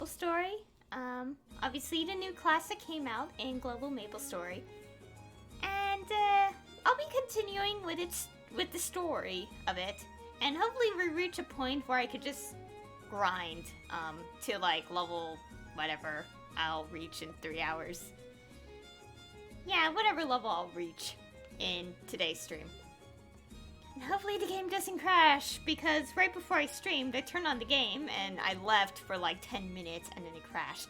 Maplestory. Obviously the new class that came out in Global Maplestory. And I'll be continuing with the story of it. And hopefully we reach a point where I could just grind to like level whatever I'll reach in 3 hours. Yeah, whatever level I'll reach in today's stream. And hopefully the game doesn't crash, because right before I streamed, I turned on the game and I left for like 10 minutes and then it crashed.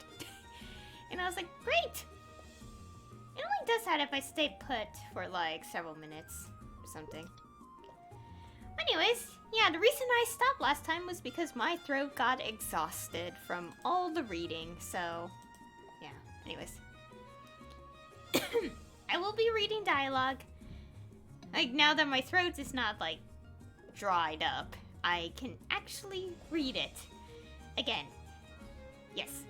And I was like, great! It only does that if I stay put for like several minutes or something. Anyways, yeah, the reason I stopped last time was because my throat got exhausted from all the reading, so yeah, anyways. I will be reading dialogue. Like, now that my throat is not, like, dried up, I can actually read it. Again. Yes.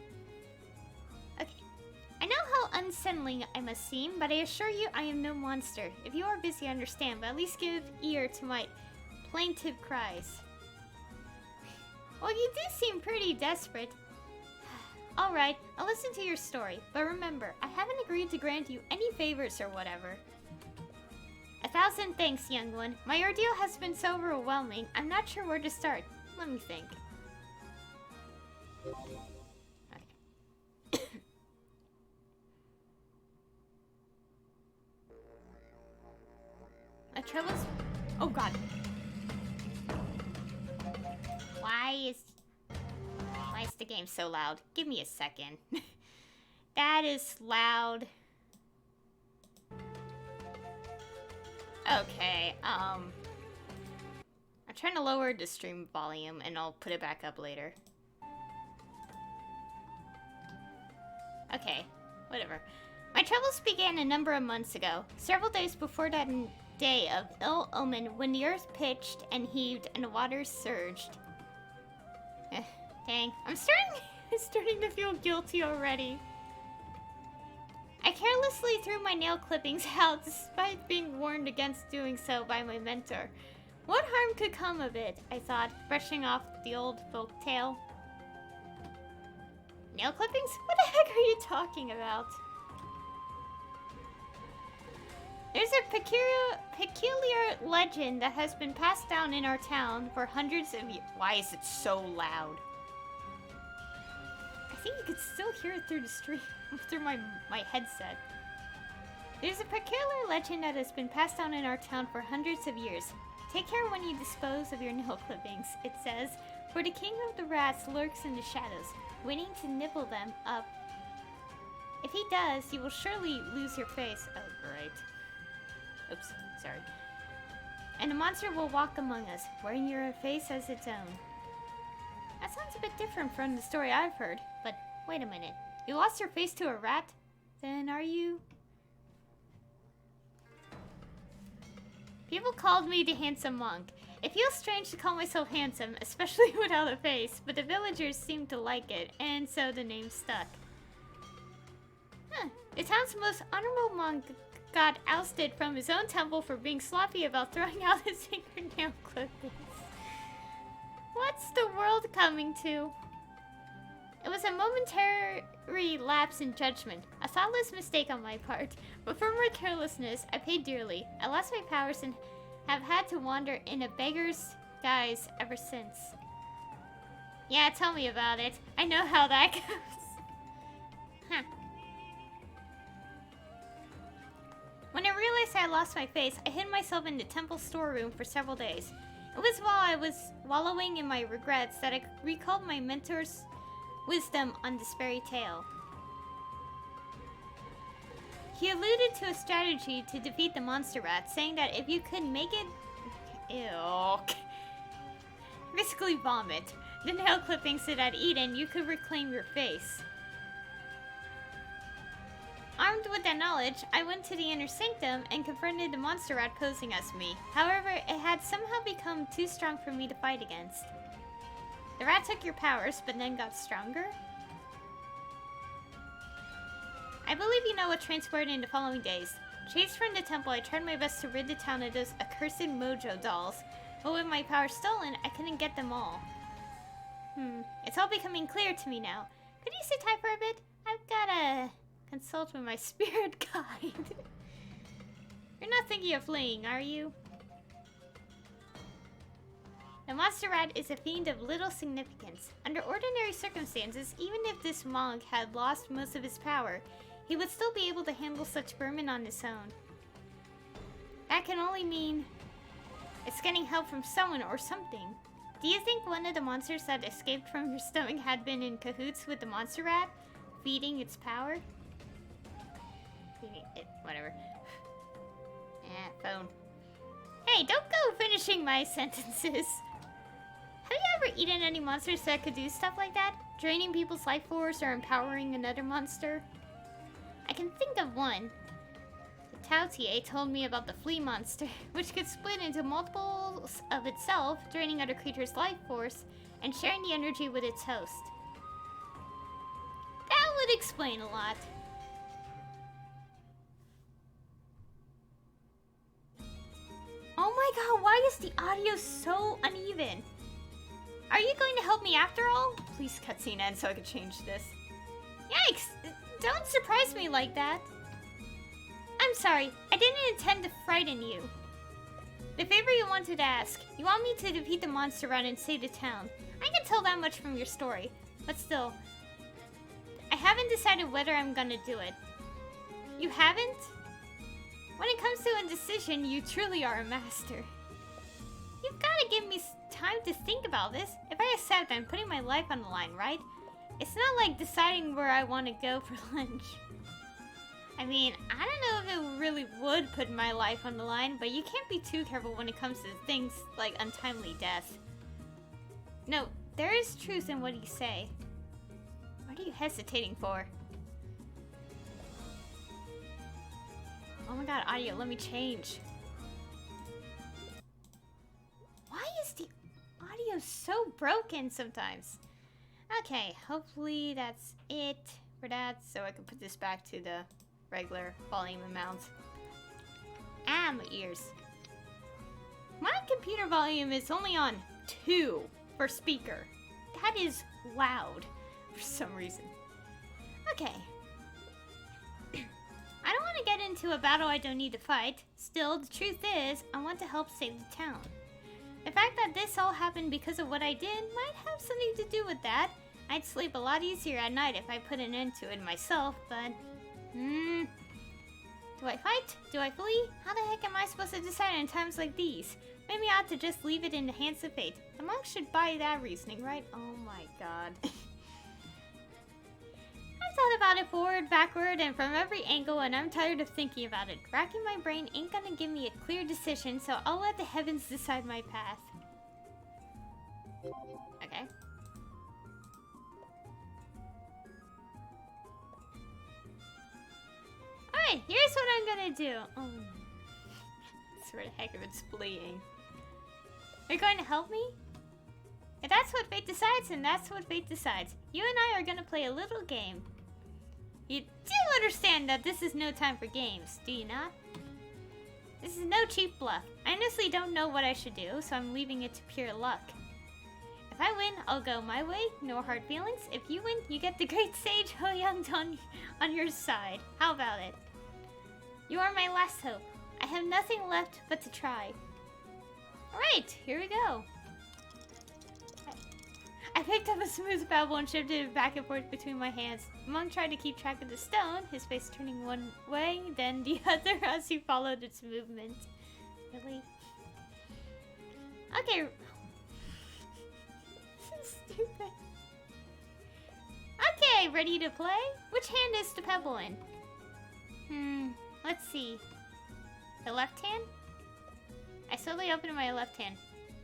Okay. I know how unsettling I must seem, but I assure you I am no monster. If you are busy, I understand, but at least give ear to my plaintive cries. Well, you do seem pretty desperate. Alright, I'll listen to your story, but remember, I haven't agreed to grant you any favors or whatever. 1,000 thanks, young one. My ordeal has been so overwhelming, I'm not sure where to start. Let me think. Okay. Atreus? Oh god. Why is the game so loud? Give me a second. That is loud. Okay, I'm trying to lower the stream volume and I'll put it back up later. Okay, whatever. My troubles began a number of months ago, several days before that day of ill omen when the earth pitched and heaved and the waters surged. Dang, I'm starting to feel guilty already. I carelessly threw my nail clippings out despite being warned against doing so by my mentor. What harm could come of it, I thought, brushing off the old folk tale. Nail clippings? What the heck are you talking about? There's a peculiar legend that has been passed down in our town for hundreds of years. Why is it so loud? I think you could still hear it through the stream. Through my headset. There's a peculiar legend that has been passed down in our town for hundreds of years. Take care when you dispose of your nail clippings, it says, for the king of the rats lurks in the shadows, waiting to nibble them up. If he does, you will surely lose your face. Oh, great. Oops, sorry. And the monster will walk among us, wearing your face as its own. That sounds a bit different from the story I've heard, but wait a minute. You lost your face to a rat? Then are you... People called me the handsome monk. It feels strange to call myself handsome, especially without a face, but the villagers seemed to like it, and so the name stuck. Huh. The town's most honorable monk got ousted from his own temple for being sloppy about throwing out his fingernail clippings. What's the world coming to? It was a momentary lapse in judgment, a thoughtless mistake on my part, but for my carelessness, I paid dearly. I lost my powers and have had to wander in a beggar's guise ever since. Yeah, tell me about it. I know how that goes. Huh. When I realized I had lost my face, I hid myself in the temple storeroom for several days. It was while I was wallowing in my regrets that I recalled my mentor's wisdom on this fairy tale. He alluded to a strategy to defeat the monster rat, saying that if you could make it... Ew. Basically vomit. The nail clippings it had eaten, you could reclaim your face. Armed with that knowledge, I went to the inner sanctum and confronted the monster rat posing as me. However, it had somehow become too strong for me to fight against. The rat took your powers, but then got stronger? I believe you know what transpired in the following days. Chased from the temple, I tried my best to rid the town of those accursed mojo dolls, but with my powers stolen, I couldn't get them all. It's all becoming clear to me now. Could you sit tight for a bit? I've gotta consult with my spirit guide. You're not thinking of fleeing, are you? The monster rat is a fiend of little significance. Under ordinary circumstances, even if this monk had lost most of his power, he would still be able to handle such vermin on his own. That can only mean it's getting help from someone or something. Do you think one of the monsters that escaped from your stomach had been in cahoots with the monster rat, feeding its power? Feeding it, whatever. Phone. Hey, don't go finishing my sentences. Have you ever eaten any monsters that could do stuff like that? Draining people's life force or empowering another monster? I can think of one. The Tautier told me about the flea monster, which could split into multiples of itself, draining other creatures' life force and sharing the energy with its host. That would explain a lot. Oh my god, why is the audio so uneven? Are you going to help me after all? Please cutscene end so I can change this. Yikes! Don't surprise me like that. I'm sorry, I didn't intend to frighten you. The favor you wanted to ask. You want me to defeat the monster rat and save the town. I can tell that much from your story, but still. I haven't decided whether I'm gonna do it. You haven't? When it comes to a decision, you truly are a master. You've gotta give me time to think about this. If I accept, I'm putting my life on the line, right? It's not like deciding where I want to go for lunch. I mean, I don't know if it really would put my life on the line, but you can't be too careful when it comes to things like untimely death. No, there is truth in what you say. What are you hesitating for? Oh my god, audio, let me change. Why is the audio so broken sometimes? Okay, hopefully that's it for that, so I can put this back to the regular volume amount. Ah, my ears. My computer volume is only on 2 for speaker. That is loud for some reason. Okay. I don't want to get into a battle I don't need to fight. Still, the truth is, I want to help save the town. The fact that this all happened because of what I did might have something to do with that. I'd sleep a lot easier at night if I put an end to it myself, but... Do I fight? Do I flee? How the heck am I supposed to decide in times like these? Maybe I ought to just leave it in the hands of fate. The monk should buy that reasoning, right? Oh my god. I've thought about it forward, backward, and from every angle, and I'm tired of thinking about it. Racking my brain ain't gonna give me a clear decision, so I'll let the heavens decide my path. Okay. Alright, here's what I'm gonna do. Oh. For the heck of it's fleeing. You're going to help me? If that's what fate decides, then that's what fate decides. You and I are gonna play a little game. You do understand that this is no time for games, do you not? This is no cheap bluff. I honestly don't know what I should do, so I'm leaving it to pure luck. If I win, I'll go my way, no hard feelings. If you win, you get the great sage Hoyoung on your side. How about it? You are my last hope. I have nothing left but to try. Alright, here we go. I picked up a smooth pebble and shifted it back and forth between my hands. The monk tried to keep track of the stone, his face turning one way, then the other as he followed its movement. Really? Okay. So stupid. Okay, ready to play? Which hand is the pebble in? Let's see. The left hand? I slowly opened my left hand.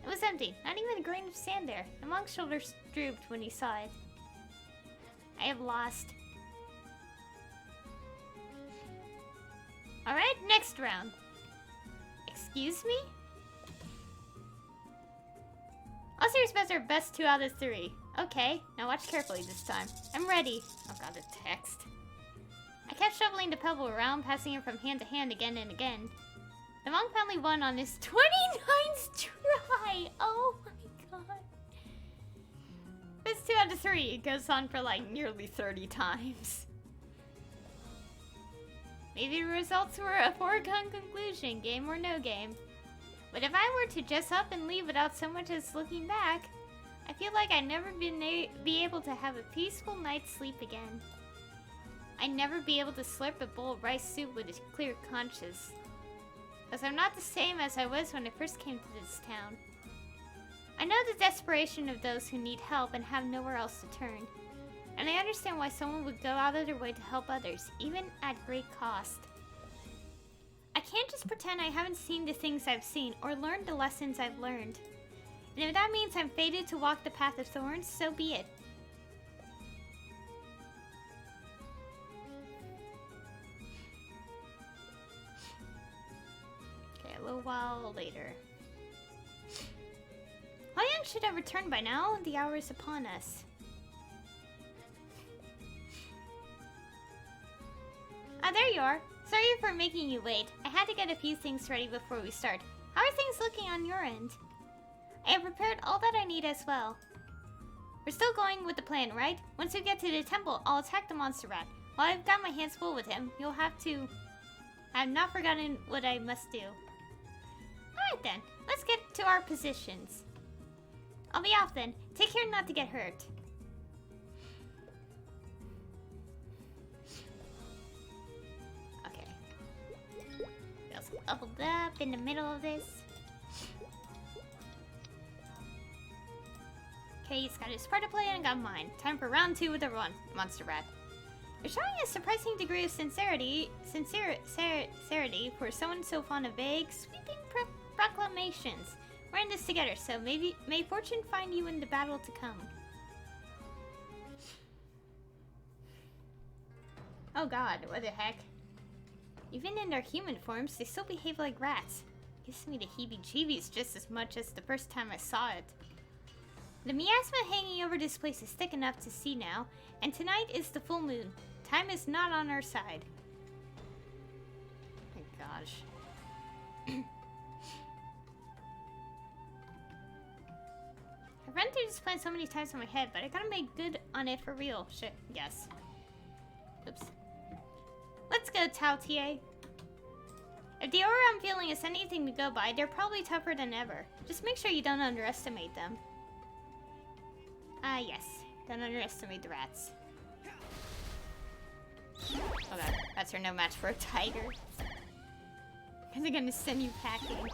It was empty, not even a grain of sand there. The monk's shoulders drooped when he saw it. I have lost. Alright, next round. Excuse me? All serious bets are best 2 out of 3. Okay, now watch carefully this time. I'm ready. Oh god, the text. I kept shoveling the pebble around, passing it from hand to hand again and again. The monk finally won on his 29th try! Oh my god. His 2 out of 3. It goes on for like nearly 30 times. Maybe the results were a foregone conclusion, game or no game. But if I were to just up and leave without so much as looking back, I feel like I'd never be able to have a peaceful night's sleep again. I'd never be able to slurp a bowl of rice soup with a clear conscience. Because I'm not the same as I was when I first came to this town. I know the desperation of those who need help and have nowhere else to turn. And I understand why someone would go out of their way to help others, even at great cost. I can't just pretend I haven't seen the things I've seen or learned the lessons I've learned. And if that means I'm fated to walk the path of thorns, so be it. Okay, a little while later. Hoyoung should have returned by now. The hour is upon us. Ah, there you are. Sorry for making you wait. I had to get a few things ready before we start. How are things looking on your end? I have prepared all that I need as well. We're still going with the plan, right? Once we get to the temple, I'll attack the monster rat. While I've got my hands full with him, you'll have to... I have not forgotten what I must do. Alright then, let's get to our positions. I'll be off then. Take care not to get hurt. Okay. Just leveled up in the middle of this. Okay, he's got his part to play and I got mine. Time for round 2 with everyone. Monster Rat. You're showing a surprising degree of sincerity for someone so fond of vague, sweeping proclamations. We're in this together, so may fortune find you in the battle to come. Oh god, what the heck? Even in their human forms, they still behave like rats. Gives me the heebie-jeebies just as much as the first time I saw it. The miasma hanging over this place is thick enough to see now, and tonight is the full moon. Time is not on our side. My gosh. I've run through this plan so many times in my head, but I gotta make good on it for real. Shit, yes. Oops. Let's go, Tao Tie. If the aura I'm feeling is anything to go by, they're probably tougher than ever. Just make sure you don't underestimate them. Ah, yes. Don't underestimate the rats. Oh god, rats are no match for a tiger. Because they're gonna send you packing.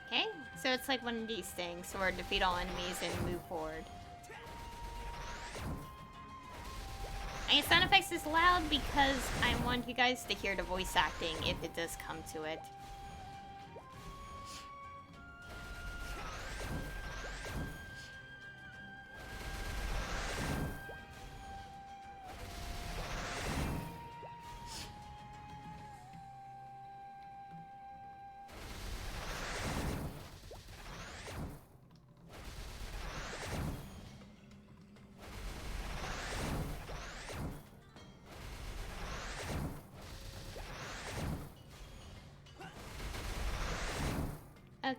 Okay, so it's like one of these things where defeat all enemies and move forward. And sound effects is loud because I want you guys to hear the voice acting if it does come to it. Okay.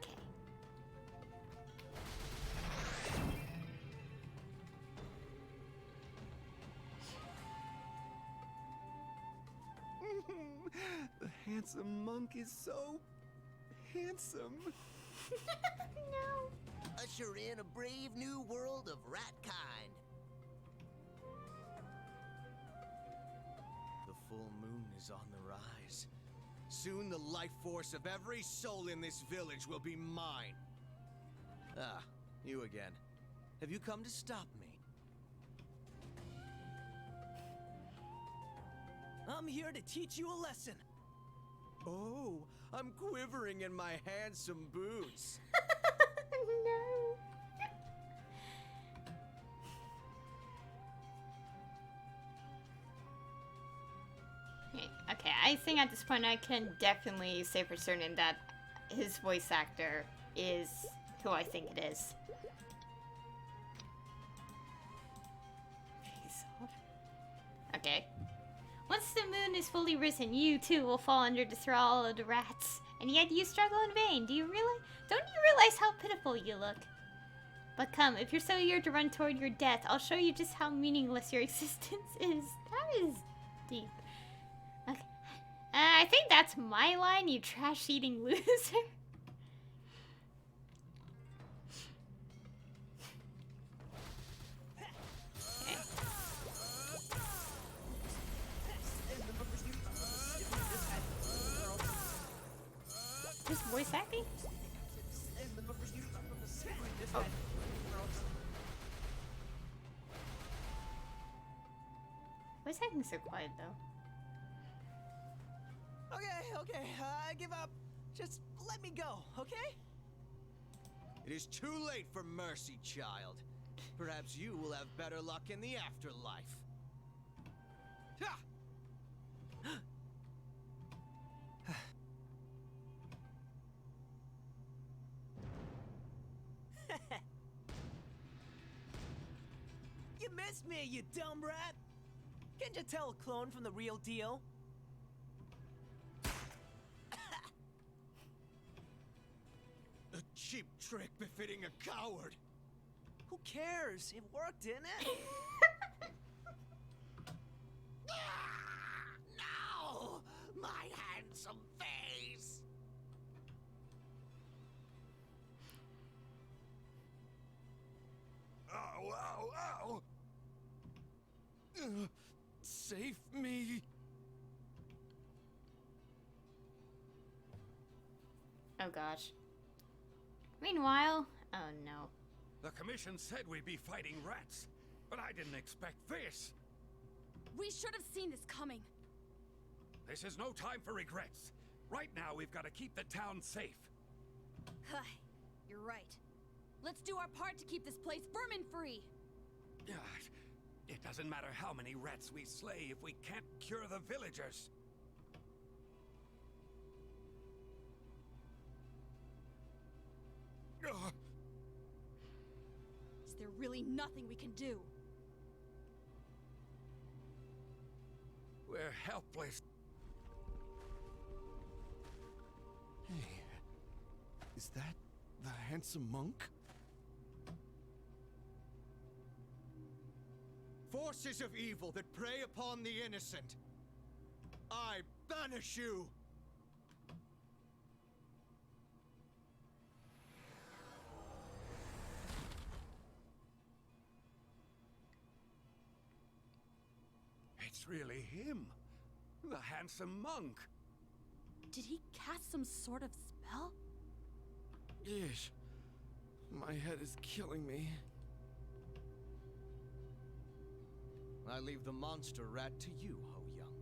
The handsome monk is so handsome. No. Usher in a brave new world of rat kind. The full moon is on the rise. Soon the life force of every soul in this village will be mine. Ah, you again. Have you come to stop me? I'm here to teach you a lesson. Oh, I'm quivering in my handsome boots. No. Okay, I think at this point I can definitely say for certain that his voice actor is who I think it is. Okay. Once the moon is fully risen, you too will fall under the thrall of the rats. And yet you struggle in vain. Don't you realize how pitiful you look? But come, if you're so eager to run toward your death, I'll show you just how meaningless your existence is. That is deep. Okay. I think that's my line, you trash-eating loser. Okay. Just voice acting? Oh. Voice acting's so quiet though. Okay, I give up. Just let me go, okay? It is too late for mercy, child. Perhaps you will have better luck in the afterlife. Ha! You missed me, you dumb rat! Can't you tell a clone from the real deal? A cheap trick befitting a coward. Who cares? It worked, didn't it? No! My handsome face! Ow, ow, ow! Save me! Oh gosh. Meanwhile, oh no. The commission said we'd be fighting rats, but I didn't expect this. We should have seen this coming. This is no time for regrets. Right now, we've got to keep the town safe. You're right. Let's do our part to keep this place vermin-free. It doesn't matter how many rats we slay if we can't cure the villagers. Is there really nothing we can do? We're helpless. Hey, is that the handsome monk? Forces of evil that prey upon the innocent, I banish you! It's really him. The handsome monk. Did he cast some sort of spell? Yeesh. My head is killing me. I leave the monster rat to you, Hoyoung.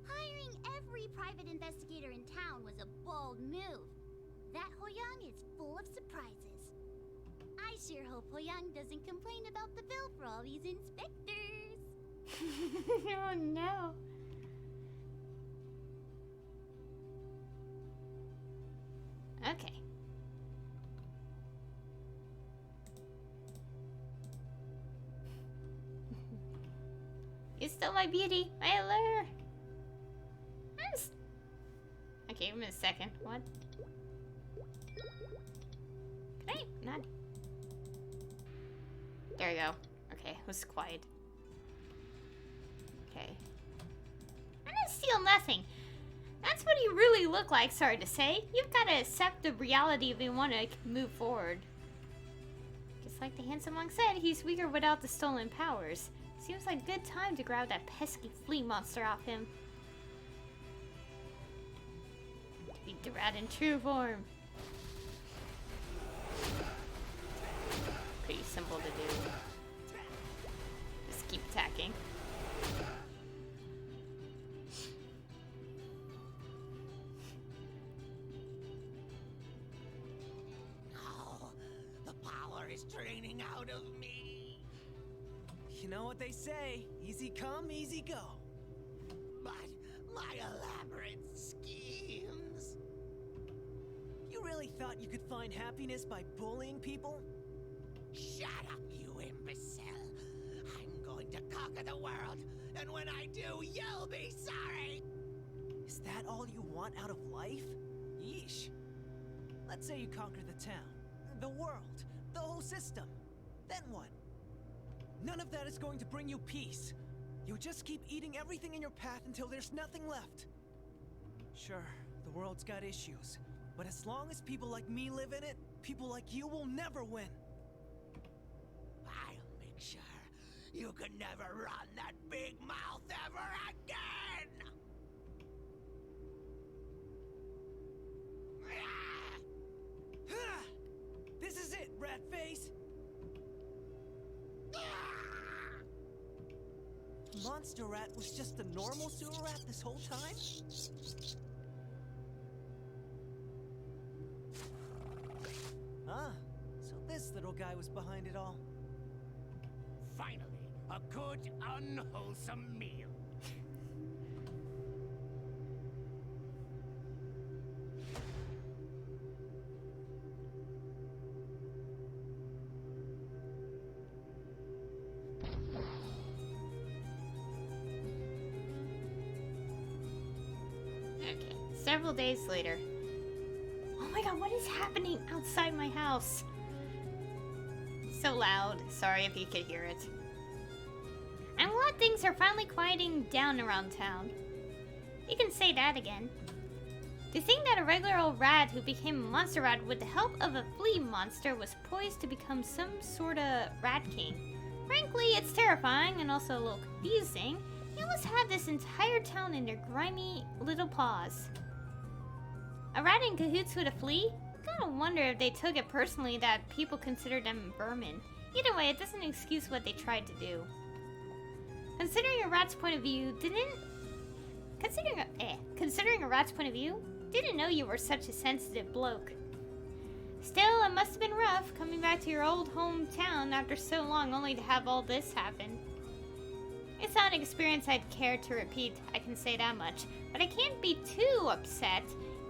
Hiring every private investigator in town was a bold move. That Hoyoung is full of surprises. I sure hope Hoyoung doesn't complain about the bill for all these inspectors. Oh no. Okay. You stole my beauty, my allure. Okay, give me a second. What? Can I not? There we go. Okay, it was quiet. Okay. I didn't steal nothing. That's what you really look like, sorry to say. You've got to accept the reality if you want to move forward. Just like the handsome monk said, he's weaker without the stolen powers. Seems like a good time to grab that pesky flea monster off him. Beat the rat in true form. Pretty simple to do. Just keep attacking. Oh, the power is draining out of me. You know what they say, easy come, easy go. But my elaborate schemes... You really thought you could find happiness by bullying people? Shut up, you imbecile. I'm going to conquer the world, and when I do, you'll be sorry. Is that all you want out of life? Yeesh. Let's say you conquer the town, the world, the whole system. Then what? None of that is going to bring you peace. You'll just keep eating everything in your path until there's nothing left. Sure, the world's got issues, but as long as people like me live in it, people like you will never win. I'll make sure you can never run that big mouth ever again! This is it, rat face! Monster Rat was just a normal sewer rat this whole time? Ah, so this little guy was behind it all. Finally, a good, unwholesome meal. Okay, several days later. Oh my god, what is happening outside my house? So loud. Sorry if you could hear it. I'm glad things are finally quieting down around town. You can say that again. To think that a regular old rat who became a monster rat with the help of a flea monster was poised to become some sort of rat king. Frankly, it's terrifying and also a little confusing. They almost had this entire town in their grimy little paws. A rat in cahoots with a flea? Gotta wonder if they took it personally that people considered them vermin. Either way, it doesn't excuse what they tried to do. Considering a rat's point of view, didn't know you were such a sensitive bloke. Still, it must have been rough coming back to your old hometown after so long only to have all this happen. It's not an experience I'd care to repeat, I can say that much, but I can't be too upset.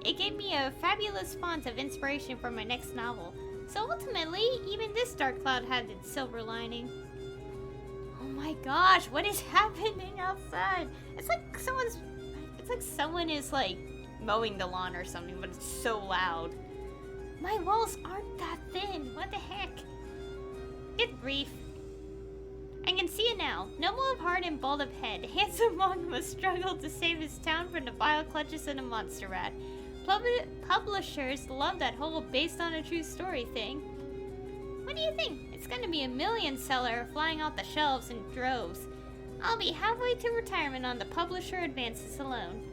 It gave me a fabulous font of inspiration for my next novel, so ultimately, even this dark cloud had its silver lining. Oh my gosh, what is happening outside? It's like someone is like mowing the lawn or something, but it's so loud. My walls aren't that thin, what the heck? Good grief. I can see it now. Noble of heart and bald of head, handsome monk must struggle to save his town from the vile clutches of a monster rat. Publishers love that whole based on a true story thing. What do you think? It's gonna be a million seller flying off the shelves in droves. I'll be halfway to retirement on the publisher advances alone.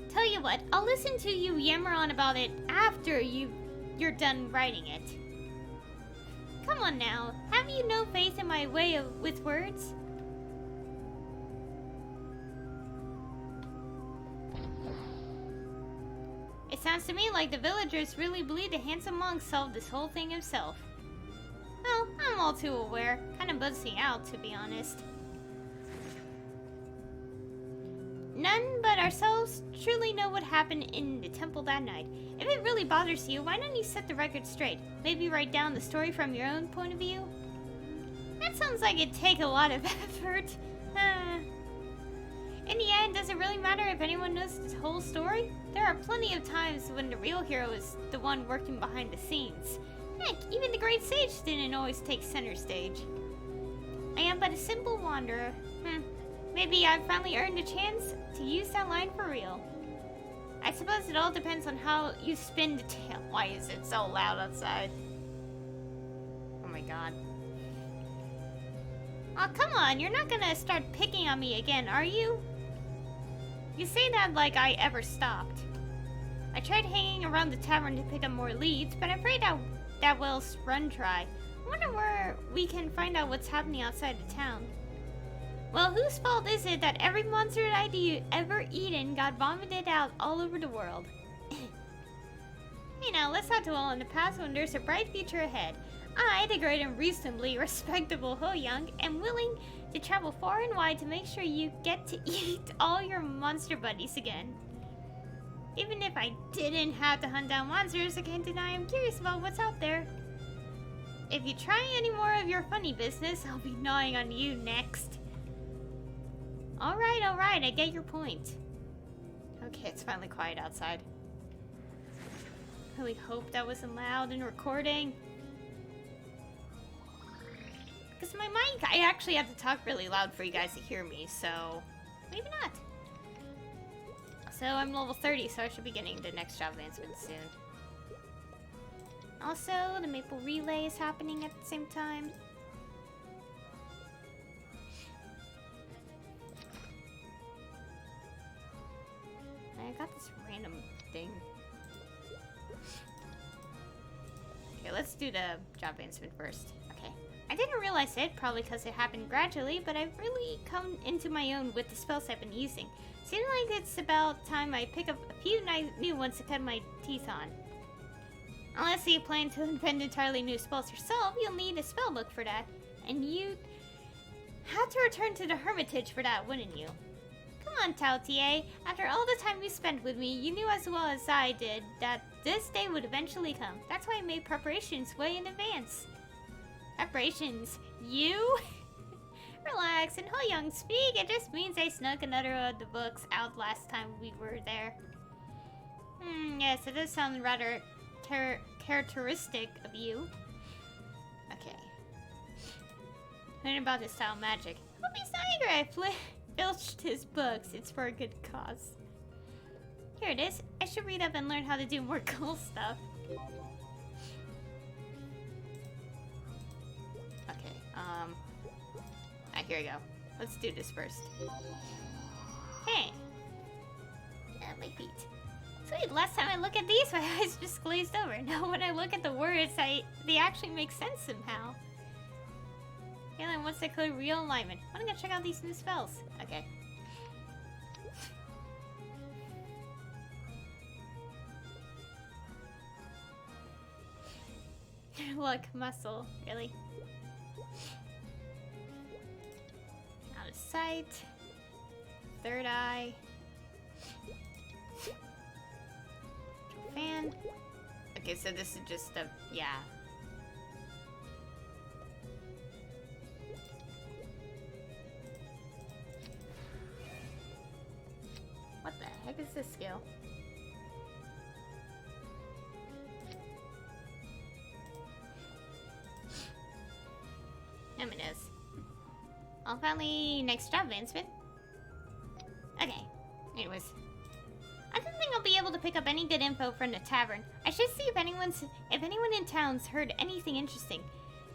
Tell you what, I'll listen to you yammer on about it after you're done writing it. Come on now, have you no faith in my way with words? It sounds to me like the villagers really believe the handsome monk solved this whole thing himself. Well, I'm all too aware. Kind of bugs me out, to be honest. None but ourselves truly know what happened in the temple that night. If it really bothers you, why don't you set the record straight? Maybe write down the story from your own point of view? That sounds like it'd take a lot of effort. In the end, does it really matter if anyone knows the whole story? There are plenty of times when the real hero is the one working behind the scenes. Heck, even the great sage didn't always take center stage. I am but a simple wanderer. Maybe I've finally earned a chance to use that line for real. I suppose it all depends on how you spin the tale. Why is it so loud outside? Oh my god. Oh, come on, you're not gonna start picking on me again, are you? You say that like I ever stopped. I tried hanging around the tavern to pick up more leads, but I'm afraid that will run dry. I wonder where we can find out what's happening outside the town. Well, whose fault is it that every monster I'd ever eaten got vomited out all over the world? Hey now, let's not dwell on the past when there's a bright future ahead. I, the great and reasonably respectable Hoyoung, am willing to travel far and wide to make sure you get to eat all your monster buddies again. Even if I didn't have to hunt down monsters, I can't deny I'm curious about what's out there. If you try any more of your funny business, I'll be gnawing on you next. Alright, I get your point. Okay, it's finally quiet outside. Really hope that wasn't loud in recording. Because my mic, I actually have to talk really loud for you guys to hear me, so maybe not. So I'm level 30, so I should be getting the next job advancement soon. Also, the Maple Relay is happening at the same time. I got this random thing. Okay, let's do the job advancement first. Okay. I didn't realize it, probably because it happened gradually, but I've really come into my own with the spells I've been using. Seems like it's about time I pick up a few nice new ones to cut my teeth on. Unless you plan to invent entirely new spells yourself, you'll need a spell book for that. And you'd have to return to the Hermitage for that, wouldn't you? Come on, Tautier. After all the time you spent with me, you knew as well as I did that this day would eventually come. That's why I made preparations way in advance. Preparations? You? Relax, and Hoyoung speak. It just means I snuck another of the books out last time we were there. Yes, it does sound rather characteristic of you. Okay. Learn about his style magic. Hope he's not angry I filched his books. It's for a good cause. Here it is. I should read up and learn how to do more cool stuff. Okay, here we go. Let's do this first. Hey! My feet. Sweet, last time I looked at these, my eyes just glazed over. Now when I look at the words, they actually make sense somehow. Okay, then what's the code real alignment? I wanna go check out these new spells. Okay. Look, muscle, really? Out of sight. Third eye. Fan. Okay, so this is just a, yeah. What the heck is this skill? It is. I'll finally next job advancement. Okay. Anyways. I don't think I'll be able to pick up any good info from the tavern. I should see if anyone in town's heard anything interesting.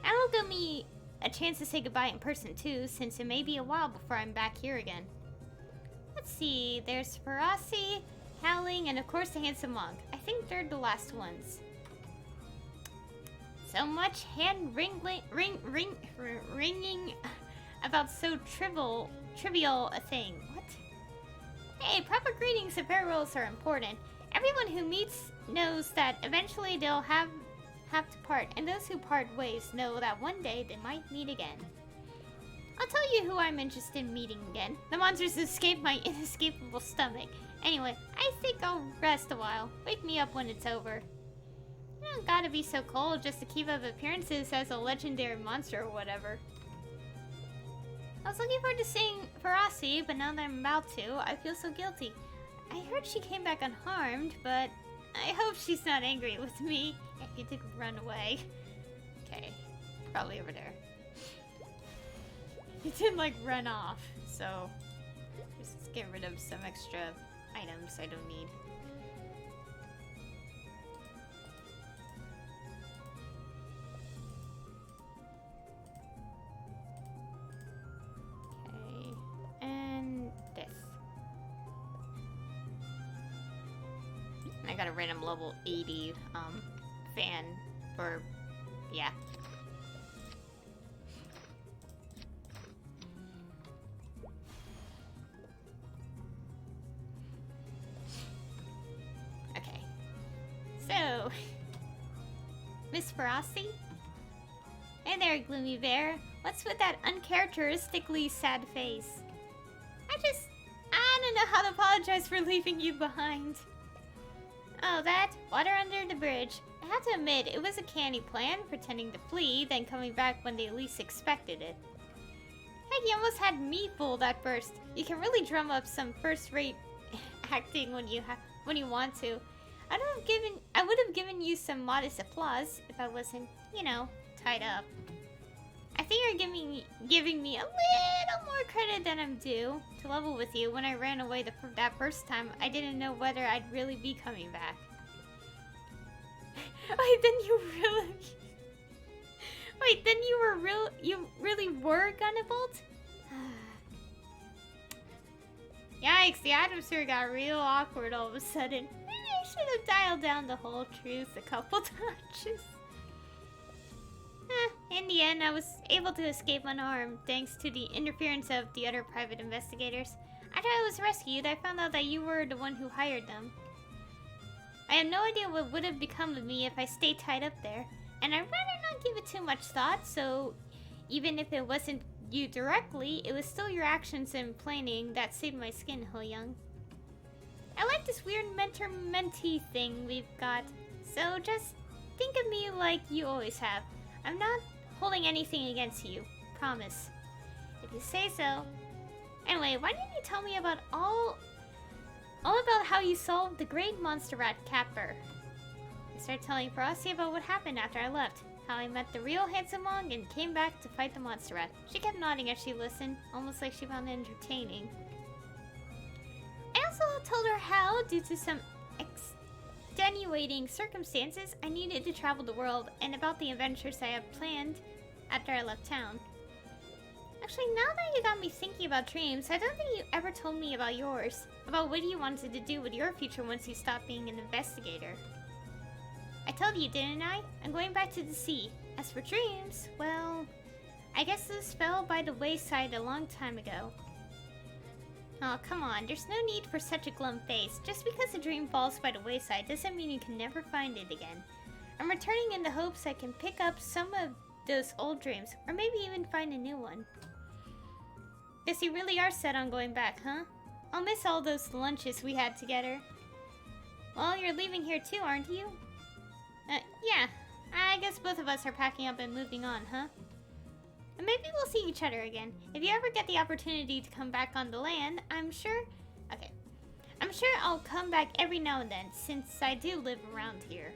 That'll give me a chance to say goodbye in person too, since it may be a while before I'm back here again. Let's see, there's Ferocity, Howling, and of course the Handsome Monk. I think they're the last ones. So much hand ringing about so trivial a thing. What? Hey, proper greetings and farewells are important. Everyone who meets knows that eventually they'll have to part, and those who part ways know that one day they might meet again. I'll tell you who I'm interested in meeting again. The monsters escaped my inescapable stomach. Anyway, I think I'll rest a while. Wake me up when it's over. You don't gotta be so cold just to keep up appearances as a legendary monster or whatever. I was looking forward to seeing Ferocity, but now that I'm about to, I feel so guilty. I heard she came back unharmed, but I hope she's not angry with me. Yeah, you did run away. Okay, probably over there. You did like run off, so just get rid of some extra items I don't need. Okay, and this. I got a random level 80 fan for, yeah. Okay. So, Miss Ferocity, there, Gloomy Bear. What's with that uncharacteristically sad face? I don't know how to apologize for leaving you behind. Oh, that? Water under the bridge. I have to admit, it was a canny plan, pretending to flee, then coming back when they least expected it. Heck, you almost had me fooled at first. You can really drum up some first-rate acting when you want to. I would have given you some modest applause if I wasn't, you know, tied up. I think you're giving me a little more credit than I'm due. To level with you, when I ran away that first time, I didn't know whether I'd really be coming back. Wait, then you really... Wait, then you really were gonna bolt? Yikes, the atmosphere got real awkward all of a sudden. Maybe I should have dialed down the whole truth a couple touches. In the end, I was able to escape unharmed thanks to the interference of the other private investigators. After I was rescued, I found out that you were the one who hired them. I had no idea what would have become of me if I stayed tied up there, and I'd rather not give it too much thought, so even if it wasn't you directly, it was still your actions and planning that saved my skin, Hoyoung. I like this weird mentor-mentee thing we've got, so just think of me like you always have. I'm not holding anything against you, promise. If you say so. Anyway, why didn't you tell me about all about how you solved the great monster rat capper? I started telling Frosty about what happened after I left, how I met the real handsome Hoyoung and came back to fight the monster rat. She kept nodding as she listened, almost like she found it entertaining. I also told her how, due to some extenuating circumstances, I needed to travel the world, and about the adventures I had planned after I left town. Actually, now that you got me thinking about dreams, I don't think you ever told me about yours. About what you wanted to do with your future once you stopped being an investigator. I told you, didn't I? I'm going back to the sea. As for dreams, well, I guess this fell by the wayside a long time ago. Oh, come on, there's no need for such a glum face. Just because a dream falls by the wayside doesn't mean you can never find it again. I'm returning in the hopes I can pick up some of those old dreams, or maybe even find a new one. Guess you really are set on going back, huh? I'll miss all those lunches we had together. Well, you're leaving here too, aren't you? Yeah. I guess both of us are packing up and moving on, huh? And maybe we'll see each other again. If you ever get the opportunity to come back on the land, I'm sure I'll come back every now and then, since I do live around here.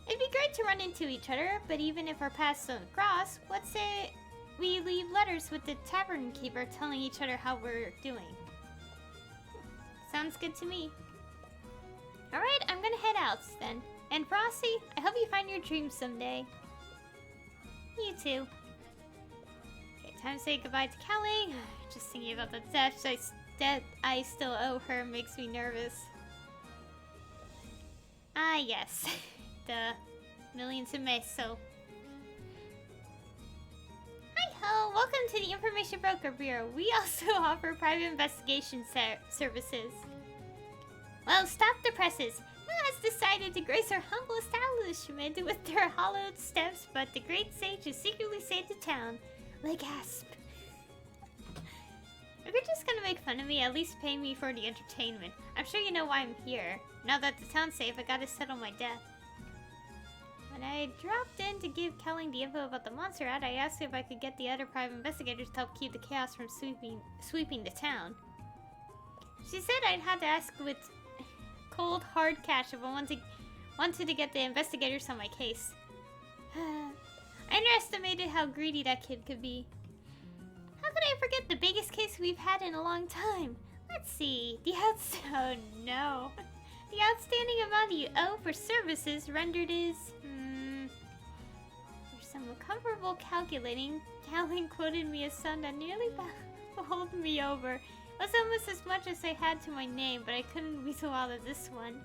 It'd be great to run into each other, but even if our paths don't cross, let's say we leave letters with the tavern keeper telling each other how we're doing. Sounds good to me. Alright, I'm gonna head out then. And Frosty, I hope you find your dreams someday. You too. Okay, time to say goodbye to Kelly. Just thinking about the debt I still owe her makes me nervous. Ah, yes. The millions of meso. Hi-ho! Welcome to the Information Broker Bureau. We also offer private investigation services. Well, stop the presses. Who has decided to grace our humble establishment with their hallowed steps but the great sage who secretly saved the town? Like gasp. If you're just gonna make fun of me, at least pay me for the entertainment. I'm sure you know why I'm here. Now that the town's safe, I gotta settle my debt. When I dropped in to give Kelling the info about the monster rat, I asked if I could get the other private investigators to help keep the chaos from sweeping the town. She said I'd have to ask with cold, hard cash if I wanted to get the investigators on my case. I underestimated how greedy that kid could be. How could I forget the biggest case we've had in a long time? Let's see. Oh no. The outstanding amount you owe for services rendered is... For some uncomfortable calculating, Calvin quoted me a sum that nearly bowled me over. It was almost as much as I had to my name, but I couldn't weasel out of this one.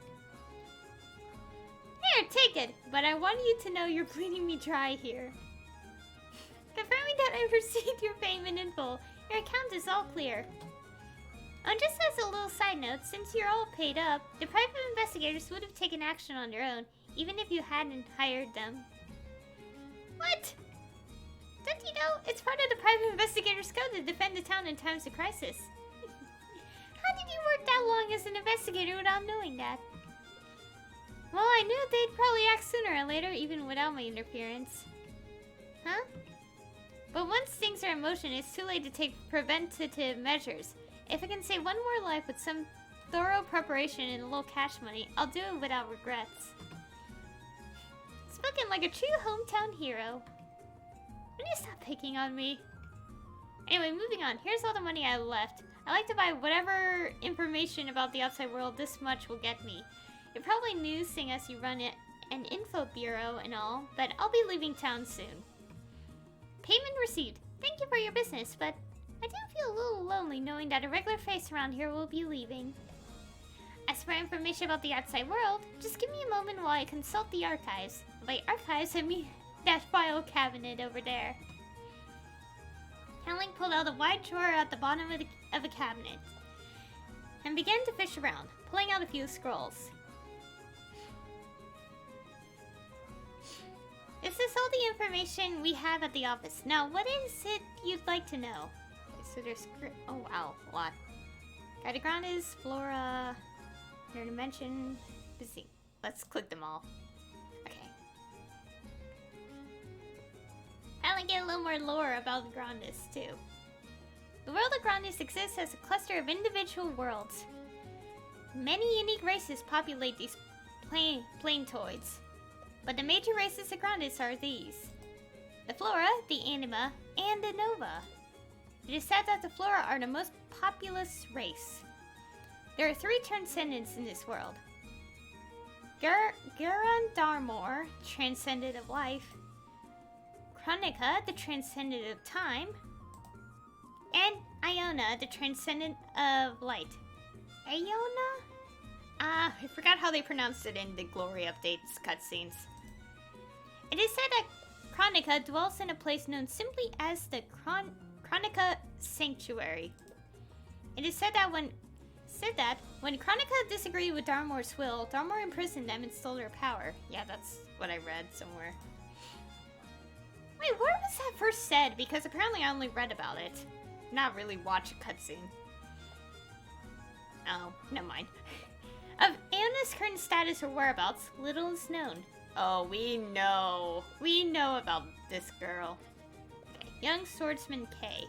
Here, take it! But I want you to know you're bleeding me dry here. Confirming that I received your payment in full. Your account is all clear. Just as a little side note, since you're all paid up, the private investigators would have taken action on their own, even if you hadn't hired them. What? No, it's part of the private investigator's code to defend the town in times of crisis. How did you work that long as an investigator without knowing that? Well, I knew they'd probably act sooner or later, even without my interference. Huh? But once things are in motion, it's too late to take preventative measures. If I can save one more life with some thorough preparation and a little cash money, I'll do it without regrets. Spoken like a true hometown hero. Will you stop picking on me? Anyway, moving on. Here's all the money I left. I like to buy whatever information about the outside world this much will get me. You're probably new seeing as you run an info bureau and all, but I'll be leaving town soon. Payment received. Thank you for your business, but I do feel a little lonely knowing that a regular face around here will be leaving. As for information about the outside world, just give me a moment while I consult the archives. By archives, I mean that file cabinet over there. Hoyoung pulled out a wide drawer at the bottom of a cabinet and began to fish around, pulling out a few scrolls. This is all the information we have at the office. Now, what is it you'd like to know? Okay, so there's... Oh, wow. A lot. Guided ground is flora... Inner dimension... Busy. Let's click them all. Okay. I want to get a little more lore about the Grandis, too. The world of Grandis exists as a cluster of individual worlds. Many unique races populate these planetoids. But the major races of Grandis are these: the Flora, the Anima, and the Nova. It is said that the Flora are the most populous race. There are 3 transcendents in this world. Gurren Darmor, transcendent of life, Chronica, the transcendent of time, and Iona, the transcendent of light. Iona? I forgot how they pronounced it in the Glory Updates cutscenes. It is said that Chronica dwells in a place known simply as the Chronica Sanctuary. It is said that when Chronica disagreed with Darmor's will, Darmor imprisoned them and stole their power. Yeah, that's what I read somewhere. Wait, where was that first said? Because apparently I only read about it. Not really watch a cutscene. Oh, never mind. Of Anna's current status or whereabouts, little is known. Oh, we know. We know about this girl. Okay. Young Swordsman K.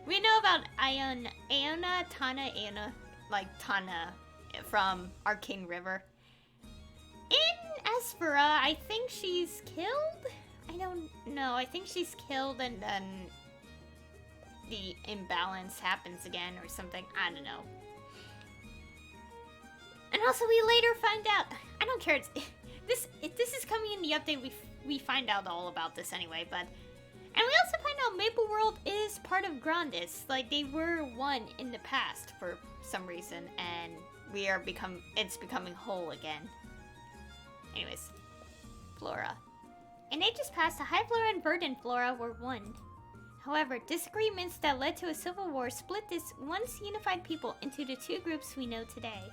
We know about Iona, Tana, like Tana from Arcane River. In Aspera, I think she's killed? I don't know. I think she's killed and then the imbalance happens again or something. I don't know. And also, we later find out. I don't care. This is coming in the update. We find out all about this anyway. But and we also find out Maple World is part of Grandis. Like they were one in the past for some reason, and it's becoming whole again. Anyways, Flora. In ages past, the High Flora and Verdant Flora were one. However, disagreements that led to a civil war split this once unified people into the 2 groups we know today.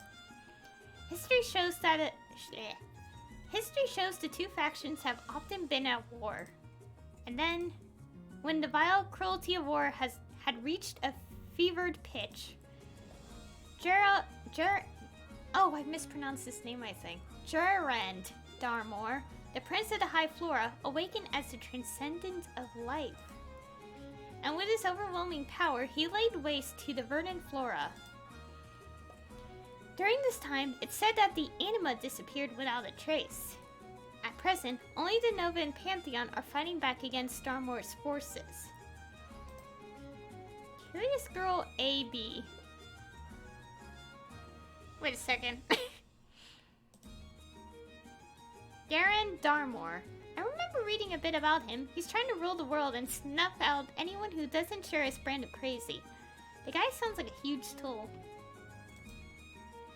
History shows the 2 factions have often been at war. And then, when the vile cruelty of war had reached a fevered pitch, I mispronounced this name, I think. Gurren Darmor, the Prince of the High Flora, awakened as the Transcendent of Life. And with his overwhelming power, he laid waste to the Verdant Flora. During this time, it's said that the Anima disappeared without a trace. At present, only the Nova and Pantheon are fighting back against Darmor's forces. Curious Girl AB. Wait a second. Gurren Darmor. I remember reading a bit about him. He's trying to rule the world and snuff out anyone who doesn't share his brand of crazy. The guy sounds like a huge tool.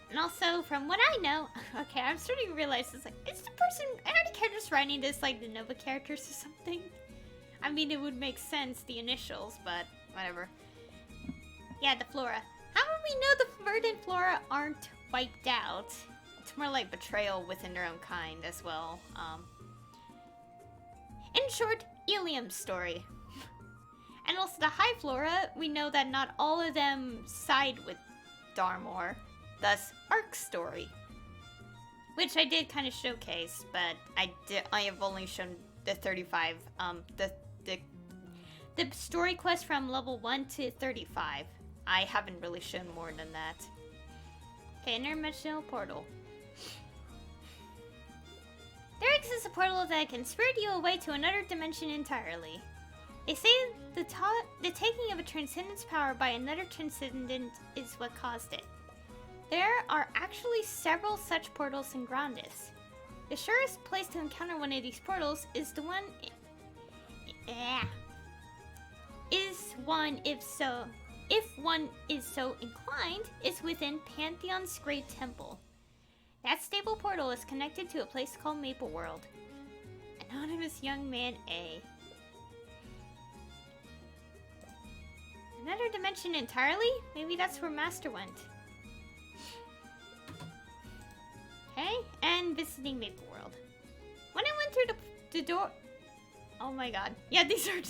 And also, from what I know... Okay, I'm starting to realize it's like... Is the person... Are the characters writing this like the Nova characters or something? I mean, it would make sense, the initials, but whatever. Yeah, the Flora. How would we know the Verdant Flora aren't wiped out? It's more like betrayal within their own kind as well. In short, Ilium's story. And also the High Flora, we know that not all of them side with Darmor, thus Ark's story. Which I did kind of showcase, but I have only shown the 35, the story quest from level 1 to 35. I haven't really shown more than that. Okay, interdimensional portal. There exists a portal that can spirit you away to another dimension entirely. They say the taking of a transcendence power by another transcendent is what caused it. There are actually several such portals in Grandis. The surest place to encounter one of these portals is the one... if one is so inclined, is within Pantheon's Great Temple. That stable portal is connected to a place called Maple World. Anonymous Young Man A. Another dimension entirely? Maybe that's where Master went. Okay, and visiting Maple World. When I went through the door... Oh my god. Yeah, these are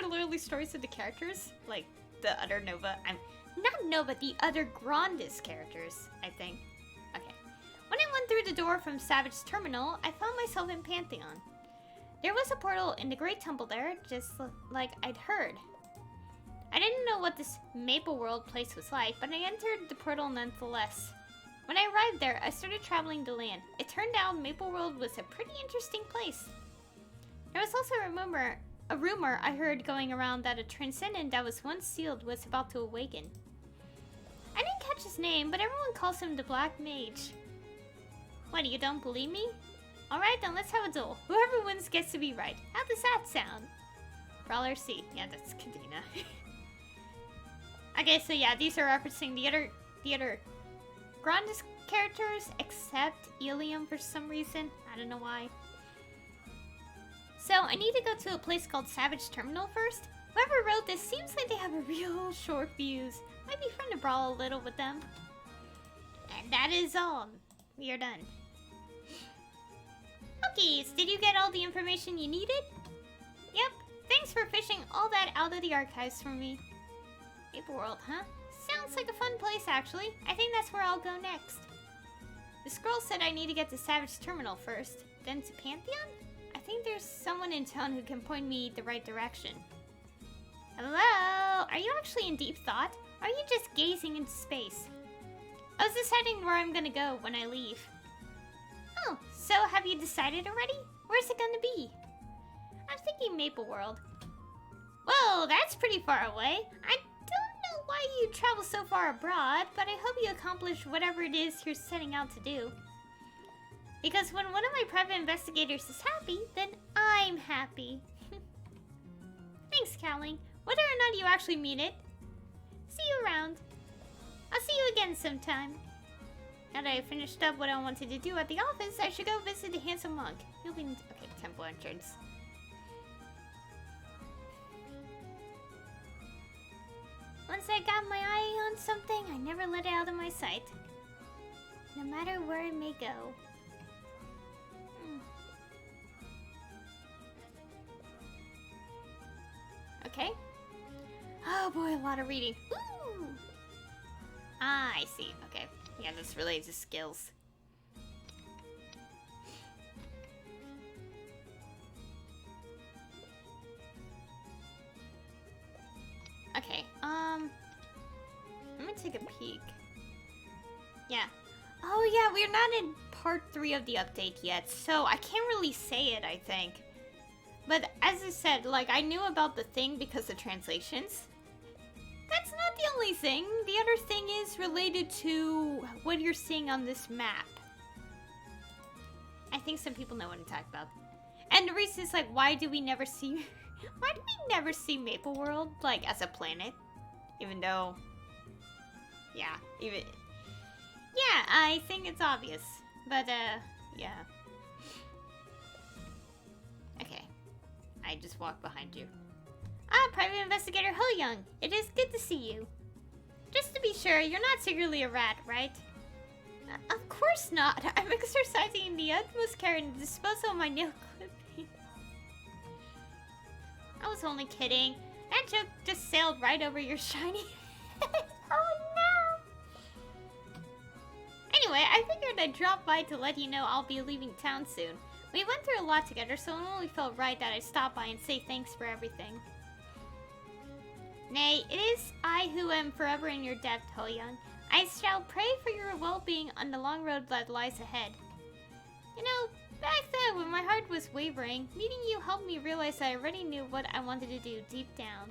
literally stories of the characters. Like, the other Nova... Not Nova, the other Grandis characters, I think. Okay. When I went through the door from Savage Terminal, I found myself in Pantheon. There was a portal in the Great Temple there, just like I'd heard. I didn't know what this Maple World place was like, but I entered the portal nonetheless. When I arrived there, I started traveling the land. It turned out Maple World was a pretty interesting place. There was also a rumor I heard going around that a transcendent that was once sealed was about to awaken. I didn't catch his name, but everyone calls him the Black Mage. What, you don't believe me? Alright, then let's have a duel. Whoever wins gets to be right. How does that sound? Brawler C. Yeah, that's Kadena. Okay, so yeah, these are referencing the other Grandis characters, except Ilium for some reason. I don't know why. So, I need to go to a place called Savage Terminal first. Whoever wrote this seems like they have a real short fuse. Might be fun to brawl a little with them. And that is all. We are done. Okay, so did you get all the information you needed? Yep. Thanks for fishing all that out of the archives for me. Maple World, huh? Sounds like a fun place, actually. I think that's where I'll go next. The scroll said I need to get to Savage Terminal first, then to Pantheon? I think there's someone in town who can point me the right direction. Hello? Are you actually in deep thought? Or are you just gazing into space? I was deciding where I'm gonna go when I leave. Oh, so have you decided already? Where's it gonna be? I'm thinking Maple World. Whoa, that's pretty far away. I don't know why you travel so far abroad, but I hope you accomplish whatever it is you're setting out to do. Because when one of my private investigators is happy, then I'm happy. Thanks, Cowling. Whether or not you actually mean it. See you around. I'll see you again sometime. Now that I finished up what I wanted to do at the office, I should go visit the handsome monk. He'll be... Okay, temple entrance. Once I got my eye on something, I never let it out of my sight. No matter where it may go. Okay. Oh boy, a lot of reading. Ooh! Ah, I see. Okay. Yeah, this relates to skills. Okay, let me take a peek. Yeah. Oh yeah, we're not in part 3 of the update yet, so I can't really say it, I think. But as I said, like, I knew about the thing because of translations. That's not the only thing. The other thing is related to what you're seeing on this map. I think some people know what I'm talking about. And the reason is, like, why do we never see Maple World, like, as a planet? Even though... Yeah, yeah, I think it's obvious. But, yeah. Okay. I just walked behind you. Ah, Private Investigator Hoyoung. It is good to see you. Just to be sure, you're not secretly a rat, right? Of course not. I'm exercising the utmost care in the disposal of my nail clipping. was only kidding. That joke just sailed right over your shiny head. Oh no! Anyway, I figured I'd drop by to let you know I'll be leaving town soon. We went through a lot together, so it only felt right that I stop by and say thanks for everything. Nay, it is I who am forever in your debt, Hoyoung. I shall pray for your well-being on the long road that lies ahead. You know, back then when my heart was wavering, meeting you helped me realize I already knew what I wanted to do deep down.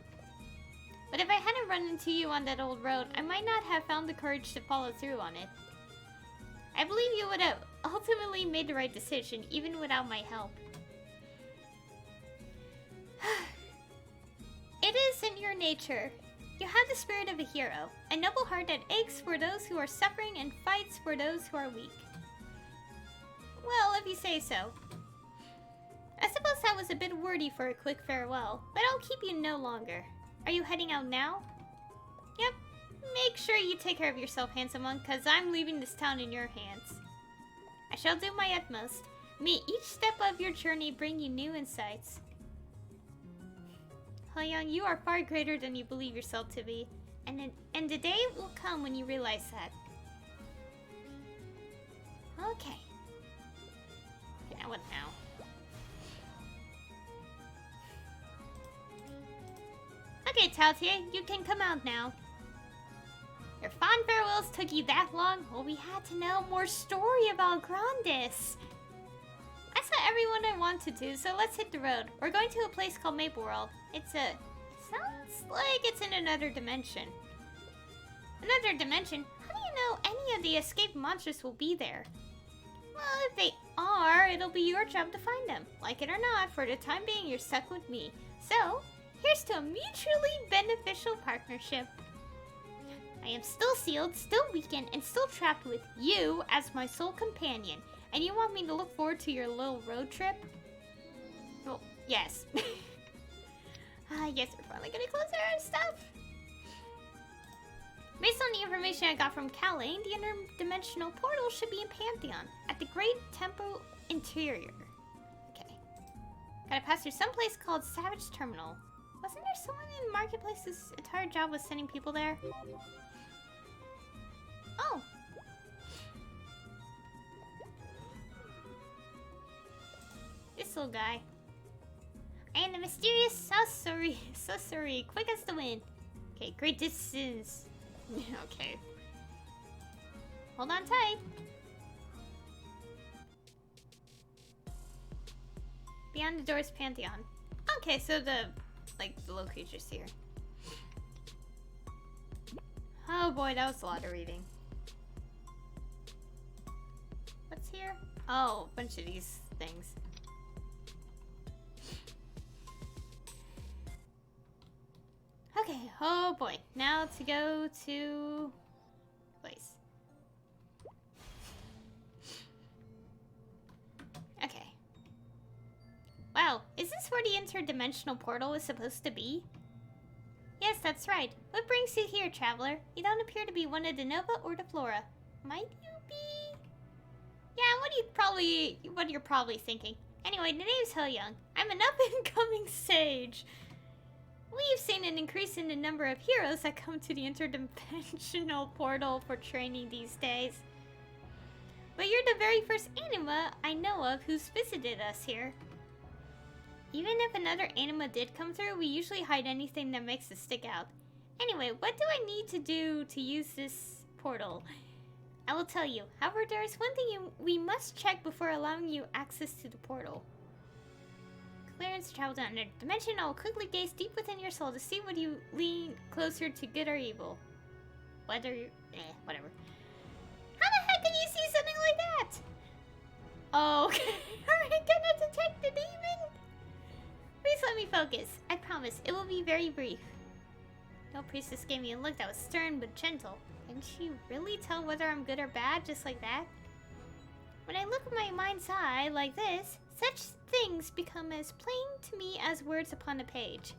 But if I hadn't run into you on that old road, I might not have found the courage to follow through on it. I believe you would have ultimately made the right decision, even without my help. It is in your nature. You have the spirit of a hero, a noble heart that aches for those who are suffering and fights for those who are weak. Well, if you say so. I suppose that was a bit wordy for a quick farewell, but I'll keep you no longer. Are you heading out now? Yep. Make sure you take care of yourself, handsome one, cause I'm leaving this town in your hands. I shall do my utmost. May each step of your journey bring you new insights. Hoyoung, you are far greater than you believe yourself to be, and the day will come when you realize that. Okay. Now what now? Okay, Taotie, you can come out now. Your fond farewells took you that long? Well, we had to know more story about Grandis. I saw everyone I wanted to, so let's hit the road. We're going to a place called Maple World. It sounds like it's in another dimension. Another dimension? How do you know any of the escaped monsters will be there? Well, if they are, it'll be your job to find them. Like it or not, for the time being, you're stuck with me. So, here's to a mutually beneficial partnership. I am still sealed, still weakened, and still trapped with you as my sole companion. And you want me to look forward to your little road trip? Well, yes. I guess we're finally getting closer and stuff. Based on the information I got from Kaling, the interdimensional portal should be in Pantheon, at the Great Temple Interior. Okay. Gotta pass through some place called Savage Terminal. Wasn't there someone in Marketplace whose entire job was sending people there? Oh. This little guy. I am the mysterious sorcery, quick as the wind. Okay, great distance. Okay. Hold on tight. Beyond the doors, Pantheon. Okay, so the little creatures here. Oh boy, that was a lot of reading. What's here? Oh, a bunch of these things. Okay, oh boy. Now to go to place. Okay. Wow, is this where the interdimensional portal is supposed to be? Yes, that's right. What brings you here, traveler? You don't appear to be one of the Nova or the Flora. Might you be? Yeah, what you're probably thinking. Anyway, the name's Hoyoung. I'm an up-and-coming sage. We've seen an increase in the number of heroes that come to the interdimensional portal for training these days. But you're the very first anima I know of who's visited us here. Even if another anima did come through, we usually hide anything that makes us stick out. Anyway, what do I need to do to use this portal? I will tell you. However, there is one thing we must check before allowing you access to the portal. Clearance to travel to another dimension. I will quickly gaze deep within your soul to see whether you lean closer to good or evil. Whether you... whatever. How the heck can you see something like that? Oh, okay. Are we gonna detect the demon? Please let me focus. I promise, it will be very brief. No priestess gave me a look that was stern but gentle. Can she really tell whether I'm good or bad just like that? When I look at my mind's eye like this, such things become as plain to me as words upon a page.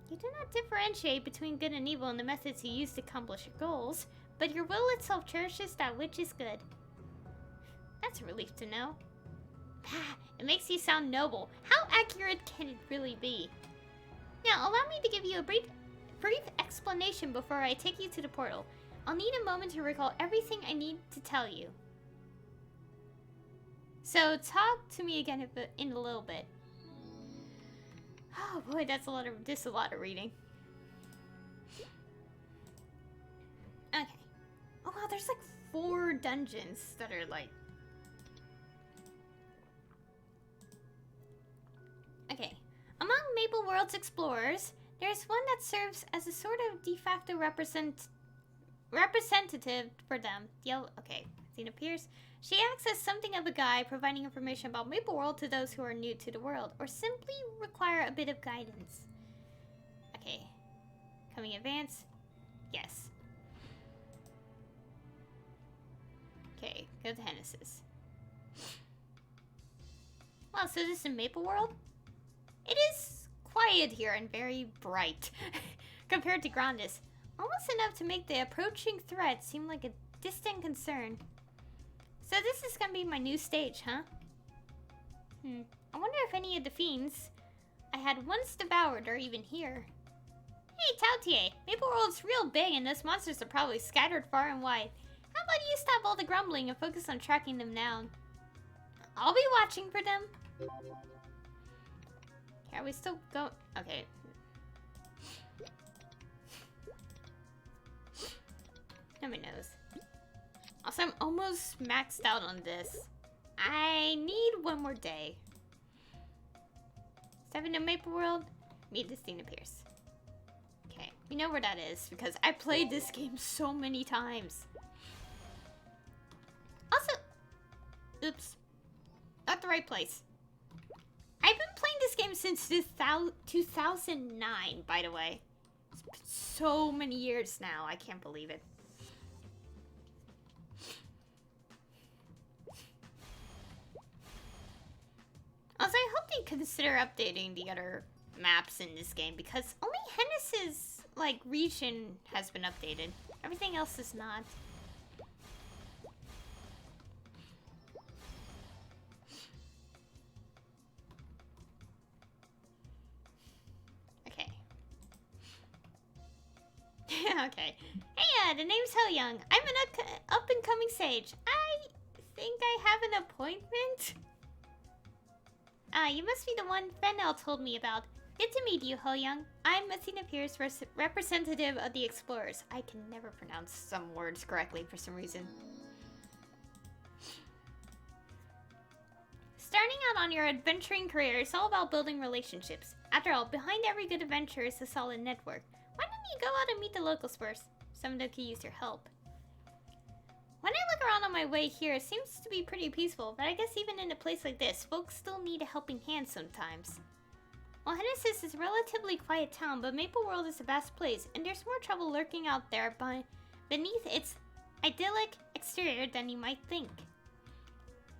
You do not differentiate between good and evil in the methods you use to accomplish your goals, but your will itself cherishes that which is good. That's a relief to know. It makes you sound noble. How accurate can it really be? Now, allow me to give you a brief explanation before I take you to the portal. I'll need a moment to recall everything I need to tell you. So, talk to me again in a little bit. Oh boy, that's a lot of reading. Okay. Oh wow, there's like 4 dungeons that are like... Okay. Among Maple World's explorers, there's one that serves as a sort of de facto representative for them. Okay, Athena Pierce. She acts as something of a guide, providing information about Maple World to those who are new to the world, or simply require a bit of guidance. Okay. Coming advance? Yes. Okay, go to Hennessy's. Well, so this is in Maple World? It is quiet here and very bright, compared to Grandis. Almost enough to make the approaching threat seem like a distant concern. So this is gonna be my new stage, huh? I wonder if any of the fiends I had once devoured are even here. Hey, Tautier, Maple World's real big and those monsters are probably scattered far and wide. How about you stop all the grumbling and focus on tracking them down? I'll be watching for them. Are we still going? Okay. Nobody knows. Also, I'm almost maxed out on this. I need one more day. 7 to Maple World, meet Athena Pierce. Okay, we know where that is because I played this game so many times. Also, oops, not the right place. I've been playing this game since 2009, by the way. It's been so many years now, I can't believe it. Also, I hope they consider updating the other maps in this game because only Hennessy's, like, region has been updated. Everything else is not. Okay. Okay. Hey, the name's Hoyoung. I'm an up-and-coming sage. I think I have an appointment. You must be the one Fennel told me about. Good to meet you, Hoyoung. I'm Athena Pierce, representative of the Explorers. I can never pronounce some words correctly for some reason. Starting out on your adventuring career is all about building relationships. After all, behind every good adventure is a solid network. Why don't you go out and meet the locals first? Some of them could use your help. When I look around on my way here, it seems to be pretty peaceful, but I guess even in a place like this, folks still need a helping hand sometimes. Well, Hennessy's is a relatively quiet town, but Maple World is a vast place, and there's more trouble lurking out there beneath its idyllic exterior than you might think.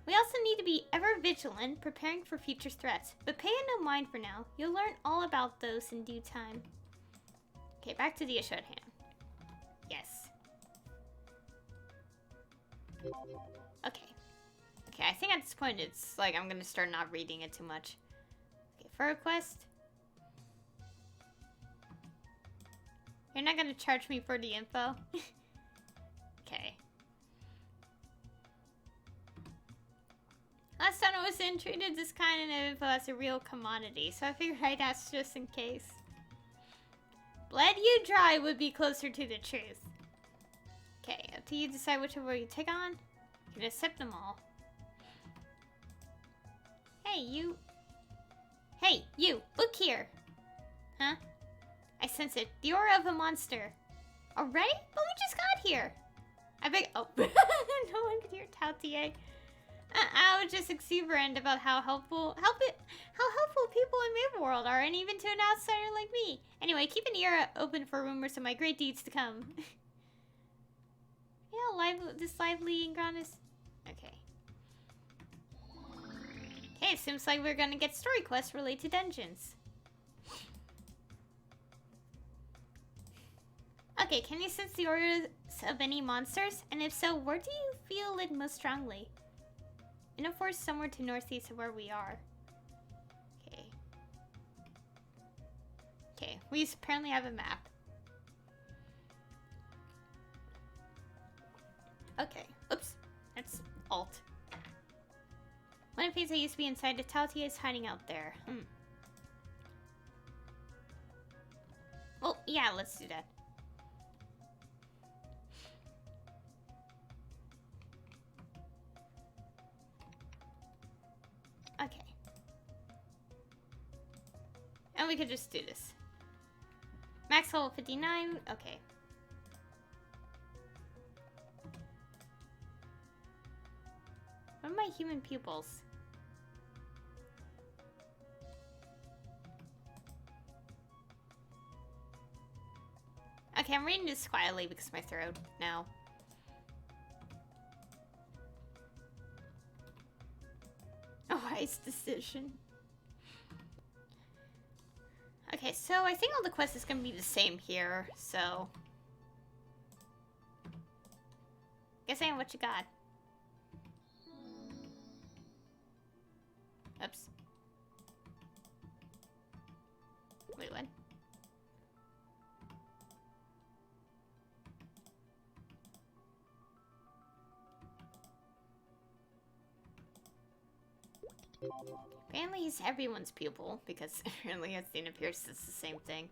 We also need to be ever vigilant, preparing for future threats, but pay it no mind for now. You'll learn all about those in due time. Okay, back to the issue at hand. Yes. Okay. Okay, I think at this point it's like I'm gonna start not reading it too much. Okay, for a quest. You're not gonna charge me for the info? Okay. Last time I was in, treated this kind of info as a real commodity, so I figured I'd ask just in case. Bled you dry would be closer to the truth. Okay, up to you decide whichever you take on. You can accept them all. Hey, you. Hey, you, look here. Huh? I sense it. The aura of a monster. Already? But we just got here. I beg. Oh, no one could hear Tautier. I was just exuberant about how helpful people in Maple World are, and even to an outsider like me. Anyway, keep an ear open for rumors of my great deeds to come. Yeah, this lively in Grandis. Okay. Okay, seems like we're gonna get story quests related to dungeons. Okay, can you sense the auras of any monsters? And if so, where do you feel it most strongly? In a forest somewhere to northeast of where we are. Okay. Okay, we apparently have a map. Okay, oops. That's Alt. One of these I used to be inside, the Tautia is hiding out there. Well, yeah, let's do that. Okay. And we could just do this. Max level 59, okay. What are my human pupils? Okay, I'm reading this quietly because of my throat now. A wise decision. Okay, so I think all the quests is gonna be the same here, so... Guess I am what you got. Oops. Wait, what? Apparently he's everyone's pupil, because apparently as Dana Pierce it's the same thing.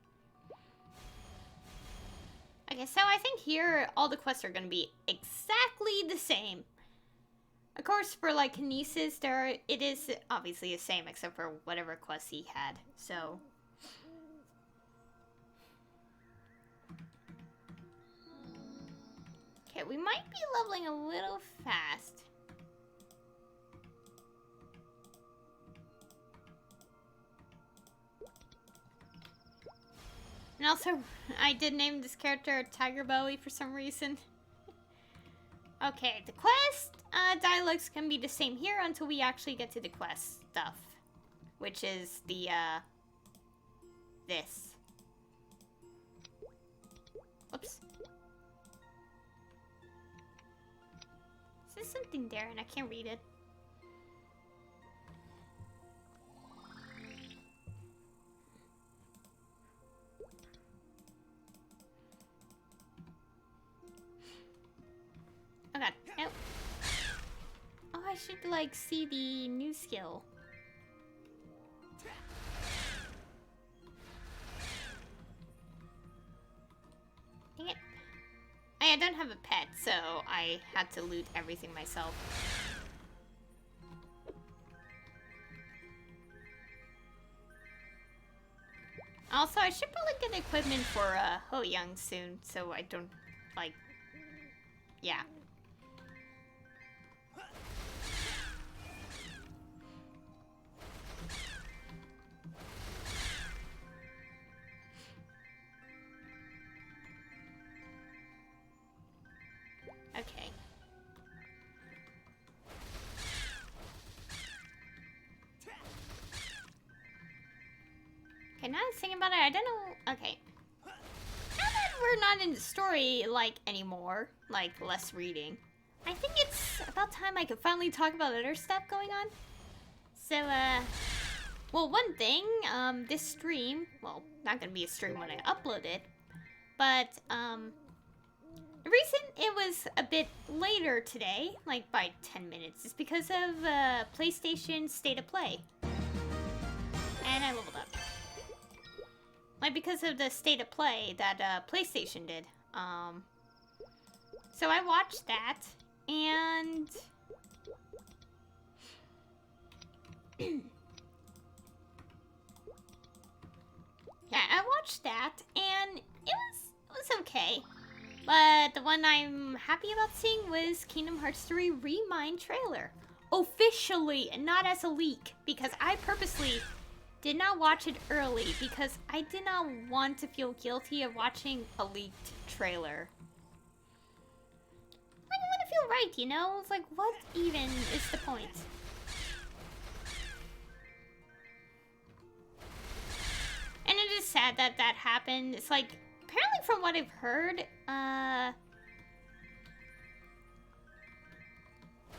Okay, so I think here all the quests are gonna be exactly the same. Of course, for like Kinesis, it is obviously the same except for whatever quest he had. So okay, we might be leveling a little fast. And also, I did name this character Tiger Belly for some reason. Okay, the quest dialogues can be the same here until we actually get to the quest stuff. Which is the, this. Oops. Is there something there and I can't read it? Oh god, nope. Oh, I should, like, see the new skill. Dang it. I don't have a pet, so I had to loot everything myself. Also, I should probably get equipment for, Hoyoung soon, so I don't, like... Yeah. Okay. Okay, now I'm thinking about it, I don't know... Okay. Now that we're not in the story, like, anymore, like, less reading, I think it's about time I could finally talk about other stuff going on. So, well, one thing, this stream, well, not gonna be a stream when I upload it, but, the reason it was a bit later today, like by 10 minutes, is because of, PlayStation State of Play. And I leveled up. Like, because of the State of Play that, PlayStation did. So I watched that, and... yeah, I watched that, and it was okay. But the one I'm happy about seeing was Kingdom Hearts 3 Remind trailer. Officially, and not as a leak, because I purposely did not watch it early, because I did not want to feel guilty of watching a leaked trailer. Like, I want to feel right, you know? It's like, what even is the point? And it is sad that that happened. It's like, apparently from what I've heard,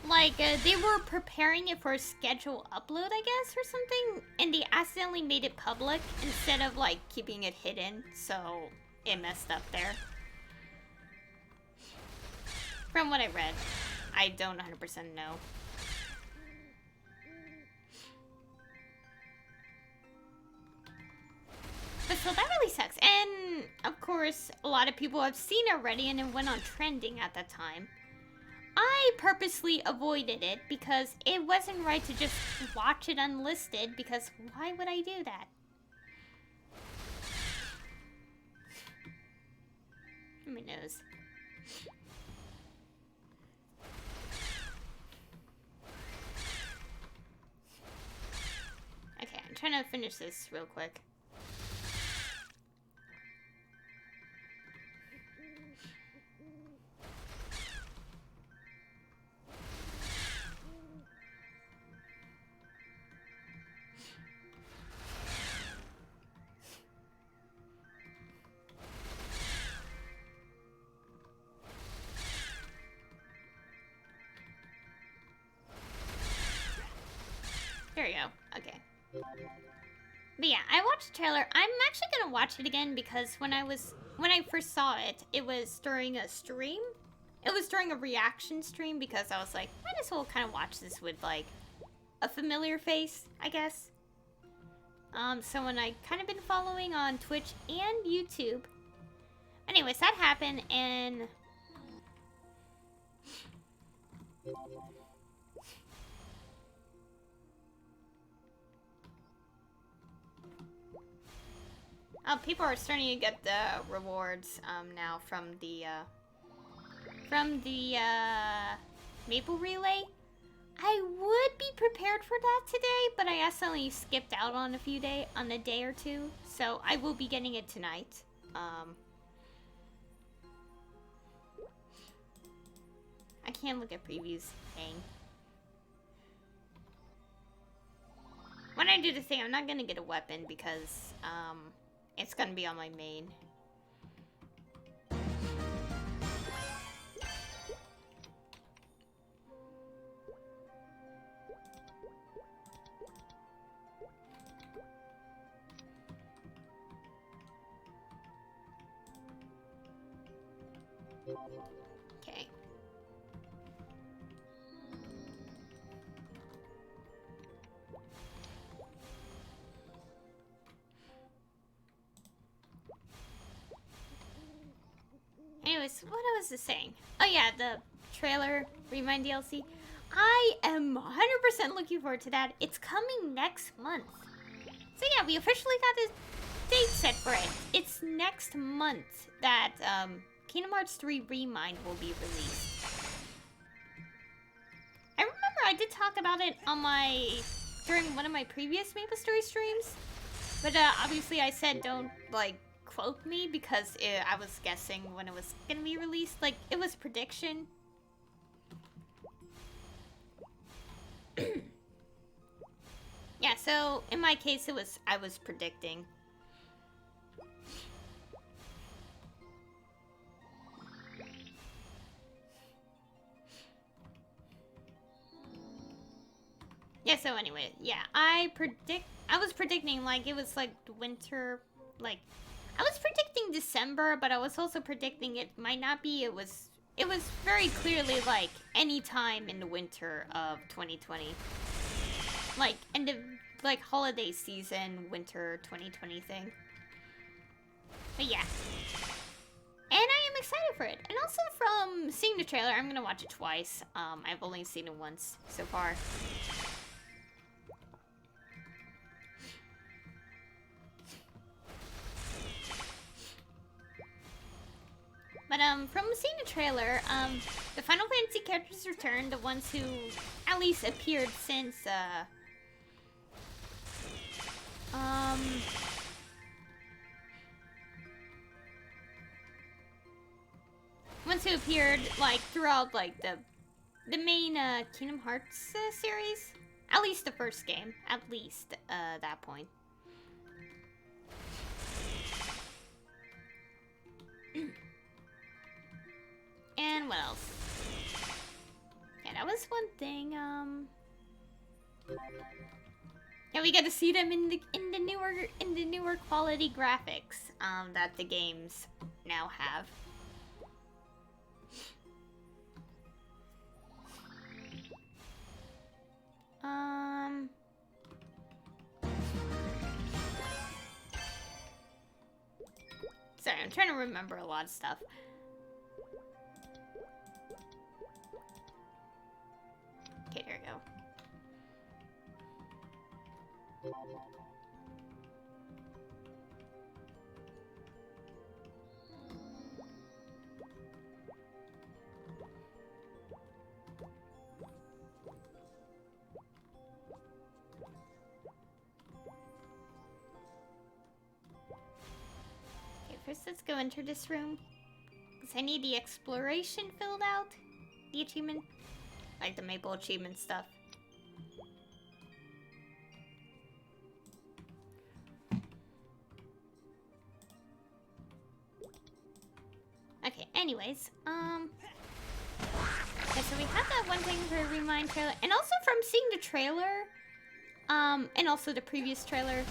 Like, they were preparing it for a scheduled upload, I guess, or something, and they accidentally made it public instead of, like, keeping it hidden, so it messed up there. From what I read. I don't 100% know. But so that really sucks. And, of course, a lot of people have seen it already and it went on trending at that time. I purposely avoided it because it wasn't right to just watch it unlisted, because why would I do that? My nose. Okay, I'm trying to finish this real quick. There you go. Okay. But yeah, I watched the trailer. I'm actually gonna watch it again because when I first saw it, it was during a stream. It was during a reaction stream because I was like, might as well kind of watch this with like a familiar face, I guess. Someone I kind of been following on Twitch and YouTube. Anyways, that happened and people are starting to get the rewards now from the Maple Relay. I would be prepared for that today, but I accidentally skipped out on a day or two, so I will be getting it tonight. I can't look at previews. Dang. When I do the thing, I'm not gonna get a weapon because it's gonna be on my main. Okay. Anyways, what was I saying? Oh yeah, the trailer, Remind DLC. I am 100% looking forward to that. It's coming next month. So yeah, we officially got a date set for it. It's next month that Kingdom Hearts 3 Remind will be released. I remember I did talk about it on during one of my previous Maplestory streams, but obviously I said don't like quote me because I was guessing when it was gonna be released. Like, it was prediction. Yeah, so in my case I was predicting. Yeah, so anyway, yeah, I was predicting like it was like winter, like I was predicting December, but I was also predicting it might not be. It was very clearly like any time in the winter of 2020. Like end of like holiday season, winter 2020 thing. But yeah. And I am excited for it. And also from seeing the trailer, I'm gonna watch it twice. I've only seen it once so far. But from seeing the trailer, the Final Fantasy characters return, the ones who at least appeared since ones who appeared like throughout like the main Kingdom Hearts series, at least the first game, at least that point. And what else? Yeah, that was one thing. Yeah, we get to see them in the newer quality graphics that the games now have. Sorry, I'm trying to remember a lot of stuff. Okay, there we go. Okay, first let's go enter this room. Because I need the exploration filled out. The achievement. Like the Maple achievement stuff. Okay, anyways, okay, so we have that one thing for a Remind trailer, and also from seeing the trailer, and also the previous trailer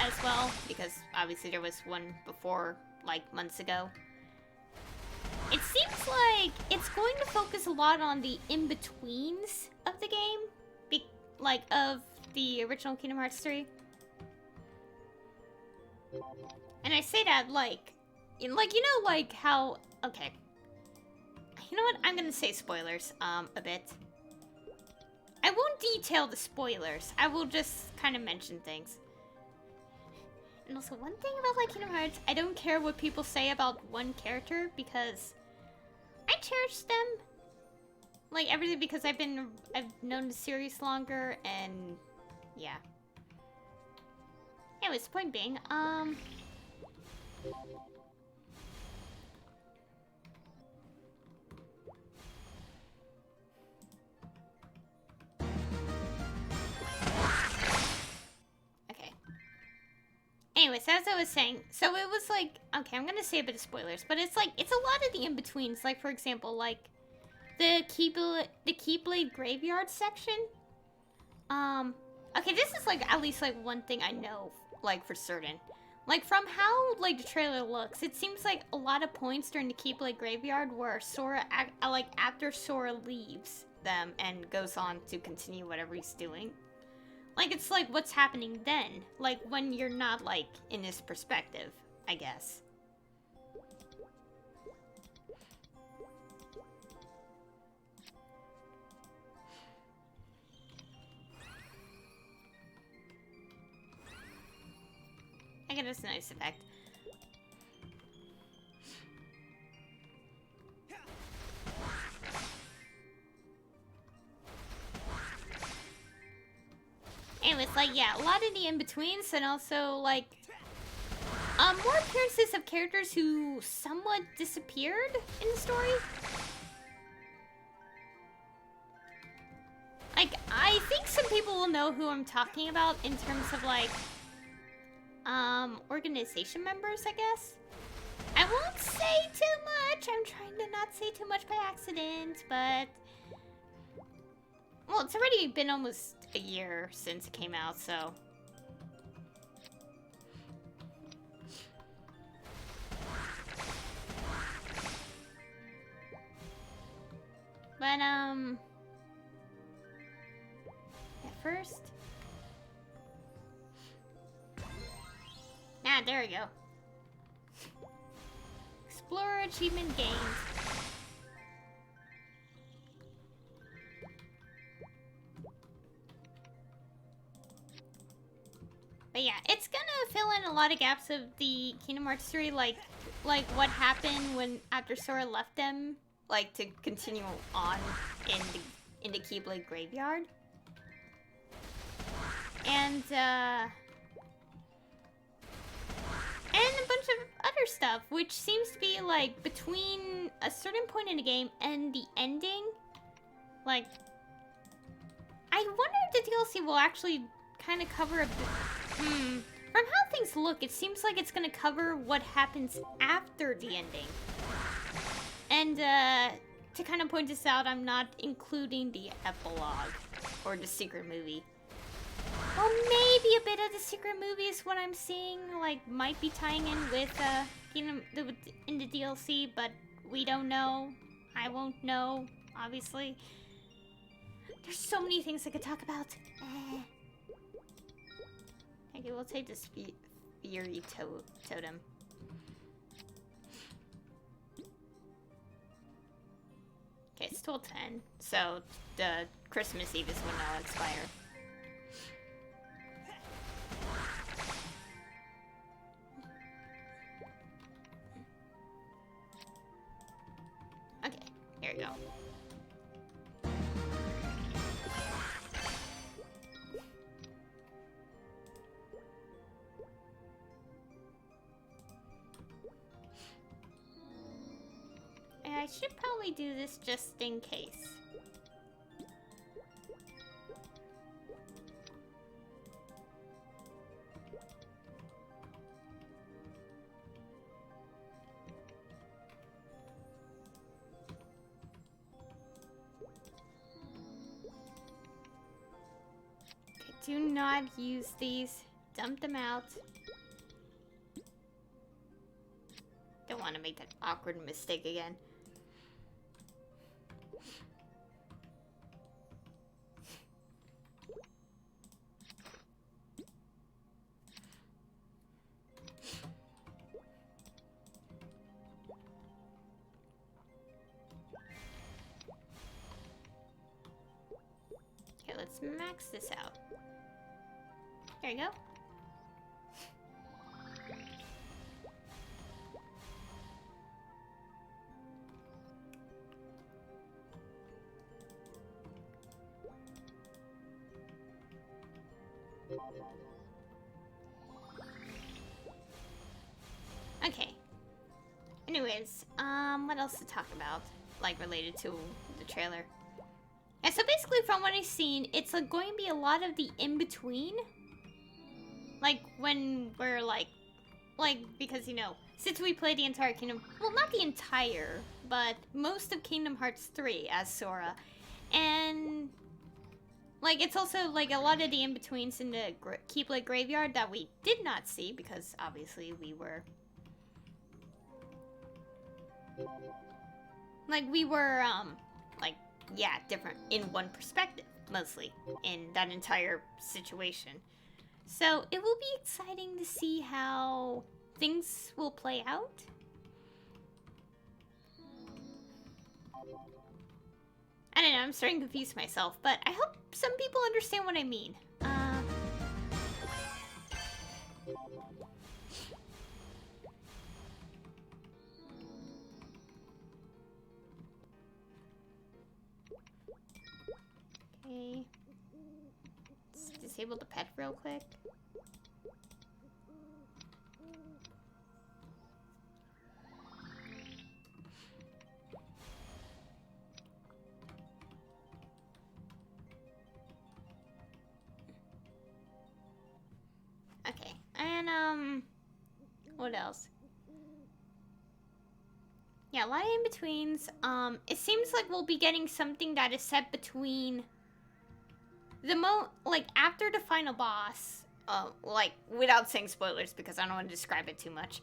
as well, because obviously there was one before, like, months ago. It seems like it's going to focus a lot on the in-betweens of the game, like, of the original Kingdom Hearts 3. And I say that, like, you know, like, how... Okay. You know what? I'm gonna say spoilers, a bit. I won't detail the spoilers. I will just kind of mention things. And also, one thing about, like, Kingdom Hearts, I don't care what people say about one character, because I cherish them. Like, everything, because I've known the series longer, and, yeah. Anyways, point being, anyways, as I was saying, so it was like, okay, I'm gonna say a bit of spoilers, but it's like, it's a lot of the in-betweens, like, for example, like, the Keyblade Graveyard section. Okay, this is, like, at least, like, one thing I know, like, for certain. Like, from how, like, the trailer looks, it seems like a lot of points during the Keyblade Graveyard where Sora, like, after Sora leaves them and goes on to continue whatever he's doing. Like, it's like, what's happening then? Like, when you're not, like, in his perspective, I guess. I get this nice effect. Anyways, like, yeah, a lot of the in-betweens, and also, like, more appearances of characters who somewhat disappeared in the story. Like, I think some people will know who I'm talking about in terms of, like, organization members, I guess. I won't say too much. I'm trying to not say too much by accident, but... Well, it's already been almost a year since it came out, so... But, at first... Ah, there we go. Explorer achievement gained. But yeah, it's gonna fill in a lot of gaps of the Kingdom Hearts 3, like what happened when after Sora left them, like to continue on in the Keyblade Graveyard. And a bunch of other stuff, which seems to be, like, between a certain point in the game and the ending. Like, I wonder if the DLC will actually kind of cover a bit... From how things look, it seems like it's gonna cover what happens after the ending. And, to kind of point this out, I'm not including the epilogue or the secret movie. Well, maybe a bit of the secret movie is what I'm seeing, like, might be tying in with, in the DLC, but we don't know. I won't know, obviously. There's so many things I could talk about. Okay, we'll take this Fury Totem. Okay, it's still 10, so the Christmas Eve is when I'll expire. Okay, here we go. I should probably do this just in case. Okay, do not use these. Dump them out. Don't want to make that awkward mistake again. Okay, let's max this out. There you go. Okay. Anyways, what else to talk about? Like, related to the trailer. Yeah, so basically from what I've seen, it's going to be a lot of the in-between. Like, when we're like, because, you know, since we played the entire Kingdom... Well, not the entire, but most of Kingdom Hearts 3 as Sora. And... like, it's also, like, a lot of the in-betweens in the Keyblade Graveyard that we did not see, because, obviously, we were... like, we were, like, yeah, different in one perspective, mostly, in that entire situation. So, it will be exciting to see how things will play out. I don't know, I'm starting to confuse myself, but I hope some people understand what I mean. Okay. Let's disable the pet real quick. Okay, and what else? Yeah, a lot of in-betweens. It seems like we'll be getting something that is set between like, after the final boss, like, without saying spoilers because I don't want to describe it too much.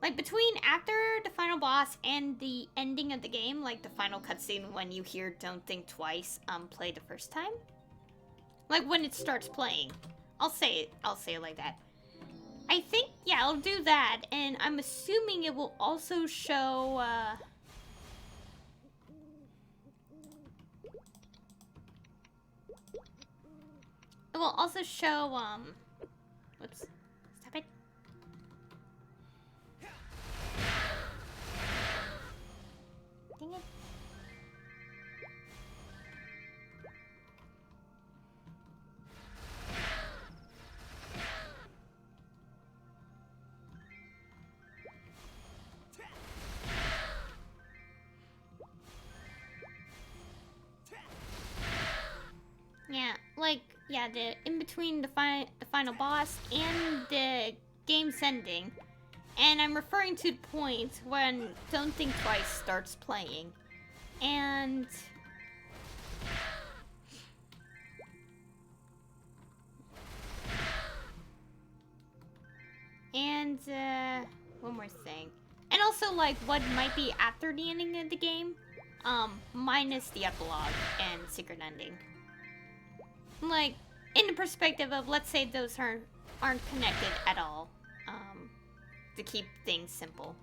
Like, between after the final boss and the ending of the game, like the final cutscene when you hear Don't Think Twice, play the first time. Like, when it starts playing. I'll say it like that. I think, yeah, I'll do that, and I'm assuming it will also show, it will also show, whoops, stop it. Dang it. Yeah, like, yeah, the in between the final boss and the game's ending, and I'm referring to the point when Don't Think Twice starts playing. And one more thing. And also, like, what might be after the ending of the game, minus the epilogue and secret ending. Like, in the perspective of, let's say those aren't connected at all, to keep things simple.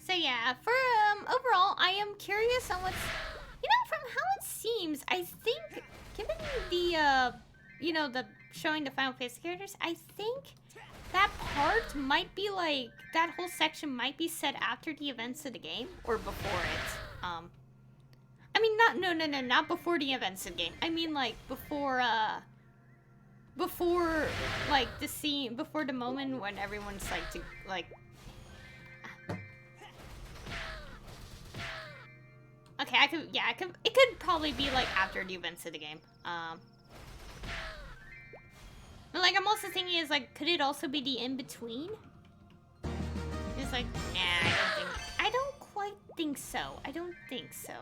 So yeah, for overall, I am curious on what's, from how it seems, I think, given the, the showing the Final Fantasy characters, I think that part might be like, that whole section might be set after the events of the game, or before it. I mean, not before the events of the game. I mean, like, before, like, the scene, before the moment when everyone's, like, okay, it could probably be, like, after the events of the game. But, like, I'm also thinking is, like, could it also be the in-between? It's like, nah, I don't quite think so. I don't think so.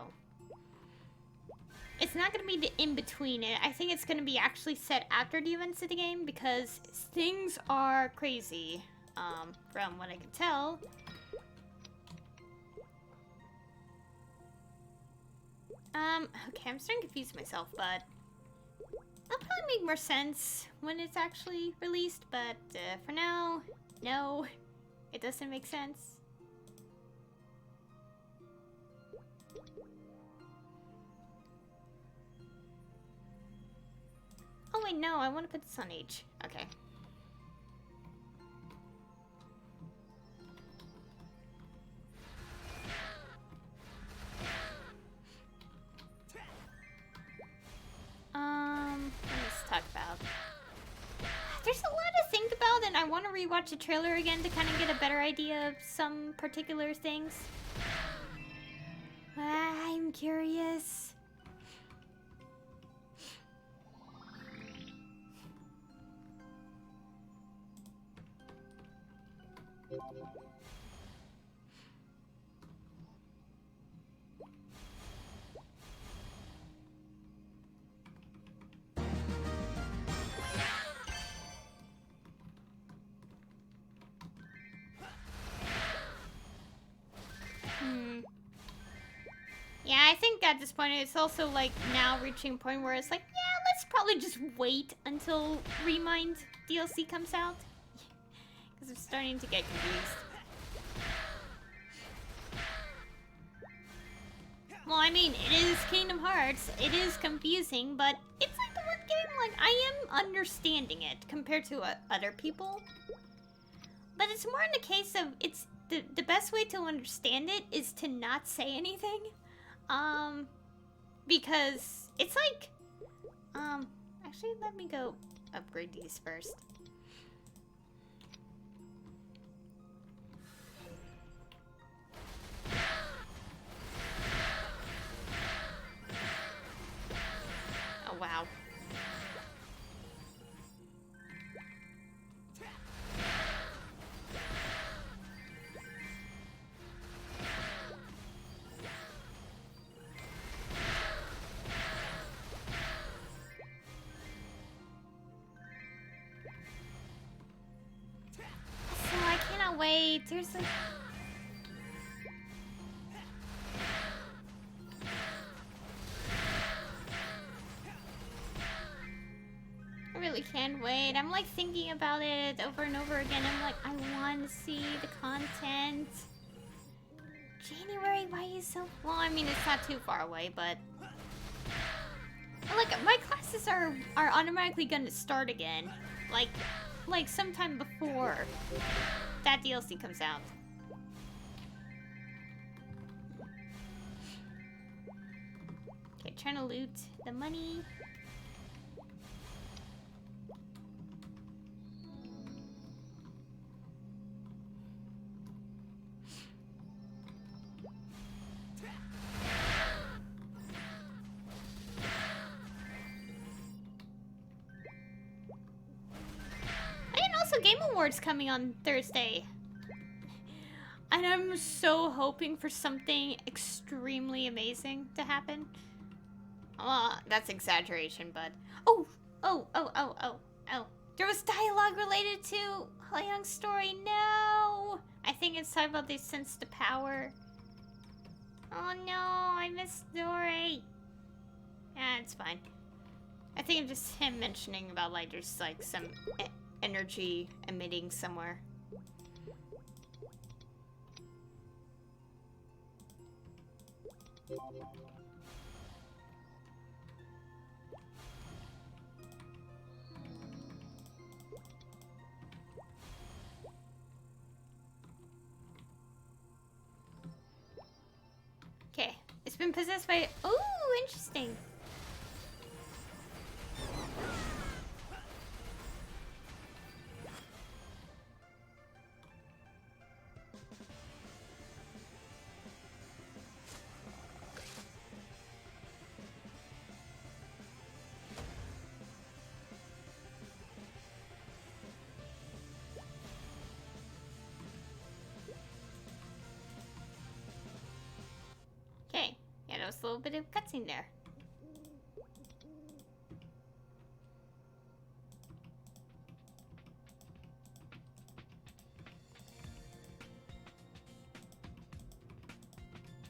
It's not gonna be the in-between. I think it's gonna be actually set after the events of the game, because things are crazy, from what I can tell. Okay, I'm starting to confuse myself, but that'll probably make more sense when it's actually released, but for now, no, it doesn't make sense. Oh wait, no, I want to put this on H. Okay. Let's talk about. There's a lot to think about, and I want to rewatch the trailer again to kind of get a better idea of some particular things. I'm curious. Yeah, I think at this point it's also like now reaching a point where it's like, yeah, let's probably just wait until Remind DLC comes out. Because I'm starting to get confused. Well, I mean, it is Kingdom Hearts. It is confusing, but it's like the one game, like, I am understanding it compared to other people. But it's more in the case of, it's the best way to understand it is to not say anything. Because it's like, actually, let me go upgrade these first. Oh, wow. Wait, there's a... I really can't wait. I'm like thinking about it over and over again. I'm like, I want to see the content. January, why are you so... Well, I mean, it's not too far away, but... Like, my classes are automatically gonna start again. Like, like sometime before that DLC comes out. Okay, trying to loot the money. And also Game Awards coming on Thursday. And I'm so hoping for something extremely amazing to happen. That's exaggeration, but... Oh! There was dialogue related to Hoyoung's story. No! I think it's talking about they sense the power. Oh no, I missed the story. Yeah, it's fine. I think it's just him mentioning about like there's like some energy emitting somewhere. Okay, it's been possessed by... Ooh, interesting. Okay, yeah, that was a little bit of cutscene there.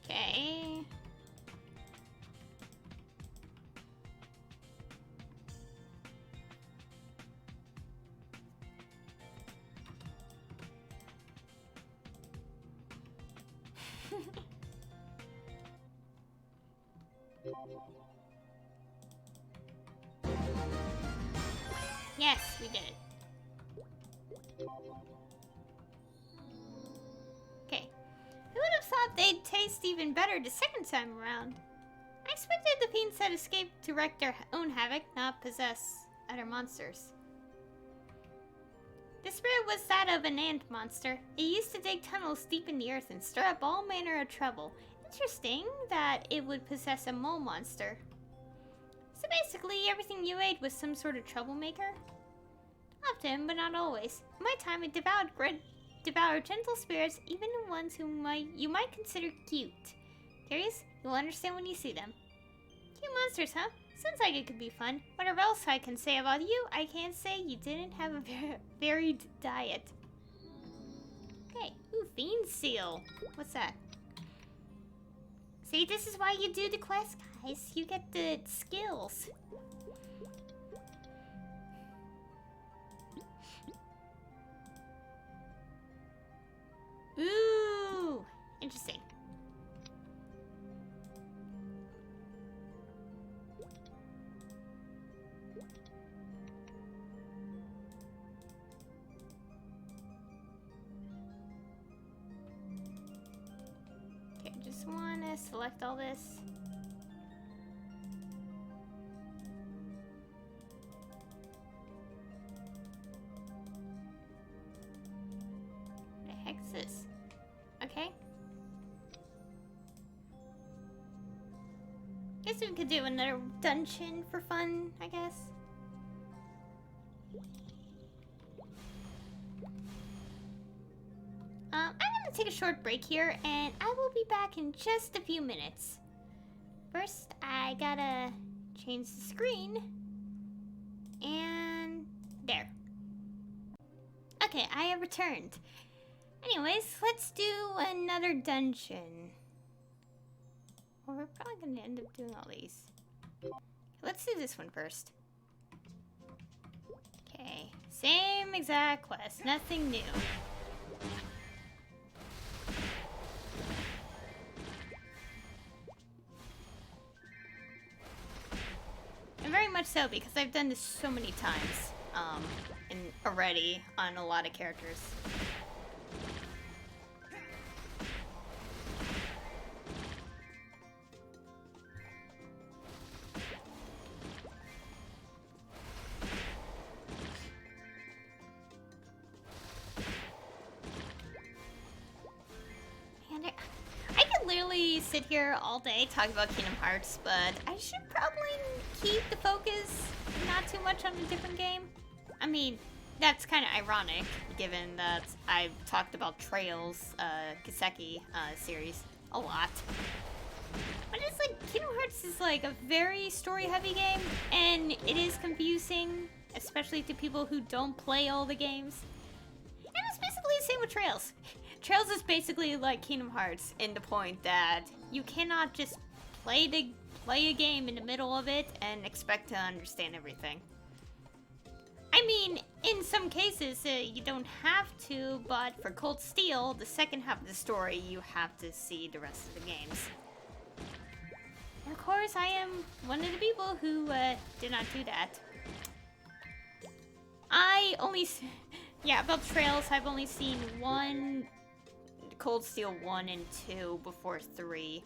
Okay. Yes, we did it. Okay. Who would have thought they'd taste even better the second time around? I expected the fiends that escaped to wreak their own havoc, not possess other monsters. The spirit was that of an ant monster. It used to dig tunnels deep in the earth and stir up all manner of trouble. Interesting that it would possess a mole monster. So basically, everything you ate was some sort of troublemaker? Often, but not always. In my time, it devoured gentle spirits, even the ones who you might consider cute. Curious? You'll understand when you see them. Cute monsters, huh? Sounds like it could be fun. Whatever else I can say about you, I can't say you didn't have a varied diet. Okay. Ooh, Fiend Seal. What's that? See, this is why you do the quest, guys. You get the skills. Ooh, interesting. Okay, just wanna select all this. What the heck's this? Okay. Guess we could do another dungeon for fun, I guess. I'm gonna take a short break here, and I will be back in just a few minutes. First, I gotta change the screen. And there. Okay, I have returned. Anyways, let's do another dungeon. Well, we're probably gonna end up doing all these. Let's do this one first. Okay, same exact quest, nothing new. And very much so, because I've done this so many times. already on a lot of characters. Man, I could literally sit here all day talking about Kingdom Hearts, but I should probably keep the focus not too much on a different game. I mean, that's kind of ironic, given that I've talked about Trails, Kiseki series a lot. But it's like, Kingdom Hearts is like a very story-heavy game, and it is confusing, especially to people who don't play all the games. And it's basically the same with Trails. Trails is basically like Kingdom Hearts in the point that you cannot just play a game in the middle of it and expect to understand everything. I mean, in some cases, you don't have to, but for Cold Steel, the second half of the story, you have to see the rest of the games. And of course, I am one of the people who did not do that. About Trails, I've only seen one Cold Steel 1 and 2 before 3.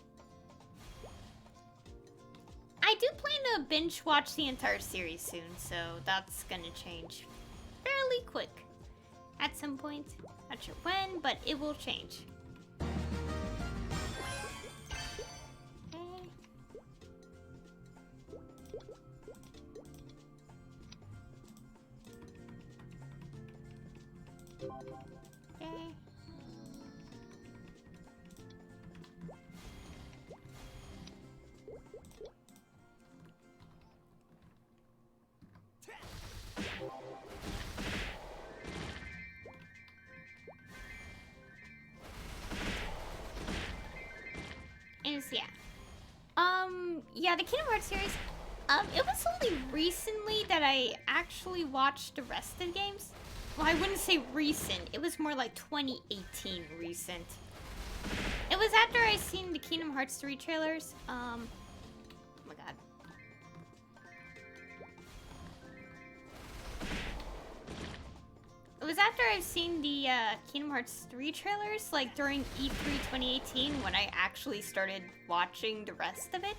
I do plan to binge watch the entire series soon, so that's gonna change fairly quick at some point. Not sure when, but it will change. Okay. Yeah, the Kingdom Hearts series, it was only recently that I actually watched the rest of the games. Well, I wouldn't say recent, it was more like 2018 recent. It was after I seen the Kingdom Hearts 3 trailers, oh my god. It was after I've seen the Kingdom Hearts 3 trailers, like during E3 2018, when I actually started watching the rest of it.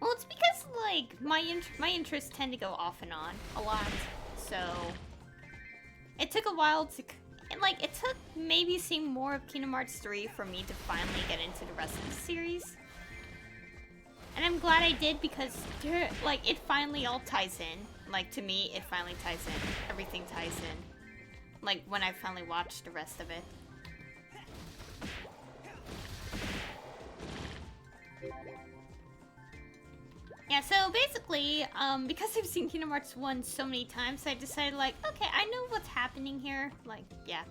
Well, it's because, like, my interests tend to go off and on a lot, so it took a while to, and like, it took maybe seeing more of Kingdom Hearts 3 for me to finally get into the rest of the series. And I'm glad I did because, like, it finally all ties in. Like, to me, it finally ties in. Everything ties in. Like, when I finally watched the rest of it. Yeah, so basically, because I've seen Kingdom Hearts 1 so many times, I decided, like, okay, I know what's happening here. Like, yeah.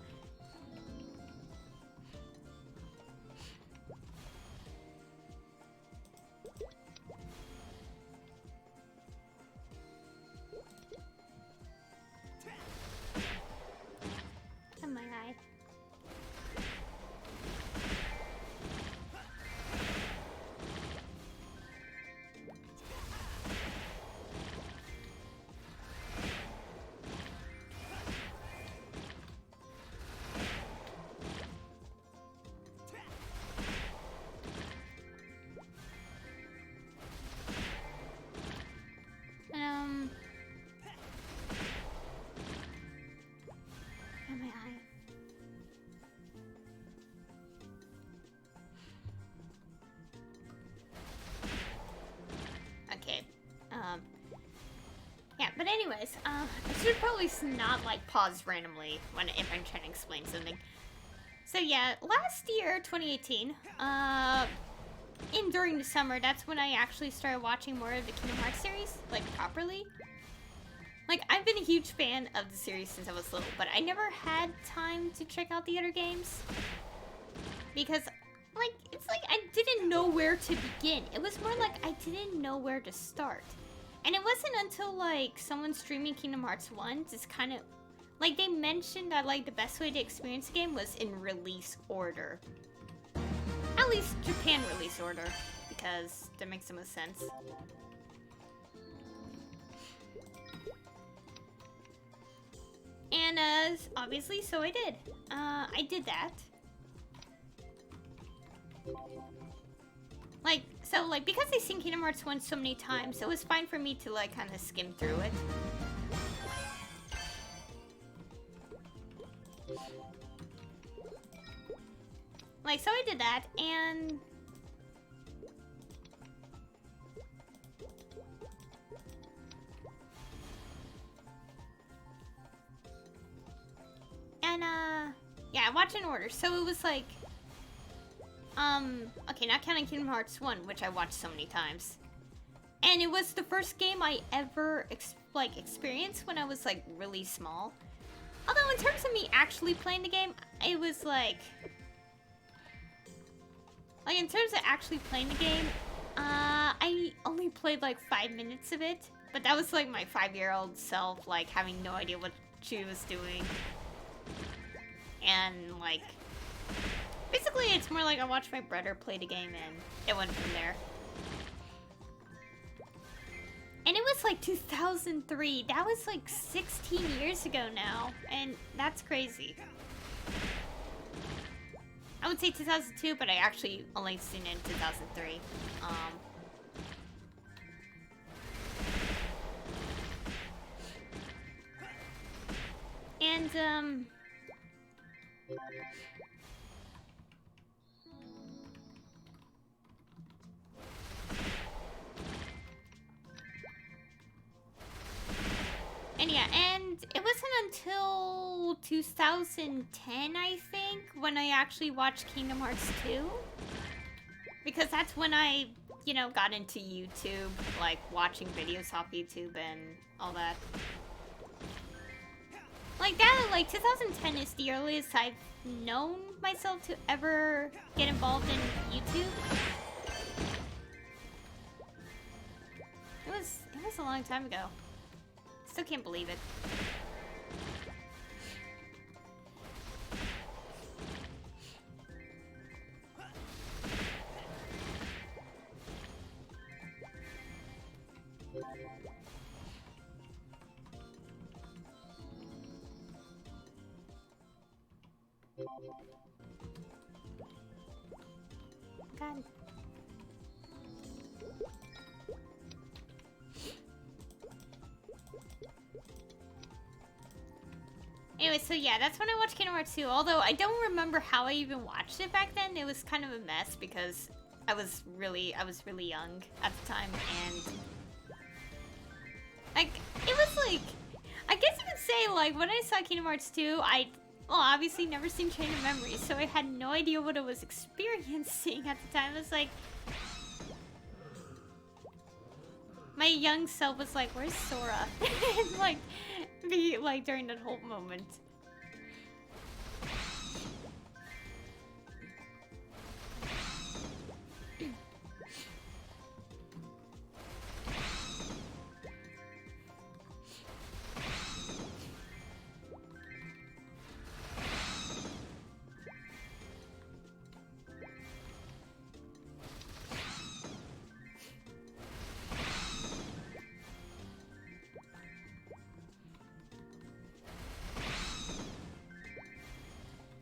Oh my god. Oh my eye. Okay. Yeah, but anyways, I should probably not like pause randomly if I'm trying to explain something. So yeah, last year, 2018, during the summer, that's when I actually started watching more of the Kingdom Hearts series, like properly. Like, I've been a huge fan of the series since I was little, but I never had time to check out the other games. Because, like, it's like I didn't know where to begin. It was more like I didn't know where to start. And it wasn't until, like, someone streaming Kingdom Hearts 1 just kind of, like, they mentioned that, like, the best way to experience the game was in release order. At least Japan release order, because that makes the most sense. And obviously, so I did. I did that. Like, so like because I've seen Kingdom Hearts 1 so many times, it was fine for me to like kind of skim through it. Like, so I did that, and yeah, I watched in order. So it was like, okay, not counting Kingdom Hearts 1, which I watched so many times. And it was the first game I ever, experienced when I was, like, really small. Although, in terms of me actually playing the game, it was, like, in terms of actually playing the game, I only played, like, 5 minutes of it. But that was, like, my 5-year-old self, like, having no idea what she was doing. And, like, basically it's more like I watched my brother play the game and it went from there. And it was, like, 2003. That was, like, 16 years ago now. And that's crazy. I would say 2002, but I actually only seen it in 2003. And yeah, and it wasn't until 2010, I think, when I actually watched Kingdom Hearts 2. Because that's when I, you know, got into YouTube, like, watching videos off YouTube and all that. Like, that, like, 2010 is the earliest I've known myself to ever get involved in YouTube. It was a long time ago. Still can't believe it. God. Anyway, so yeah, that's when I watched Kingdom Hearts 2. Although I don't remember how I even watched it back then. It was kind of a mess because I was really young at the time, and like it was like, I guess you could say, like, when I saw Kingdom Hearts 2, obviously never seen Chain of Memories, so I had no idea what I was experiencing at the time. It was like, my young self was like, where's Sora? And like, during that whole moment.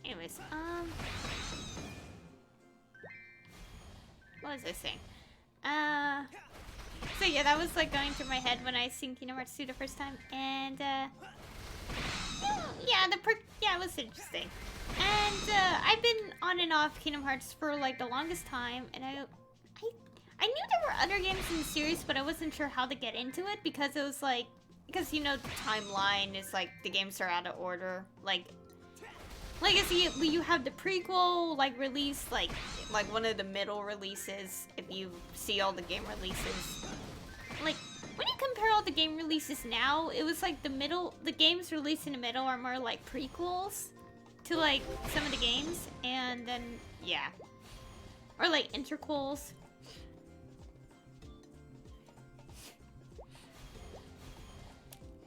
Anyways, what was I saying? So yeah, that was like going through my head when I seen Kingdom Hearts 2 the first time, and yeah, it was interesting. And I've been on and off Kingdom Hearts for like the longest time, and I knew there were other games in the series, but I wasn't sure how to get into it because it was like, because you know the timeline is like the games are out of order, like you have the prequel, like, release, like one of the middle releases, if you see all the game releases. Like, when you compare all the game releases now, it was like the games released in the middle are more like prequels to, like, some of the games, and then, yeah. Or, like, interquels.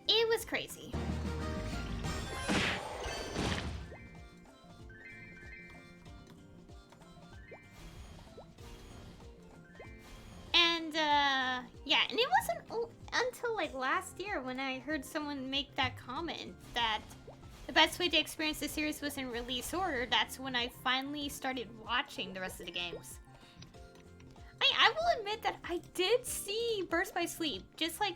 It was crazy. And, yeah, and it wasn't until, like, last year when I heard someone make that comment that the best way to experience the series was in release order, that's when I finally started watching the rest of the games. I will admit that I did see Burst by Sleep, just like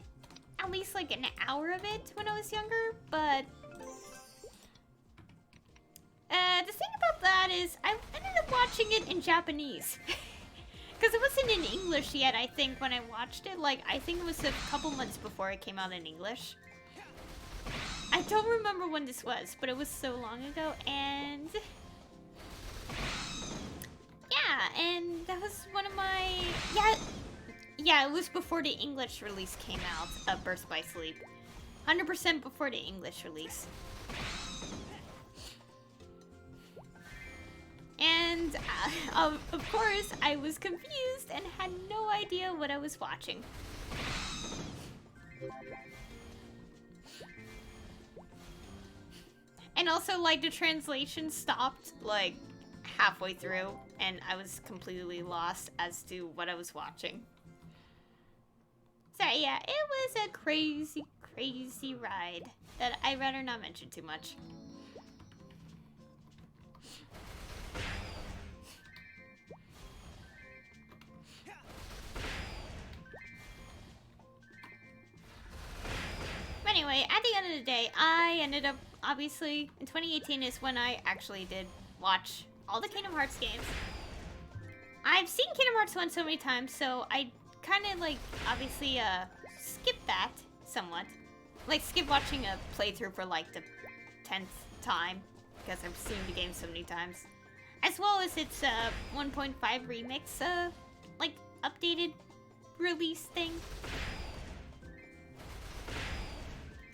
at least like an hour of it when I was younger, but the thing about that is I ended up watching it in Japanese. Because it wasn't in English yet, I think, when I watched it. Like, I think it was a couple months before it came out in English. I don't remember when this was, but it was so long ago, and yeah, and that was one of my, yeah, it was before the English release came out of Burst by Sleep. 100% before the English release. And, of course, I was confused and had no idea what I was watching. And also, like, the translation stopped, like, halfway through, and I was completely lost as to what I was watching. So, yeah, it was a crazy, crazy ride that I'd rather not mention too much. Anyway, at the end of the day, I ended up, obviously, in 2018 is when I actually did watch all the Kingdom Hearts games. I've seen Kingdom Hearts 1 so many times, so I kind of, like, obviously, skipped that somewhat. Like, skip watching a playthrough for, like, the 10th time, because I've seen the game so many times. As well as its, 1.5 remix, like, updated release thing.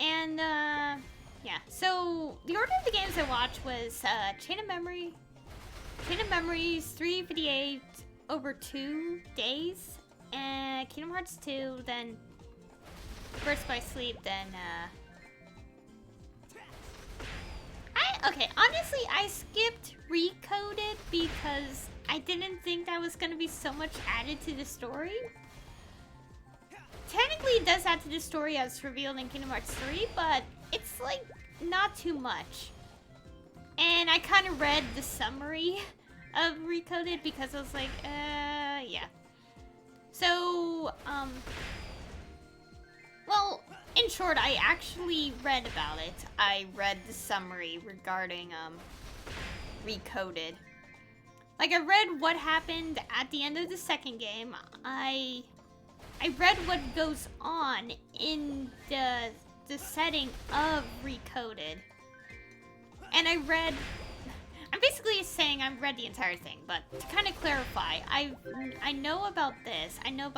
And, yeah. So, the order of the games I watched was, Chain of Memories 358 over 2 days, and Kingdom Hearts 2, then Burst by Sleep, then, okay, honestly, I skipped Recoded because I didn't think that was gonna be so much added to the story. Technically, it does add to the story as revealed in Kingdom Hearts 3, but it's, like, not too much. And I kind of read the summary of Recoded because I was like, yeah. So, well, in short, I actually read about it. I read the summary regarding, Recoded. Like, I read what happened at the end of the second game. I read what goes on in the setting of Recoded. And I'm basically saying I've read the entire thing, but to kind of clarify, I know about this, I know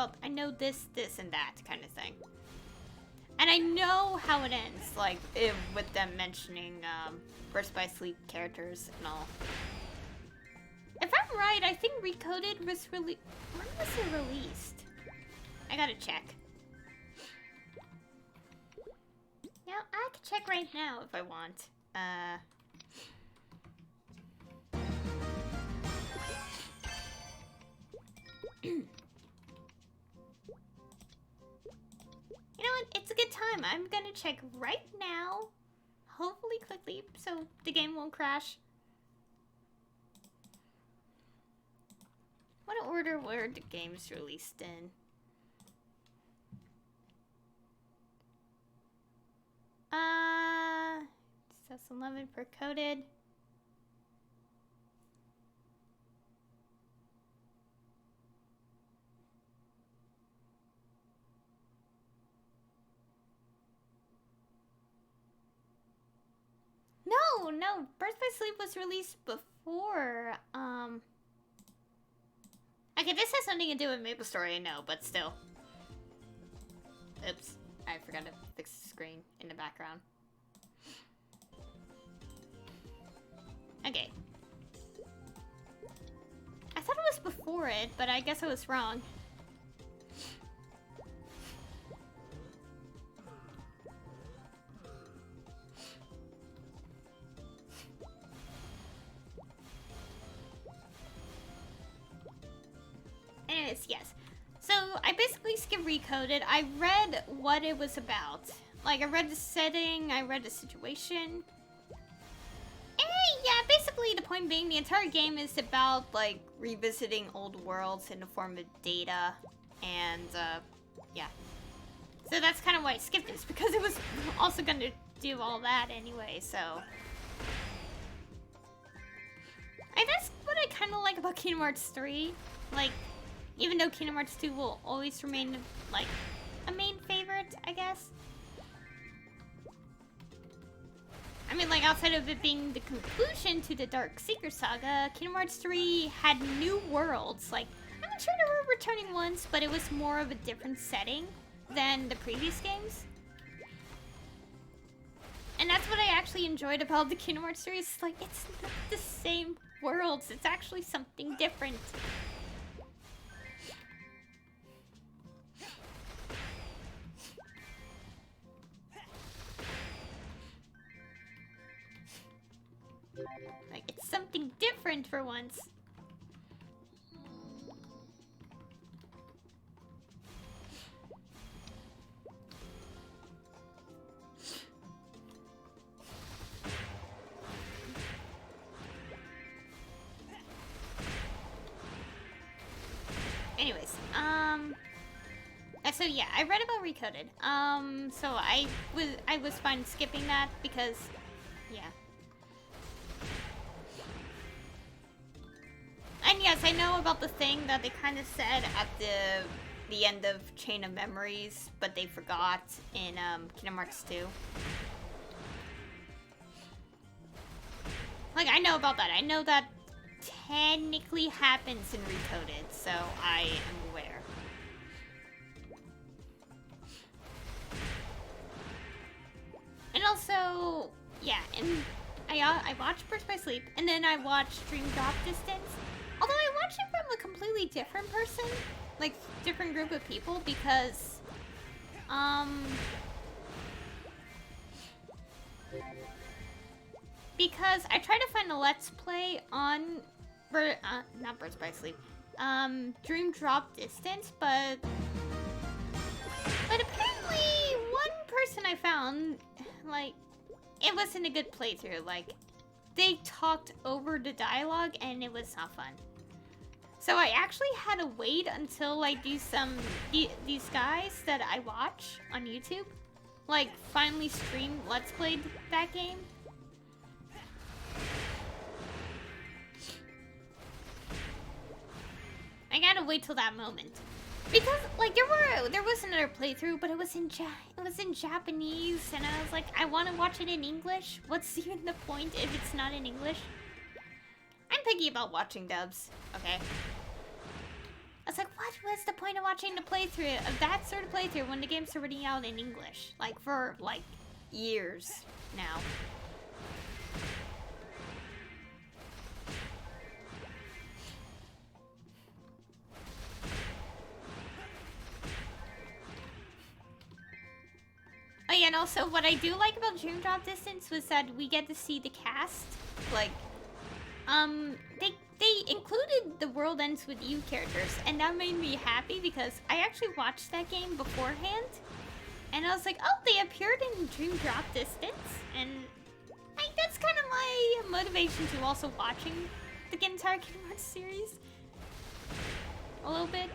this, and that kind of thing. And I know how it ends, like, with them mentioning, Burst by Sleep characters and all. If I'm right, I think Recoded was when was it released? I gotta check. Now, I can check right now if I want. You know what? It's a good time. I'm gonna check right now. Hopefully quickly, so the game won't crash. What order were the games released in? 2011 for Coded. No, Birth by Sleep was released before, Okay, this has something to do with Maplestory, I know, but still. Oops, I forgot to fix the screen in the background. Okay. I thought it was before it, but I guess I was wrong. Anyways, yes. So, I basically skipped Recoded. I read what it was about. Like, I read the setting, I read the situation. basically the point being, the entire game is about like revisiting old worlds in the form of data, and yeah. So that's kind of why I skipped this, because it was also gonna do all that anyway. So, and that's what I kind of like about Kingdom Hearts 3. Like, even though Kingdom Hearts 2 will always remain like a main favorite, I guess. I mean, like, outside of it being the conclusion to the Dark Seeker saga, Kingdom Hearts 3 had new worlds. Like, I'm sure there were returning ones, but it was more of a different setting than the previous games. And that's what I actually enjoyed about the Kingdom Hearts series. Like, it's not the same worlds. It's actually something different. Like, it's something different for once. Anyways, so yeah, I read about Recoded. So I was fine skipping that because, yeah. And yes, I know about the thing that they kind of said at the end of Chain of Memories, but they forgot in Kingdom Hearts 2. Like, I know about that. I know that technically happens in Recoded, so I am aware. And also, yeah, and I watched Burst by Sleep, and then I watched Dream Drop Distance. Although I watched it from a completely different person, like, different group of people, because, I tried to find a Let's Play on, not Birds by Sleep, Dream Drop Distance, but apparently one person I found, like, it wasn't a good playthrough. Like, they talked over the dialogue and it was not fun. So I actually had to wait until I do these guys that I watch on YouTube, like, finally stream Let's Play that game. I gotta wait till that moment, because like there was another playthrough, but it was in Japanese, and I was like, I want to watch it in English. What's even the point if it's not in English? I'm picky about watching dubs. Okay. I was like, what was the point of watching the playthrough of that sort of playthrough when the game's already out in English, like, for like years now? Oh yeah, and also what I do like about Dream Drop Distance was that we get to see the cast. Like, they included the World Ends With You characters, and that made me happy because I actually watched that game beforehand, and I was like, oh, they appeared in Dream Drop Distance, and that's kind of my motivation to also watching the entire Kingdom Hearts series a little bit.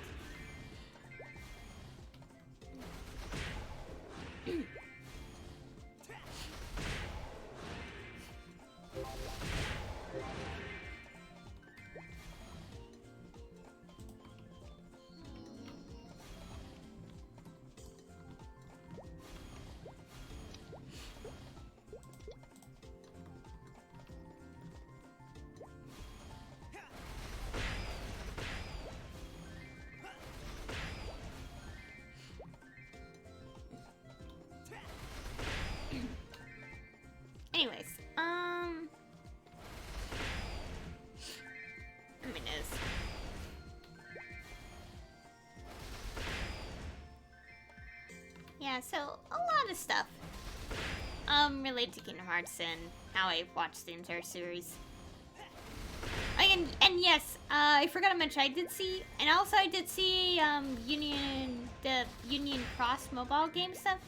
Anyways, yeah, so a lot of stuff related to Kingdom Hearts and how I watched the entire series. And yes, I forgot to mention, I did see the Union Cross mobile game stuff.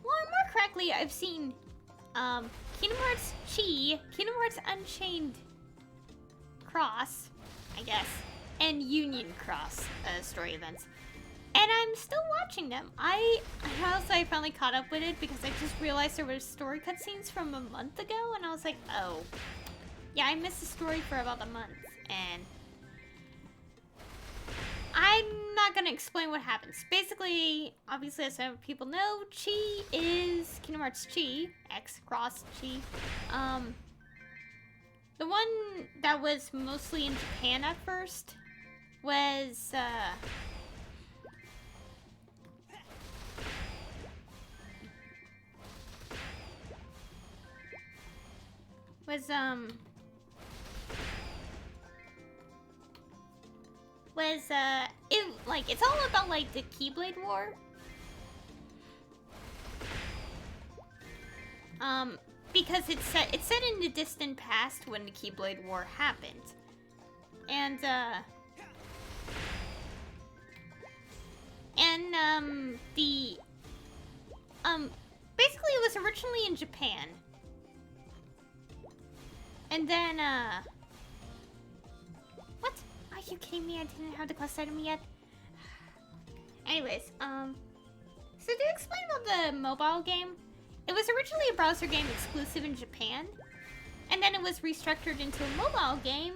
Well, more correctly, I've seen Kingdom Hearts Chi, Kingdom Hearts Unchained Cross, I guess, and Union Cross story events. And I'm still watching them. I finally caught up with it because I just realized there were story cutscenes from a month ago, and I was like, oh. Yeah, I missed the story for about a month, and I'm not gonna explain what happens. Basically, obviously, as some people know, Chi is Kingdom Hearts Chi, X Cross Chi. The one that was mostly in Japan at first was it's all about like the Keyblade War. Because it's set in the distant past when the Keyblade War happened. And basically it was originally in Japan. And then what? Are you kidding me? I didn't have the quest item yet. Anyways, so to explain about the mobile game, it was originally a browser game exclusive in Japan, and then it was restructured into a mobile game,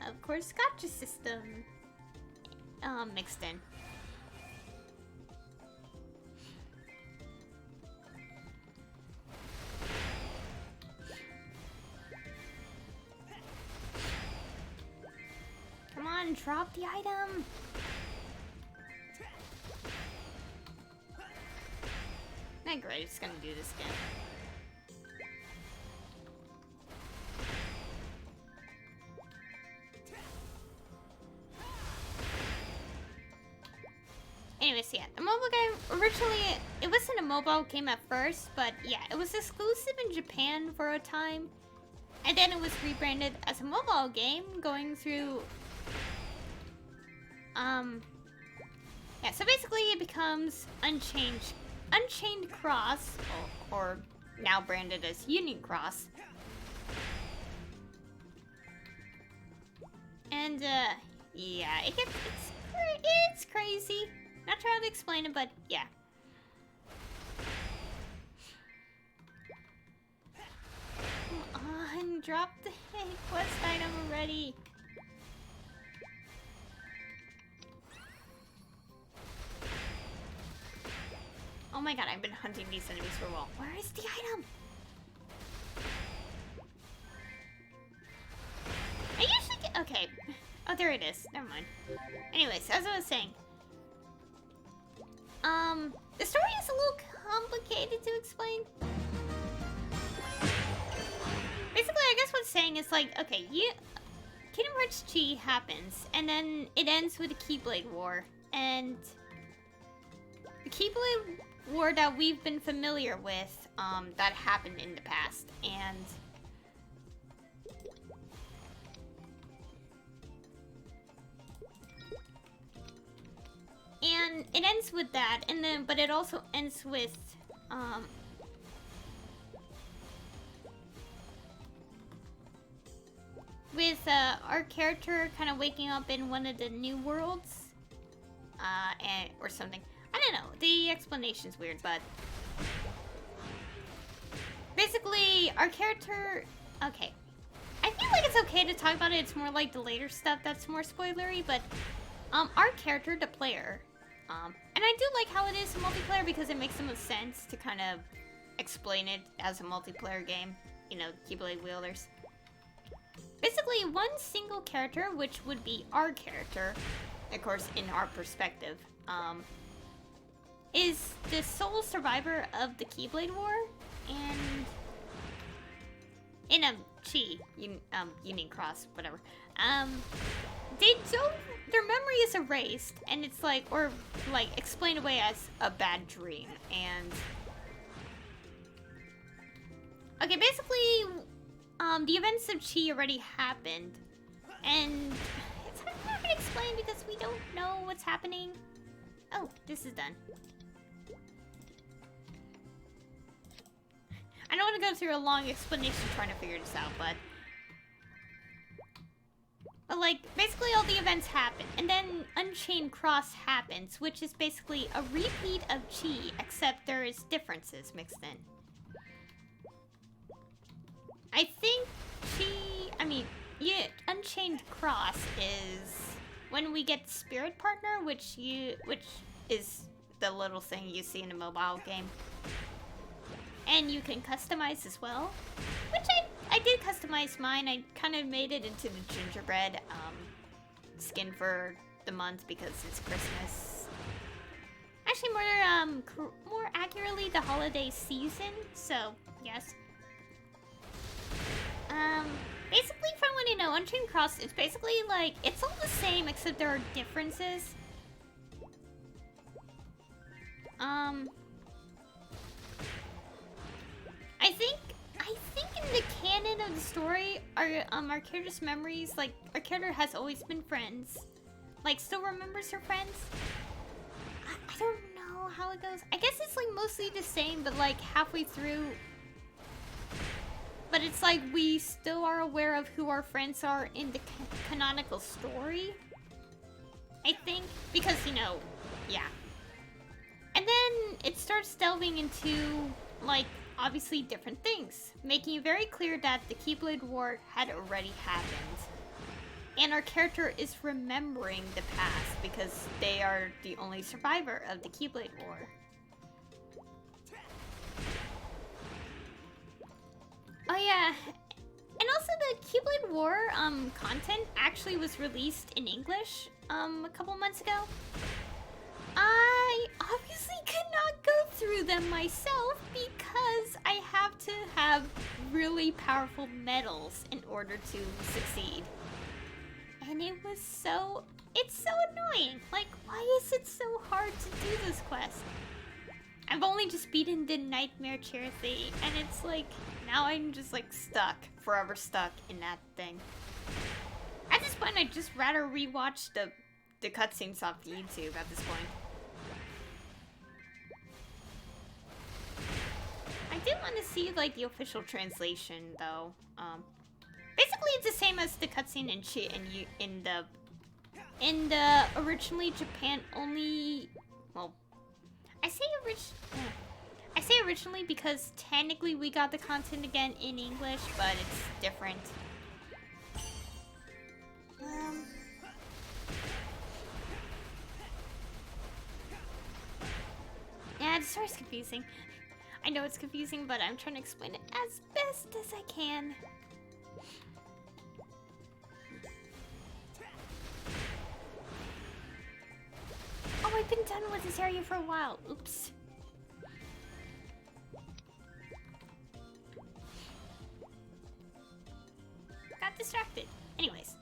of course, gacha system mixed in. Come on, drop the item! Not great, it's gonna do this again. Anyways, yeah, the mobile game, originally, it wasn't a mobile game at first, but yeah, it was exclusive in Japan for a time, and then it was rebranded as a mobile game, going through, yeah, so basically it becomes Unchained Cross, or now branded as Union Cross. And, yeah, it's crazy. Not trying to explain it, but yeah. Come on, drop the quest item already. Oh my god, I've been hunting these enemies for a while. Where is the item? I usually get... Okay. Oh, there it is. Never mind. Anyways, as I was saying. The story is a little complicated to explain. Basically, I guess what's saying is like, okay, Kingdom Hearts Chi happens, and then it ends with a Keyblade War. And the Keyblade War that we've been familiar with, that happened in the past, and it ends with that, and then, but it also ends with, our character kind of waking up in one of the new worlds, or something. I don't know, the explanation's weird, but basically, our character, okay. I feel like it's okay to talk about it, it's more like the later stuff that's more spoilery, but, our character, the player, and I do like how it is a multiplayer because it makes the most sense to kind of explain it as a multiplayer game, you know, Keyblade wielders. Basically, one single character, which would be our character, of course, in our perspective, is the sole survivor of the Keyblade War, and in Union Cross, whatever. Their memory is erased, and it's like, or like explained away as a bad dream, and okay, basically, the events of Chi already happened, and it's hard to explain because we don't know what's happening. Oh, this is done. I don't want to go through a long explanation trying to figure this out, but like, basically all the events happen, and then Unchained Cross happens, which is basically a repeat of Chi, except there is differences mixed in. I think yeah, Unchained Cross is when we get Spirit Partner, which is the little thing you see in a mobile game. And you can customize as well, which I did customize mine. I kind of made it into the gingerbread skin for the month because it's Christmas. Actually, more accurately, the holiday season. So yes. Basically, if I want to know, Unchained Cross, it's basically like it's all the same except there are differences. I think in the canon of the story, our character's memories, like, our character has always been friends. Like, still remembers her friends. I don't know how it goes. I guess it's, like, mostly the same, but, like, halfway through... But it's like we still are aware of who our friends are in the canonical story. I think. Because, you know, yeah. And then it starts delving into, like, obviously different things, making it very clear that the Keyblade War had already happened. And our character is remembering the past because they are the only survivor of the Keyblade War. Oh yeah, and also the Keyblade War content actually was released in English a couple months ago. I obviously could not go through them myself because I have to have really powerful medals in order to succeed. And it's so annoying. Like, why is it so hard to do this quest? I've only just beaten the Nightmare Chair thing, and it's like, now I'm just like stuck, forever stuck in that thing. At this point, I'd just rather rewatch the cutscenes off YouTube at this point. I do want to see like the official translation though. Basically it's the same as the cutscene in the originally Japan only. Well, I say originally because technically we got the content again in English, but it's different. Yeah, the story's confusing. I know it's confusing, but I'm trying to explain it as best as I can. Oh, I've been done with this area for a while. Oops. Got distracted. Anyways.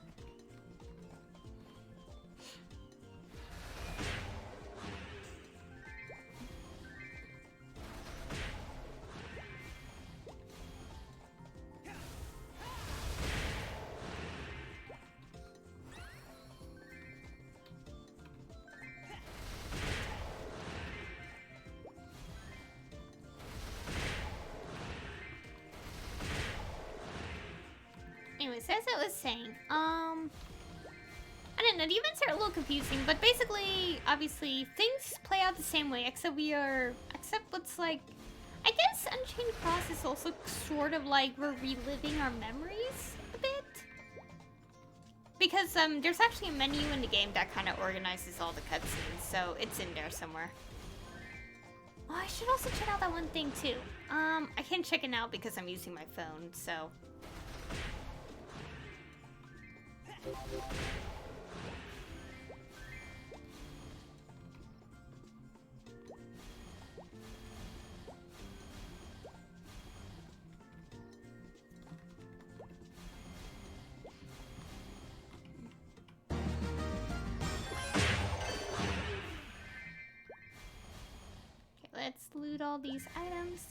Anyways, as I was saying, I don't know, the events are a little confusing, but basically, obviously, things play out the same way, except what's like, I guess Unchained Cross is also sort of like we're reliving our memories a bit. Because, there's actually a menu in the game that kind of organizes all the cutscenes, so it's in there somewhere. Oh, I should also check out that one thing, too. I can't check it out because I'm using my phone, so... Okay, let's loot all these items.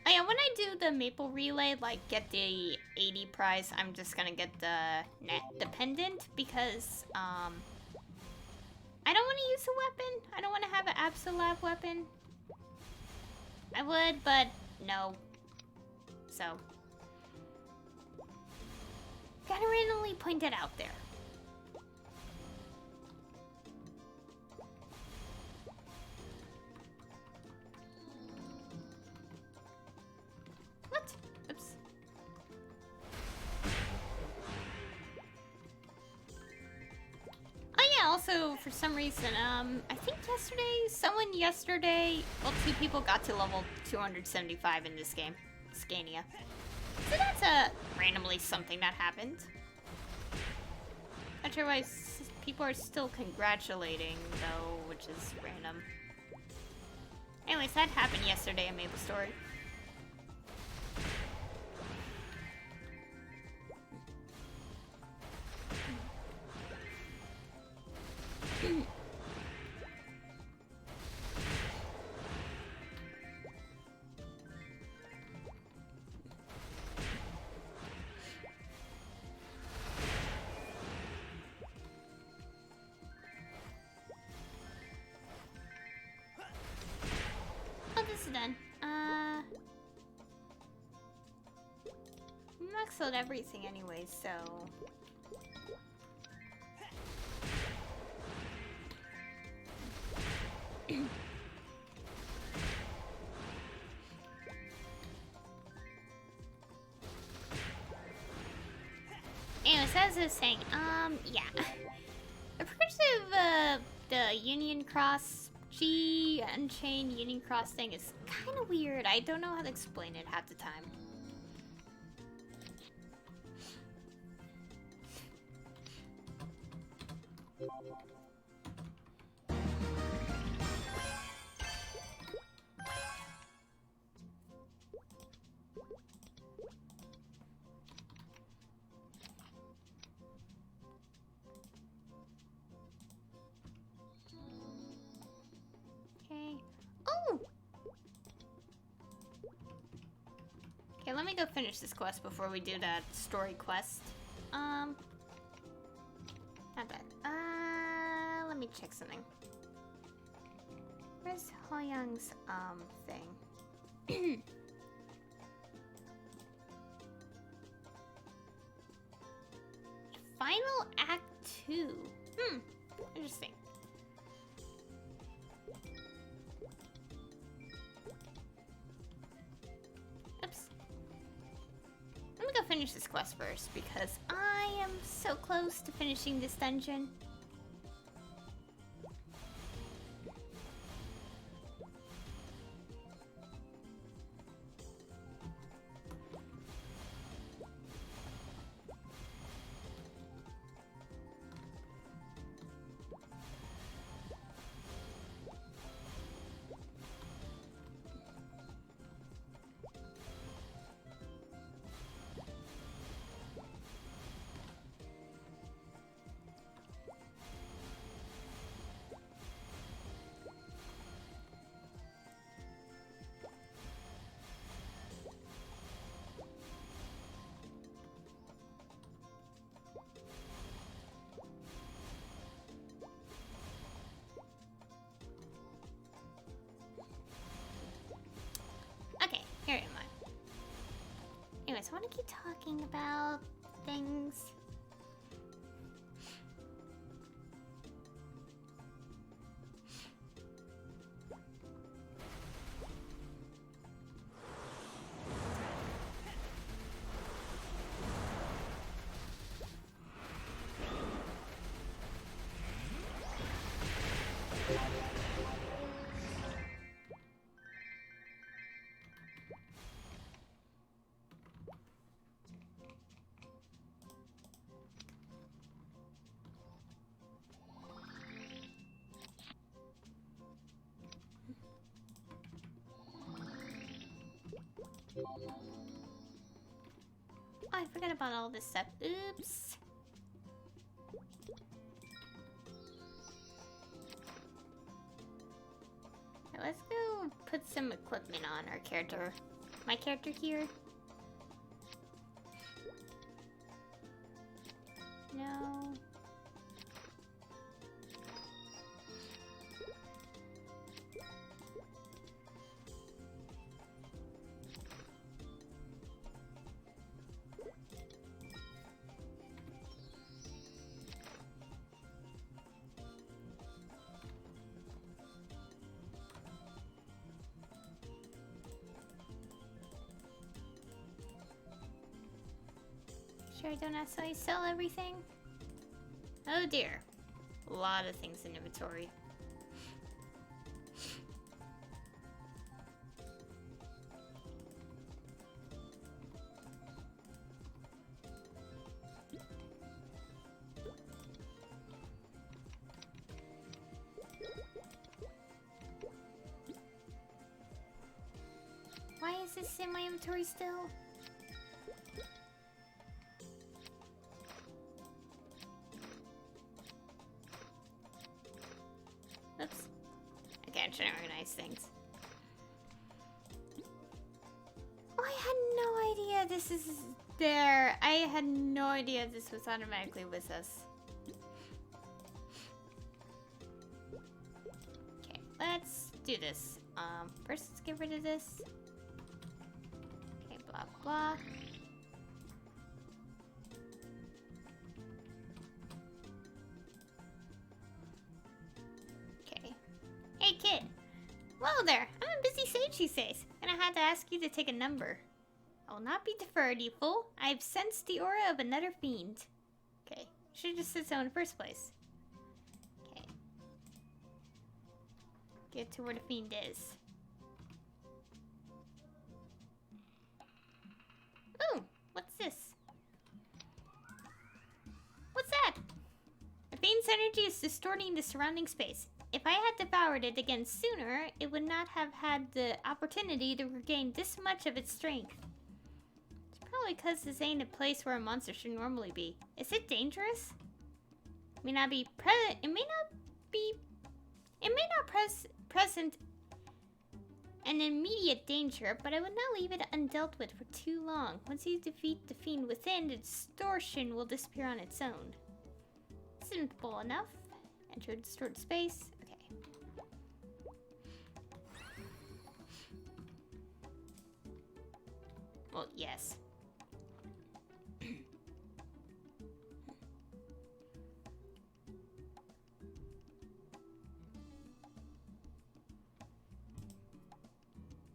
Oh yeah, when I do the Maple Relay, like, get the 80 prize, I'm just gonna get the pendant, because, I don't want to use a weapon. I don't want to have an Absolab weapon. I would, but no. So. Gotta randomly point it out there. What? Oops. Oh yeah, also, for some reason, I think yesterday, well, 2 people got to level 275 in this game. Scania. So that's randomly something that happened. Otherwise, people are still congratulating, though, which is random. Anyways, that happened yesterday in Maplestory. Done. Maxed out everything anyway, so. Anyways, as I was saying, yeah. The progressive, the Union Cross G Unchained Union Cross thing is kind of weird. I don't know how to explain it half the time. Okay, let me go finish this quest before we do that story quest. Not bad. Let me check something. Where's Hoyoung's, thing? Final Act 2. Interesting. Let me go finish this quest first, because I am so close to finishing this dungeon. Here am I. Anyways, I want to keep talking about things. Oh, I forgot about all this stuff. Oops. Okay, let's go put some equipment on our character. My character here. No. Sure I don't accidentally sell everything. Oh dear. A lot of things in inventory. Why is this in my inventory still? Oops. Okay, I'm trying to organize things. Oh, I had no idea this is there. I had no idea this was automatically with us. Okay, let's do this. First let's get rid of this. Okay, blah blah. Okay. Hey kid. Whoa there. I'm a busy sage these days, and I had to ask you to take a number. I will not be deferred, you fool. I have sensed the aura of another fiend. Okay. Should've just said so in the first place. Okay. Get to where the fiend is. Ooh, what's this? What's that? The fiend's energy is distorting the surrounding space. If I had devoured it again sooner, it would not have had the opportunity to regain this much of its strength. It's probably because this ain't a place where a monster should normally be. Is it dangerous? It may not present an immediate danger, but I would not leave it undealt with for too long. Once you defeat the fiend within, the distortion will disappear on its own. Simple enough. Enter distorted space. Okay. Well, yes.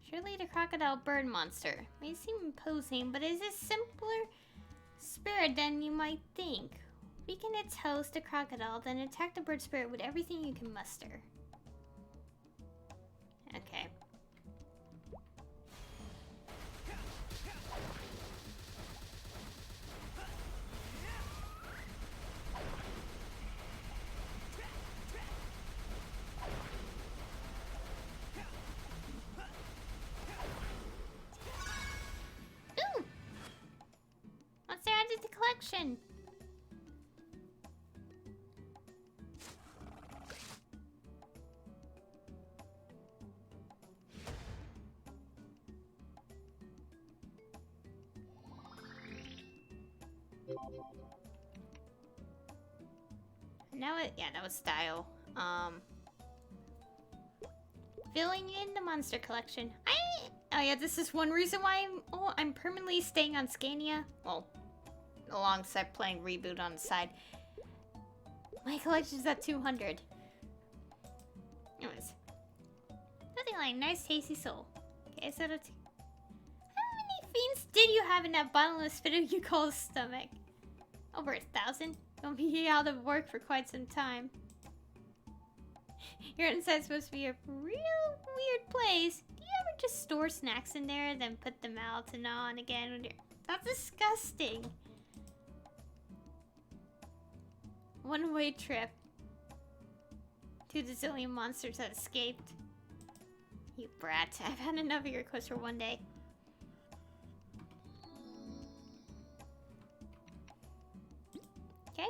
Surely the crocodile bird monster may seem imposing, but is a simpler spirit than you might think. Weaken its host, the crocodile, then attack the bird spirit with everything you can muster. Okay. Ooh! What's there added to the collection? Now it, yeah, that was style. Filling in the monster collection. Oh yeah, this is one reason why I'm permanently staying on Scania. Well, alongside playing Reboot on the side. My collection's at 200. Anyways. Nothing like nice tasty soul. Okay, so that's... How many fiends did you have in that bottomless pit you call a stomach? Over 1,000. Don't be out of work for quite some time. Your inside's supposed to be a real weird place. Do you ever just store snacks in there, then put them out and on again when you're... That's disgusting. One-way trip to the zillion monsters that escaped. You brat. I've had enough of your requests for one day. Okay.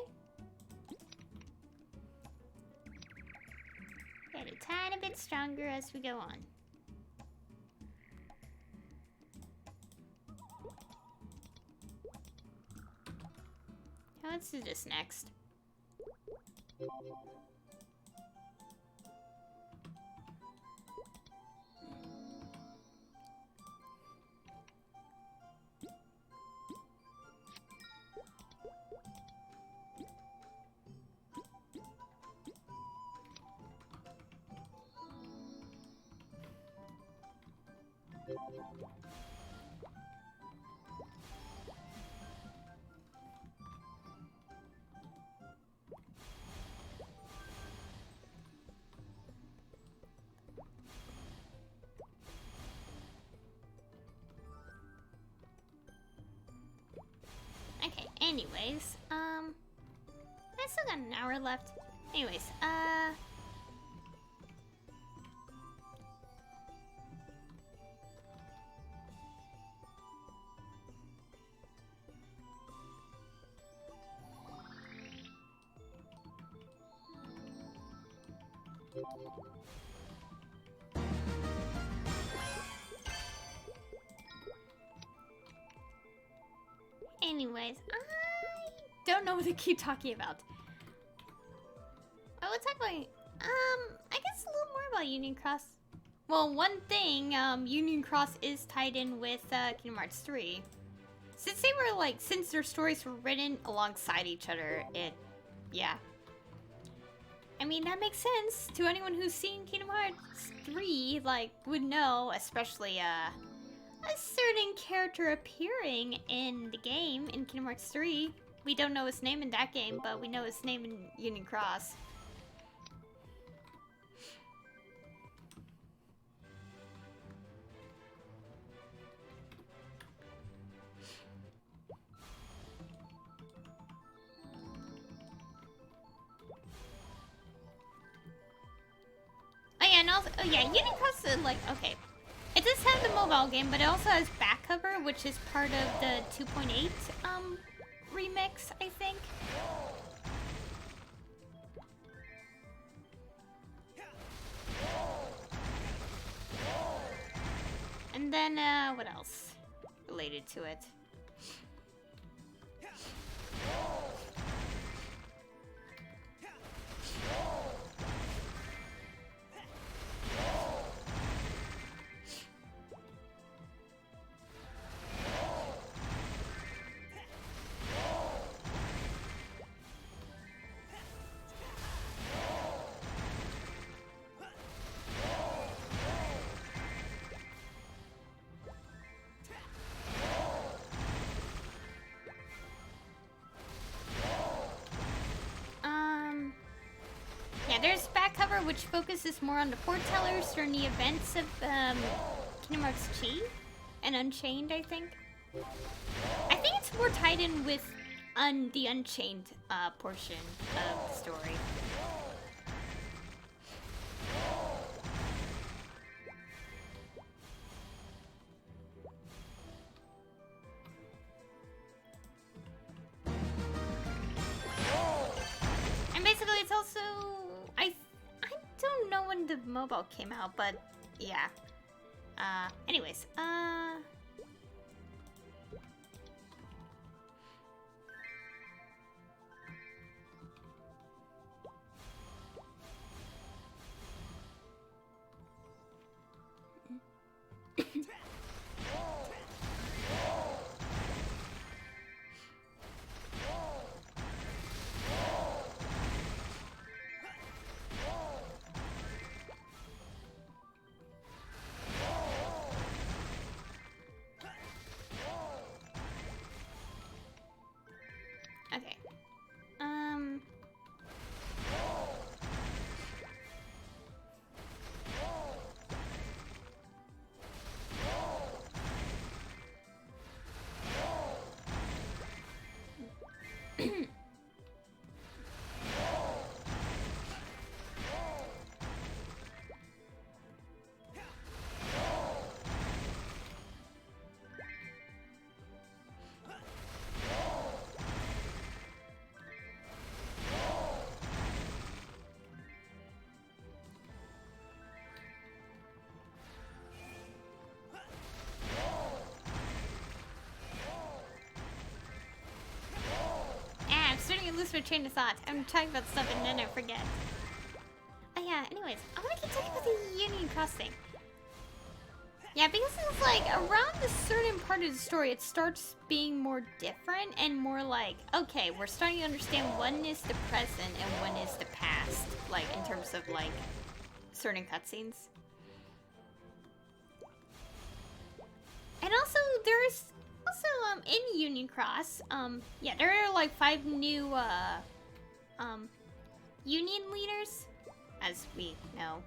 Get a tiny bit stronger as we go on. Now let's do this next. anyways, I still got an hour left. Anyways, anyways, I don't know what to keep talking about. Oh, let's talk about, I guess a little more about Union Cross. Well, one thing, Union Cross is tied in with, Kingdom Hearts 3. Since they were, like, since their stories were written alongside each other, yeah. I mean, that makes sense to anyone who's seen Kingdom Hearts 3, like, would know, especially, a certain character appearing in the game in Kingdom Hearts 3. We don't know his name in that game, but we know his name in Union Cross. Oh yeah, and also, oh yeah, Union Cross is like, okay. It does have the mobile game, but it also has back cover, which is part of the 2.8 remix, I think. And then, what else related to it? Yeah, there's back cover, which focuses more on the foretellers during the events of Kingdom Hearts Chi and Unchained, I think. I think it's more tied in with the Unchained portion of the story. And basically, it's also I don't know when the mobile came out, but yeah. Anyways, okay. I'm starting to lose my train of thought. I'm talking about stuff and then I forget. Oh yeah, anyways, I want to keep talking about the Union Cross thing. Yeah, because it's like, around a certain part of the story, it starts being more different and more like, okay, we're starting to understand when is the present and when is the past, like, in terms of, like, certain cutscenes. And also, there's also, in Union Cross, yeah, there are, like, 5 new, Union leaders, as we know.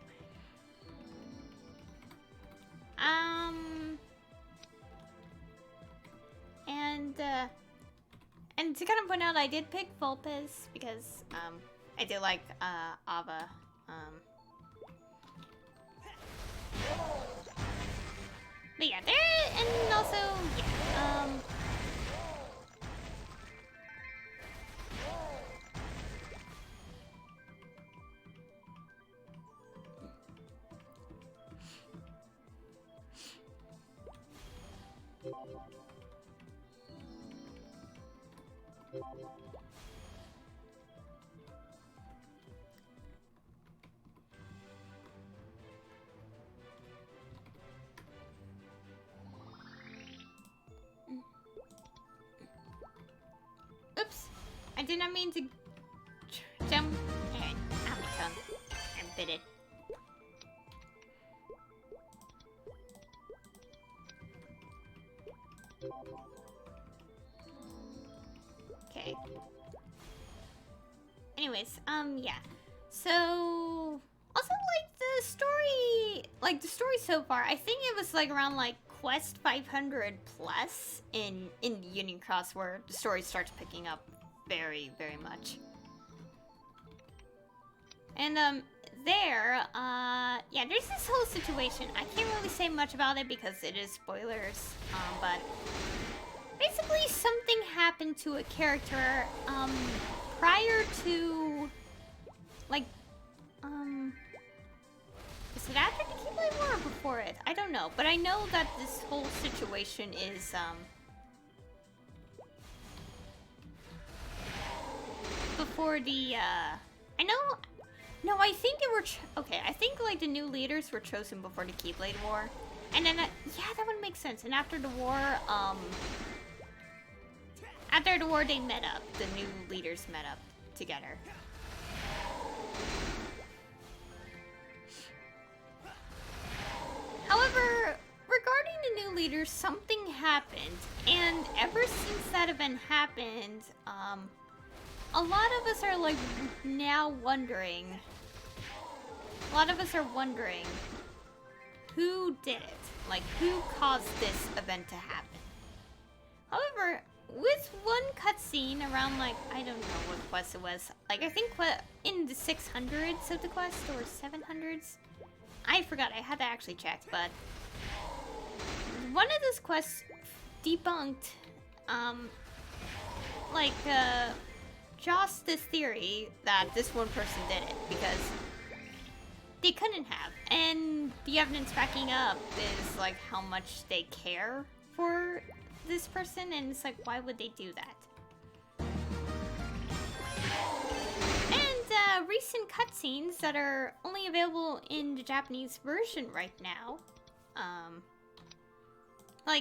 And And to kind of point out, I did pick Vulpes because I do like Ava. But yeah, there, and also, yeah, oops, I did not mean to jump. Alright, ow, my tongue. I bit it. Okay. Anyways, yeah. So, also, the story so far, I think it was, around, Quest 500 plus in Union Cross where the story starts picking up very, very much. And, yeah, there's this whole situation. I can't really say much about it because it is spoilers, but basically something happened to a character, prior to, is it after the Keyblade War or before it? I don't know, but I know that this whole situation is, before the, I think they were, okay, I think, the new leaders were chosen before the Keyblade War. And then, yeah, that would make sense. And after the war, they met up. The new leaders met up together. However, regarding the new leaders, something happened. And ever since that event happened, a lot of us are, now wondering... A lot of us are wondering who did it? Who caused this event to happen? However, with one cutscene around, I don't know what quest it was. I think in the 600s of the quest, or 700s? I forgot, I had to actually check, but... One of those quests debunked, just this theory that this one person did it, because they couldn't have. And the evidence backing up is, how much they care for this person, and it's why would they do that? And recent cutscenes that are only available in the Japanese version right now,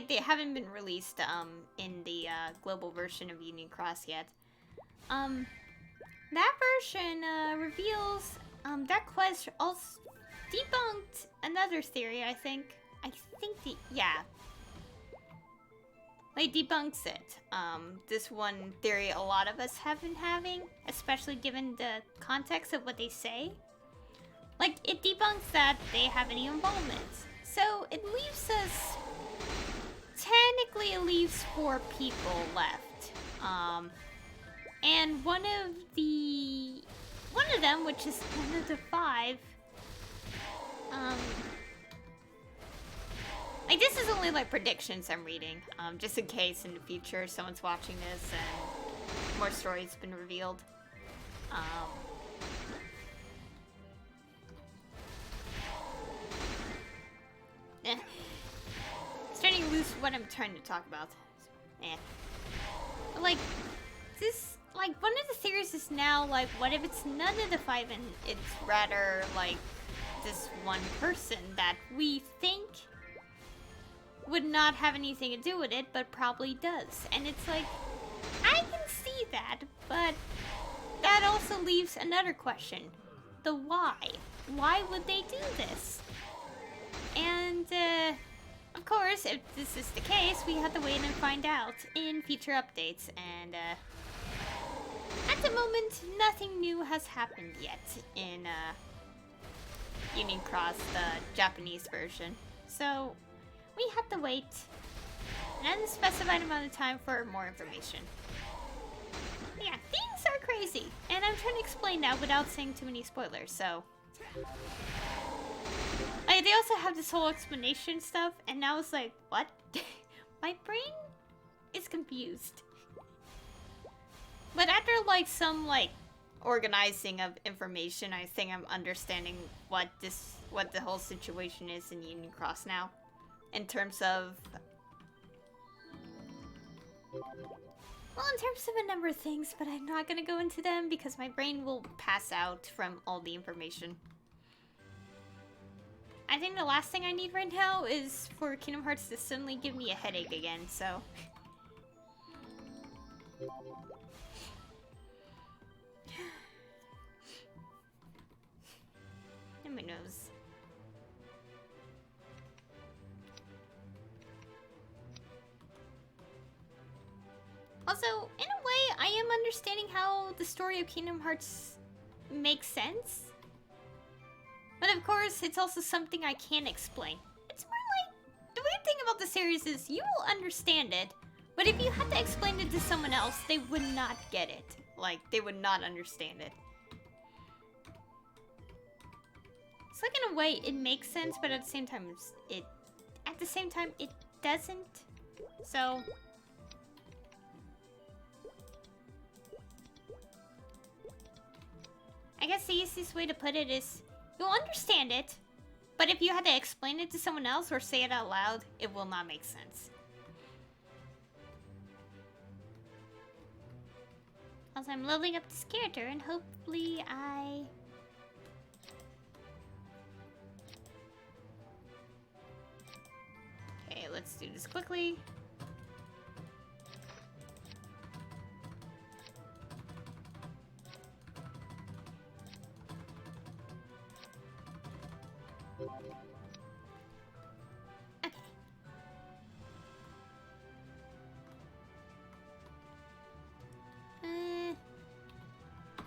they haven't been released in the global version of Union Cross yet. That version reveals that quest also debunked another theory, I think. It debunks it. This one theory a lot of us have been having, especially given the context of what they say. It debunks that they have any involvement. So it leaves us... Technically, it leaves 4 people left. And one of them, which is one of the 5, this is only predictions I'm reading, just in case in the future someone's watching this and more stories have been revealed. Starting to lose what I'm trying to talk about. This, one of the theories is now, what if it's none of the 5 and it's rather, this one person that we think would not have anything to do with it, but probably does. And it's I can see that, but that also leaves another question. The why. Why would they do this? And, of course, if this is the case, we have to wait and find out in future updates. And, at the moment, nothing new has happened yet in, Union Cross, the Japanese version. So, we have to wait an unspecified amount of time for more information. Yeah, things are crazy. And I'm trying to explain that without saying too many spoilers, so. They also have this whole explanation stuff, and now it's like, what? My brain is confused. But after like some like organizing of information, I think I'm understanding what the whole situation is in Union Cross now. In terms of a number of things, but I'm not gonna go into them because my brain will pass out from all the information. I think the last thing I need right now is for Kingdom Hearts to suddenly give me a headache again, so. And my nose. Also, in a way, I am understanding how the story of Kingdom Hearts makes sense. But of course, it's also something I can't explain. It's more like, the weird thing about the series is you will understand it, but if you had to explain it to someone else, they would not get it. Like, they would not understand it. It's like, in a way, it makes sense, but at the same time, it doesn't. So, I guess the easiest way to put it is, you'll understand it, but if you had to explain it to someone else or say it out loud, it will not make sense. Also, I'm leveling up this character, and hopefully I... Okay, let's do this quickly.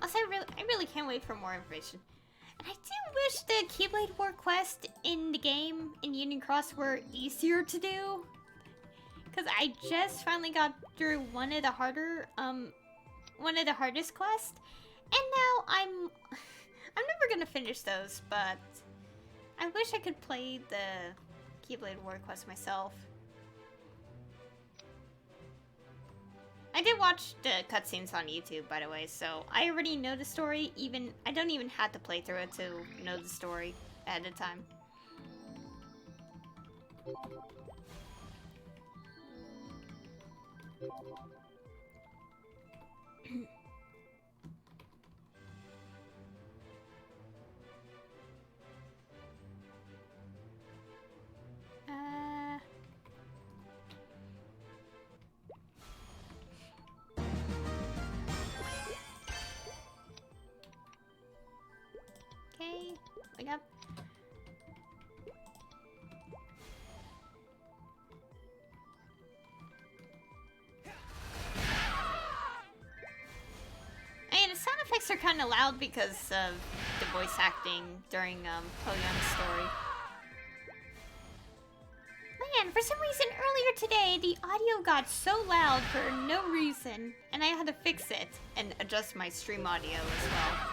Also, I really can't wait for more information. And I do wish the Keyblade War quest in the game in Union Cross were easier to do. Because I just finally got through one of the hardest quests. And now I'm never gonna finish those, but I wish I could play the Keyblade War quest myself. I did watch the cutscenes on YouTube, by the way, so I already know the story. I don't even have to play through it to know the story ahead of time. Okay, wake up. Hey, the sound effects are kind of loud because of the voice acting during Hoyoung's story. Man, for some reason earlier today, the audio got so loud for no reason, and I had to fix it and adjust my stream audio as well.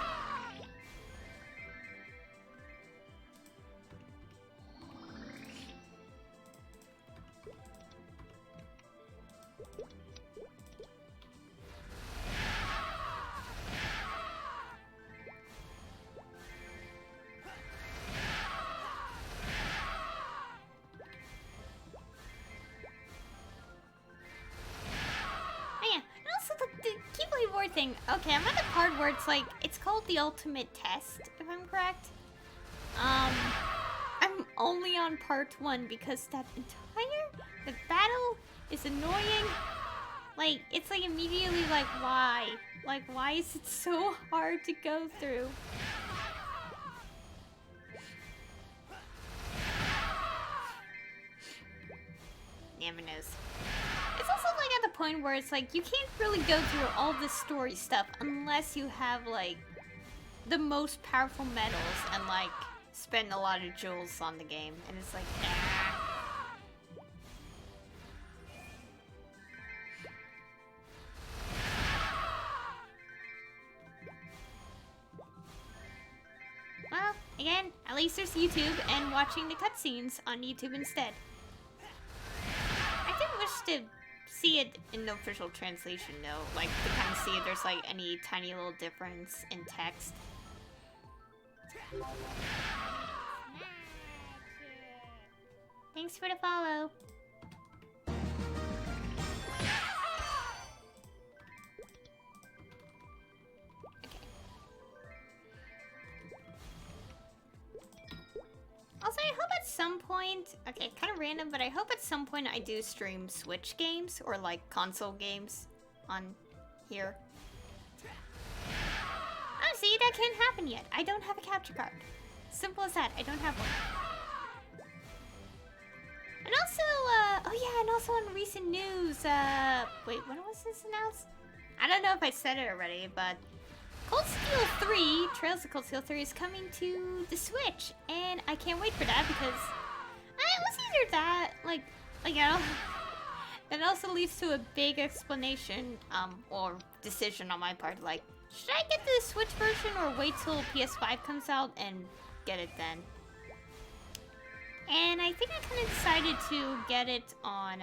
Thing. Okay, I'm at the part where it's like, it's called the ultimate test, if I'm correct. I'm only on part 1 because the battle is annoying. Like, it's like immediately like, why? Like, why is it so hard to go through? Damn it knows. It's also like at the point where it's like you can't really go through all this story stuff unless you have like the most powerful medals and like spend a lot of jewels on the game, and it's like Again, at least there's YouTube and watching the cutscenes on YouTube instead. I did wish to see it in the official translation though, like to kind of see if there's like any tiny little difference in text. Thanks for the follow. Also, I hope at some point, okay, kind of random, but I hope at some point I do stream Switch games or like console games on here. Oh, see, that can't happen yet. I don't have a capture card. Simple as that. I don't have one. And also, oh yeah, and also in recent news, wait, when was this announced? I don't know if I said it already, but Cold Steel 3, Trails of Cold Steel 3 is coming to the Switch, and I can't wait for that because it was either that, like, you know, that also leads to a big explanation, or decision on my part, like, should I get the Switch version or wait till PS5 comes out and get it then? And I think I kind of decided to get it on,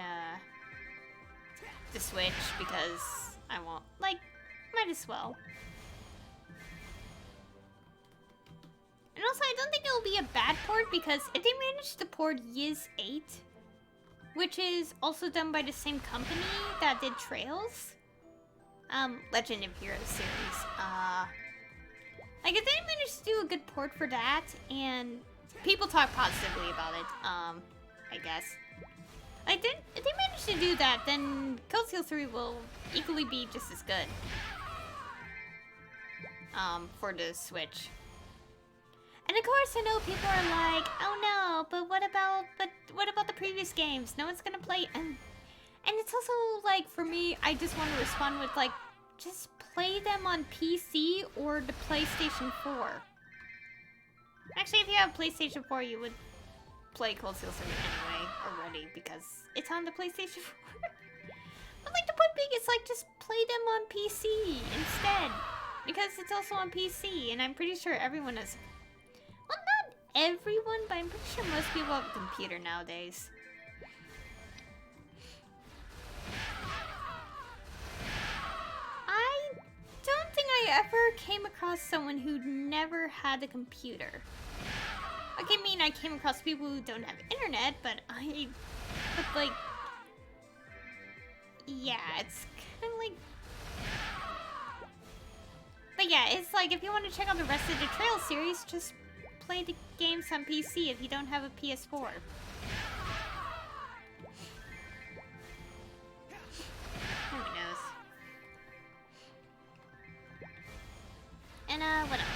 the Switch because I won't, like, might as well. And also, I don't think it'll be a bad port because if they manage to port Yiz 8, which is also done by the same company that did Trails, Legend of Heroes series, like if they manage to do a good port for that, and people talk positively about it, I guess. Like, if they manage to do that, then Cold Steel 3 will equally be just as good, for the Switch. And of course, I know people are like, "Oh no, but what about the previous games? No one's gonna play." And it's also like, for me, I just want to respond with like, just play them on PC or the PlayStation 4. Actually, if you have PlayStation 4, you would play Cold Steel 3 anyway already because it's on the PlayStation 4. But like the point being, it's like just play them on PC instead because it's also on PC, and I'm pretty sure everyone has. Well, not everyone, but I'm pretty sure most people have a computer nowadays. I don't think I ever came across someone who never had a computer. Okay, I mean, I came across people who don't have internet, but like, yeah, it's kind of like. But yeah, it's like, if you want to check out the rest of the Trail series, just play the games on PC if you don't have a PS4. Who knows? And, what else?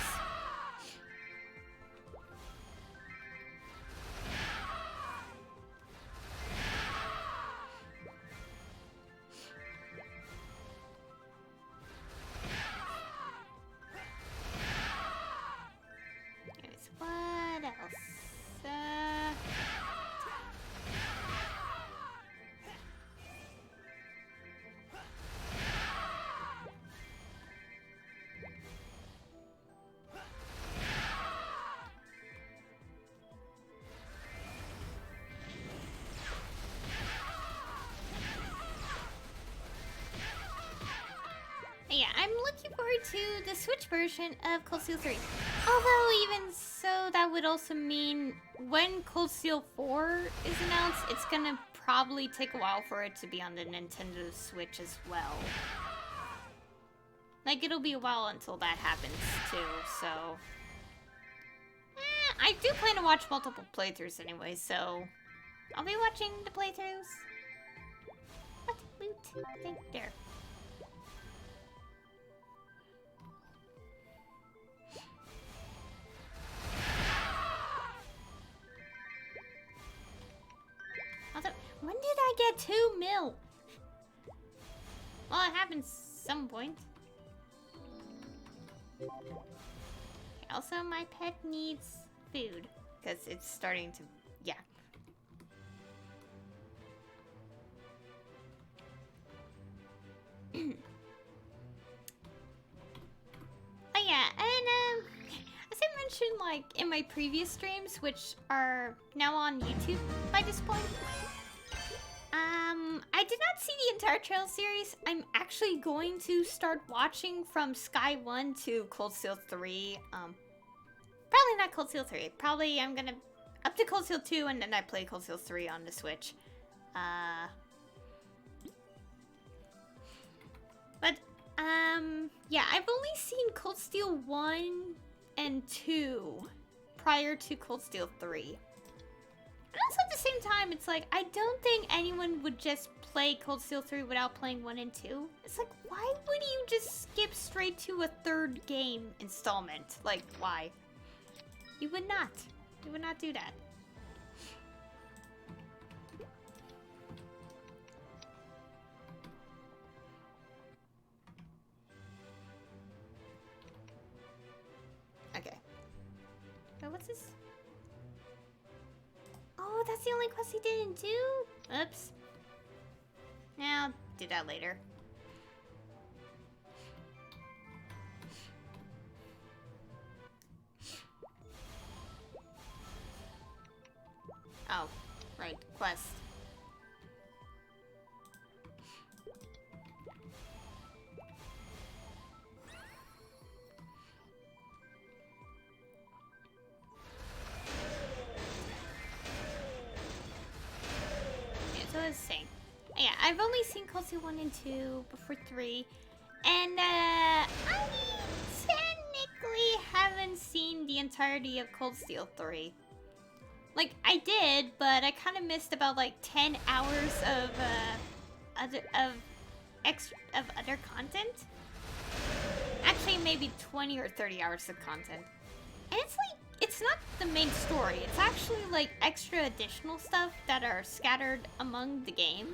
What else? Yeah, I'm looking forward to the Switch version of Cold Steel 3. Although, even so, that would also mean when Cold Steel 4 is announced, it's gonna probably take a while for it to be on the Nintendo Switch as well. Like, it'll be a while until that happens, too, so. I do plan to watch multiple playthroughs anyway, so I'll be watching the playthroughs. What? Loot? Thing? There. Also, when did I get 2 mil? Well, it happens some point. Also, my pet needs food because it's starting to, yeah. Oh yeah, and as I mentioned, like in my previous streams, which are now on YouTube by this point. I did not see the entire Trail series. I'm actually going to start watching from Sky 1 to Cold Steel 3. Probably not Cold Steel 3. Probably I'm gonna up to Cold Steel 2 and then I play Cold Steel 3 on the Switch. But yeah, I've only seen Cold Steel 1 and 2 prior to Cold Steel 3. And also at the same time, it's like, I don't think anyone would just play Cold Steel 3 without playing 1 and 2. It's like, why would you just skip straight to a third game installment? Like, why? You would not. You would not do that. Okay. Now what's this? Oh, that's the only quest he didn't do? Oops. Now, I'll do that later. Oh, right, quest. So I was saying, yeah, I've only seen Cold Steel 1 and 2 before 3, and I technically haven't seen the entirety of Cold Steel 3. Like, I did, but I kind of missed about like 10 hours of other content. Actually, maybe 20 or 30 hours of content, and it's like, it's not the main story. It's actually like extra additional stuff that are scattered among the game.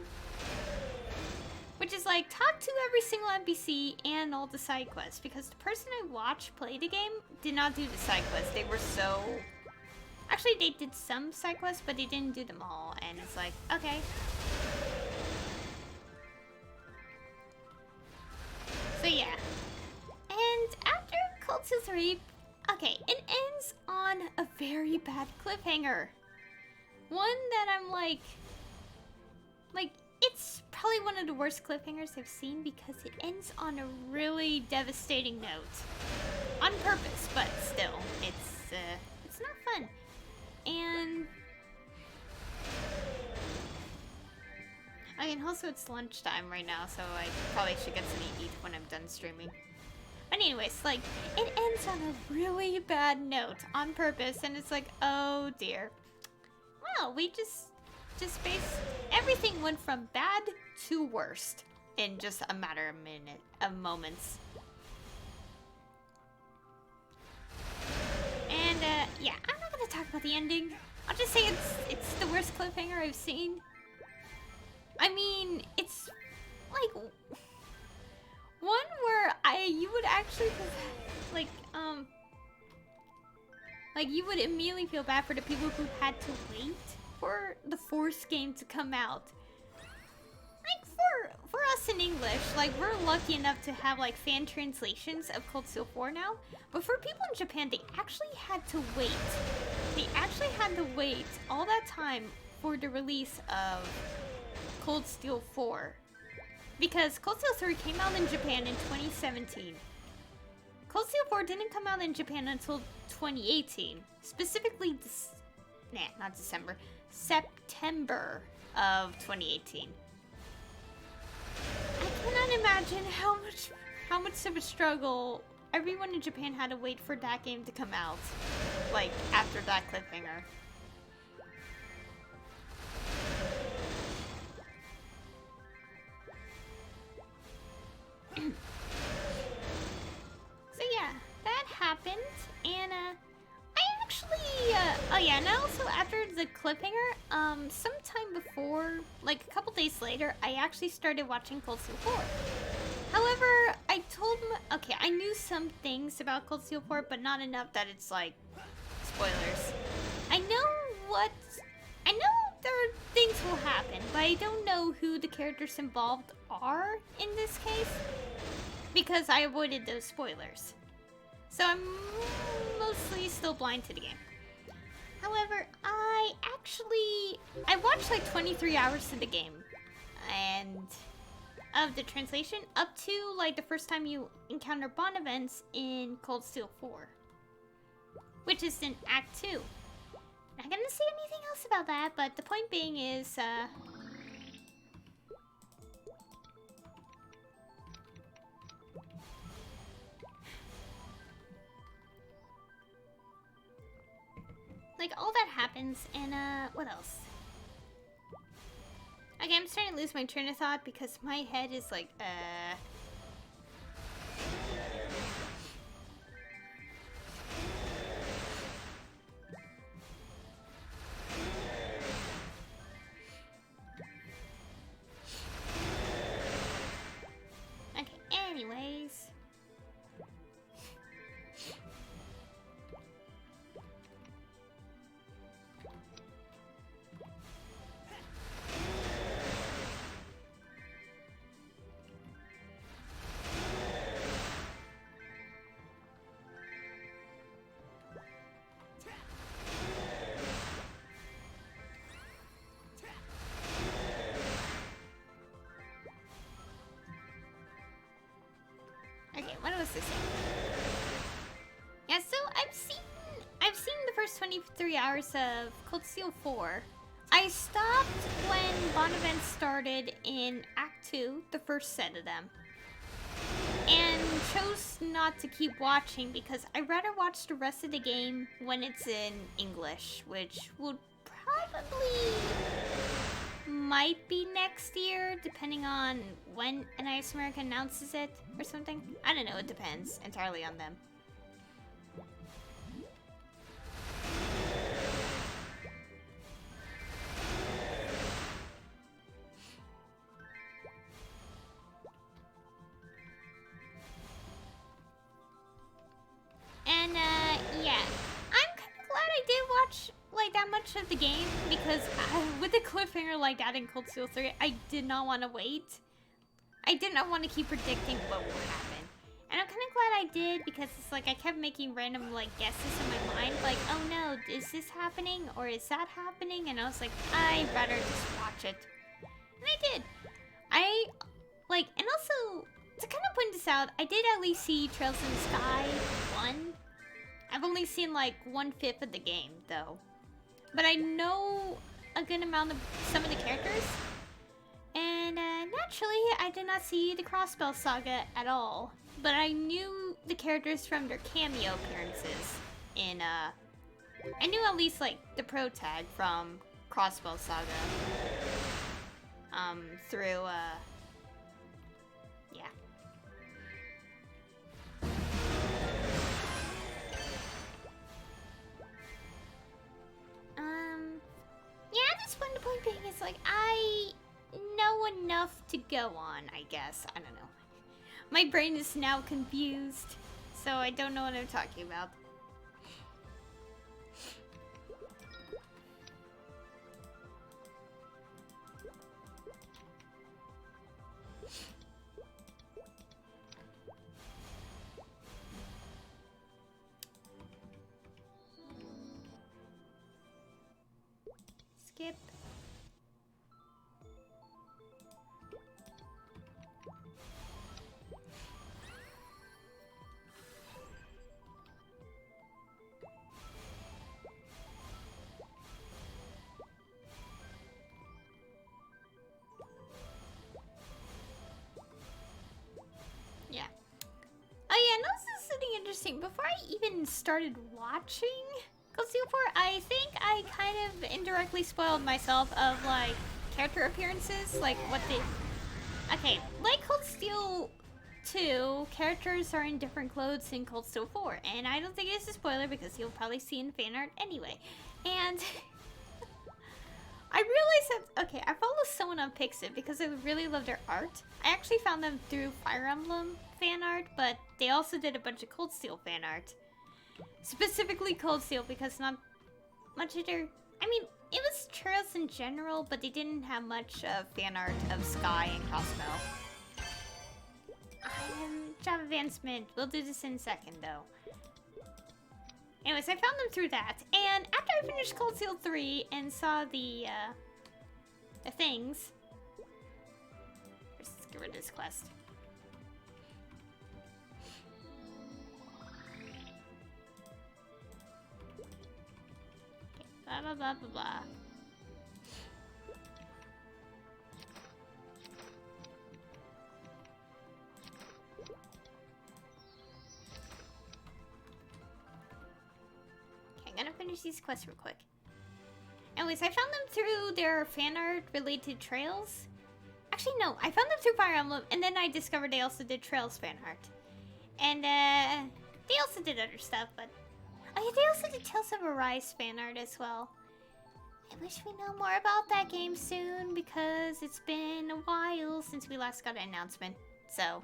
Which is like, talk to every single NPC and all the side quests. Because the person I watched play the game did not do the side quests. They were so... Actually, they did some side quests, but they didn't do them all. And it's like, okay. So yeah. And after Cold Steel 3... Okay, it ends on a very bad cliffhanger. One that I'm like, it's probably one of the worst cliffhangers I've seen because it ends on a really devastating note. On purpose, but still, it's not fun. And I mean, also it's lunchtime right now, so I probably should get something to eat when I'm done streaming. But anyways, like, it ends on a really bad note on purpose, and it's like, oh dear. Well, we just everything went from bad to worst in just a matter of moments. And, yeah, I'm not gonna talk about the ending. I'll just say it's the worst cliffhanger I've seen. I mean, it's, like... one where you would actually, like you would immediately feel bad for the people who had to wait for the fourth game to come out. Like, for us in English, like, we're lucky enough to have, like, fan translations of Cold Steel 4 now. But for people in Japan, they actually had to wait. They actually had to wait all that time for the release of Cold Steel 4. Because Cold Steel 3 came out in Japan in 2017. Cold Steel 4 didn't come out in Japan until 2018. Specifically, not December. September of 2018. I cannot imagine how much of a struggle everyone in Japan had to wait for that game to come out. Like, after that cliffhanger. So yeah, that happened, and I actually, oh yeah, and also after the cliffhanger, sometime before, like a couple days later, I actually started watching Cold Steel 4. However, I told him, okay, I knew some things about Cold Steel 4, but not enough that it's like, spoilers. I know there are things will happen, but I don't know who the characters involved are in this case, because I avoided those spoilers. So I'm mostly still blind to the game. However, I watched like 23 hours of the game. And of the translation up to like the first time you encounter bond events in Cold Steel 4. Which is in Act 2. Not gonna say anything else about that, but the point being is, like, all that happens, and, what else? Okay, I'm starting to lose my train of thought because my head is like, Okay, anyways. Okay, what was this? Yeah, so I've seen the first 23 hours of Cold Steel 4. I stopped when bond events started in Act 2, the first set of them. And chose not to keep watching because I'd rather watch the rest of the game when it's in English, which would probably might be next year, depending on when NIS America announces it or something. I don't know, it depends entirely on them. And, yeah. I'm kind of glad I did watch, like, that much of the game, because with a cliffhanger like that in Cold Steel 3, I did not want to wait. I did not want to keep predicting what would happen. And I'm kind of glad I did, because it's like I kept making random, like, guesses in my mind, like, oh no, is this happening, or is that happening? And I was like, I'd rather just watch it. And I did. And also, to kind of point this out, I did at least see Trails in the Sky 1. I've only seen like 1/5 of the game though. But I know a good amount of some of the characters. And naturally, I did not see the Crossbell Saga at all. But I knew the characters from their cameo appearances in, I knew at least like the pro tag from Crossbell Saga. Through, yeah. Yeah, at this point, the point being is, like, I know enough to go on, I guess. I don't know. My brain is now confused, so I don't know what I'm talking about. Skip. Yeah. Oh yeah, and this is something interesting. Before I even started watching Cold Steel 4, I think I kind of indirectly spoiled myself of, like, character appearances, like, what they... Okay, like Cold Steel 2, characters are in different clothes in Cold Steel 4, and I don't think it's a spoiler because you'll probably see in fan art anyway. And I realized that, okay, I follow someone on Pixit because I really love their art. I actually found them through Fire Emblem fan art, but they also did a bunch of Cold Steel fan art. Specifically Cold Steel, because not much of their... I mean, it was Trails in general, but they didn't have much fan art of Sky and Crossbell. Job advancement. We'll do this in a second, though. Anyways, I found them through that. And after I finished Cold Steel 3 and saw the things. Let's get rid of this quest. Okay, blah, blah, blah, blah, blah. I'm gonna finish these quests real quick. Anyways, I found them through their fan art related trails. Actually, no, I found them through Fire Emblem, and then I discovered they also did Trails fan art. And, they also did other stuff, but... Oh yeah, they also did Tales of Arise fan art as well. I wish we know more about that game soon, because it's been a while since we last got an announcement, so...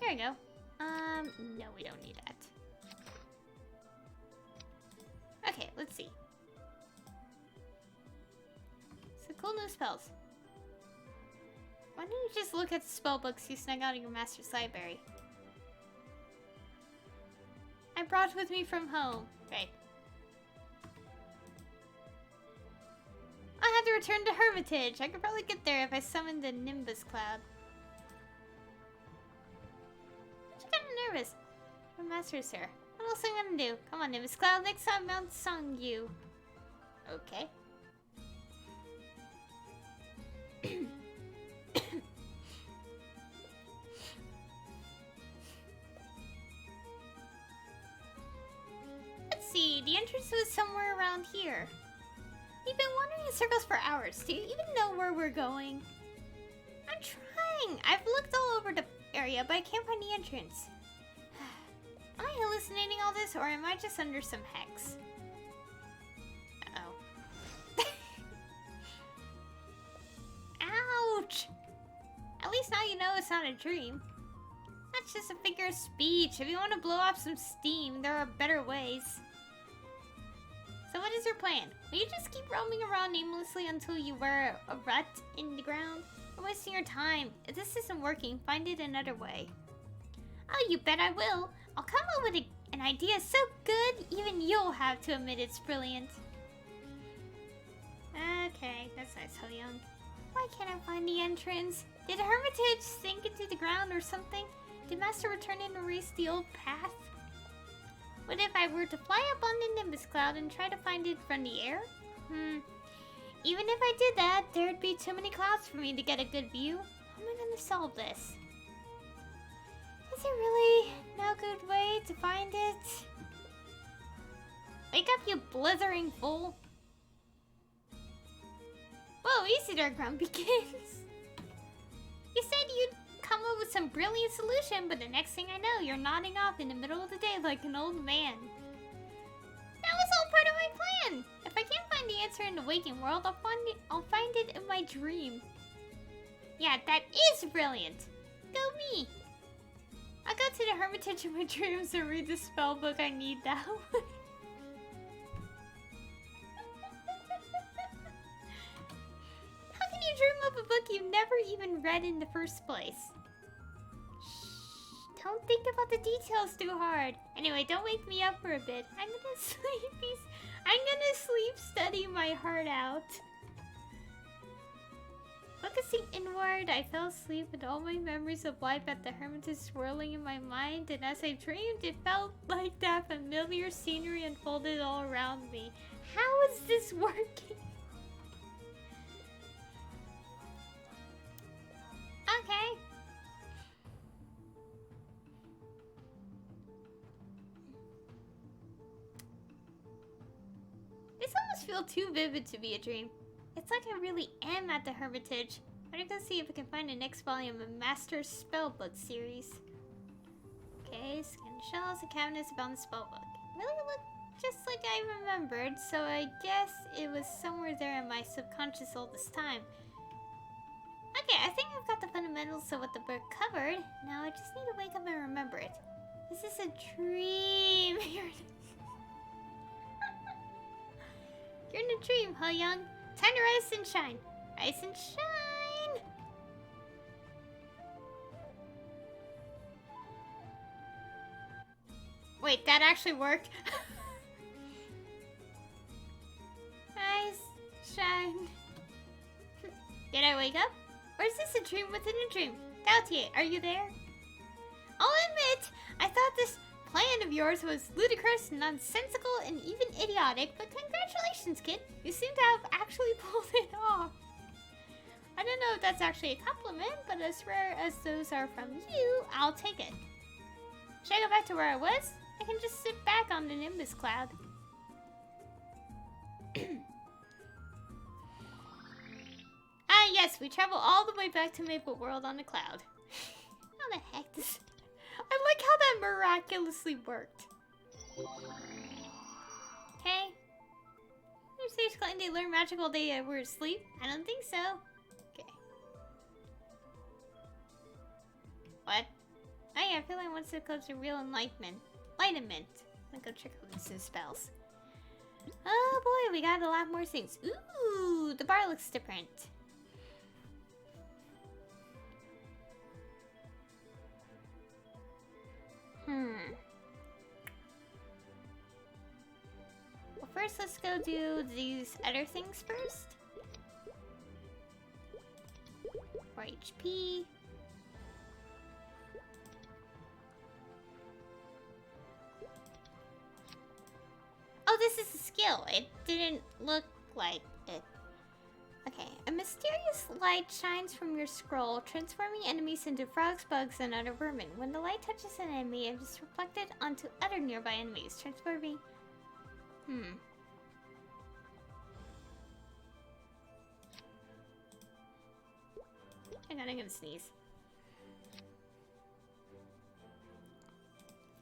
There we go. No, we don't need that. Okay, let's see. So cool new spells. Why don't you just look at the spell books you snug out in your master's library? I brought with me from home. Right. I had to return to Hermitage. I could probably get there if I summoned the Nimbus Cloud. I'm kind of nervous. My master's here. What else am I gonna do? Come on, Nimbus Cloud. Next time, Mount Sung you. Okay. Let's see. The entrance was somewhere around here. We've been wandering in circles for hours. Do you even know where we're going? I'm trying. I've looked all over the area, but I can't find the entrance. Am I hallucinating all this, or am I just under some hex? Uh-oh. Ouch! At least now you know it's not a dream. That's just a figure of speech. If you want to blow off some steam, there are better ways. So what is your plan? Will you just keep roaming around aimlessly until you wear a rut in the ground? You're wasting your time. If this isn't working, find it another way. Oh, you bet I will. I'll come up with an idea so good, even you'll have to admit it's brilliant. Okay, that's nice, Hoyoung. Why can't I find the entrance? Did Hermitage sink into the ground or something? Did Master return and erase the old path? What if I were to fly up on the Nimbus Cloud and try to find it from the air? Even if I did that, there'd be too many clouds for me to get a good view. How am I gonna solve this? Is there really no good way to find it? Wake up, you blithering fool! Whoa, easy there, Grumpykins. You said you'd come up with some brilliant solution, but the next thing I know, you're nodding off in the middle of the day like an old man. That was all part of my plan! If I can't find the answer in the waking world, I'll find it in my dream. Yeah, that is brilliant! Go me! I'll go to the Hermitage in my dreams and read the spell book I need that way. How can you dream up a book you've never even read in the first place? Shh, don't think about the details too hard. Anyway, don't wake me up for a bit. I'm gonna sleep study my heart out. Focusing inward, I fell asleep with all my memories of life at the Hermitage swirling in my mind, and as I dreamed, it felt like that familiar scenery unfolded all around me. How is this working? Okay. This almost feels too vivid to be a dream. It's like I really am at the Hermitage. I'm gonna see if I can find the next volume of Master Spellbook series. Okay, scan the shelves and cabinets about the spellbook. Really look just like I remembered, so I guess it was somewhere there in my subconscious all this time. Okay, I think I've got the fundamentals of what the book covered. Now I just need to wake up and remember it. This is a dream. You're in a dream, Hoyoung. Time to rise and shine. Rise and shine! Wait, that actually worked? Rise, shine. Did I wake up? Or is this a dream within a dream? Doubtier, are you there? I'll admit, I thought this plan of yours was ludicrous, nonsensical, and even idiotic, but congratulations, kid. You seem to have actually pulled it off. I don't know if that's actually a compliment, but as rare as those are from you, I'll take it. Should I go back to where I was? I can just sit back on the Nimbus cloud. Ah, yes, we travel all the way back to Maple World on the cloud. How the heck does... I like how that miraculously worked. Hey. Your sage claimed they learned magic while they were asleep? I don't think so. Okay. What? Oh yeah, I feel like once it comes to real enlightenment. Enlightenment. I'm gonna go check out these spells. Oh boy, we got a lot more things. Ooh, the bar looks different. Well, first let's go do these other things first. 4 HP. Oh, this is a skill. It didn't look like it. Okay, a mysterious light shines from your scroll, transforming enemies into frogs, bugs, and other vermin. When the light touches an enemy, it is reflected onto other nearby enemies, transforming... Hang on, I'm gonna sneeze.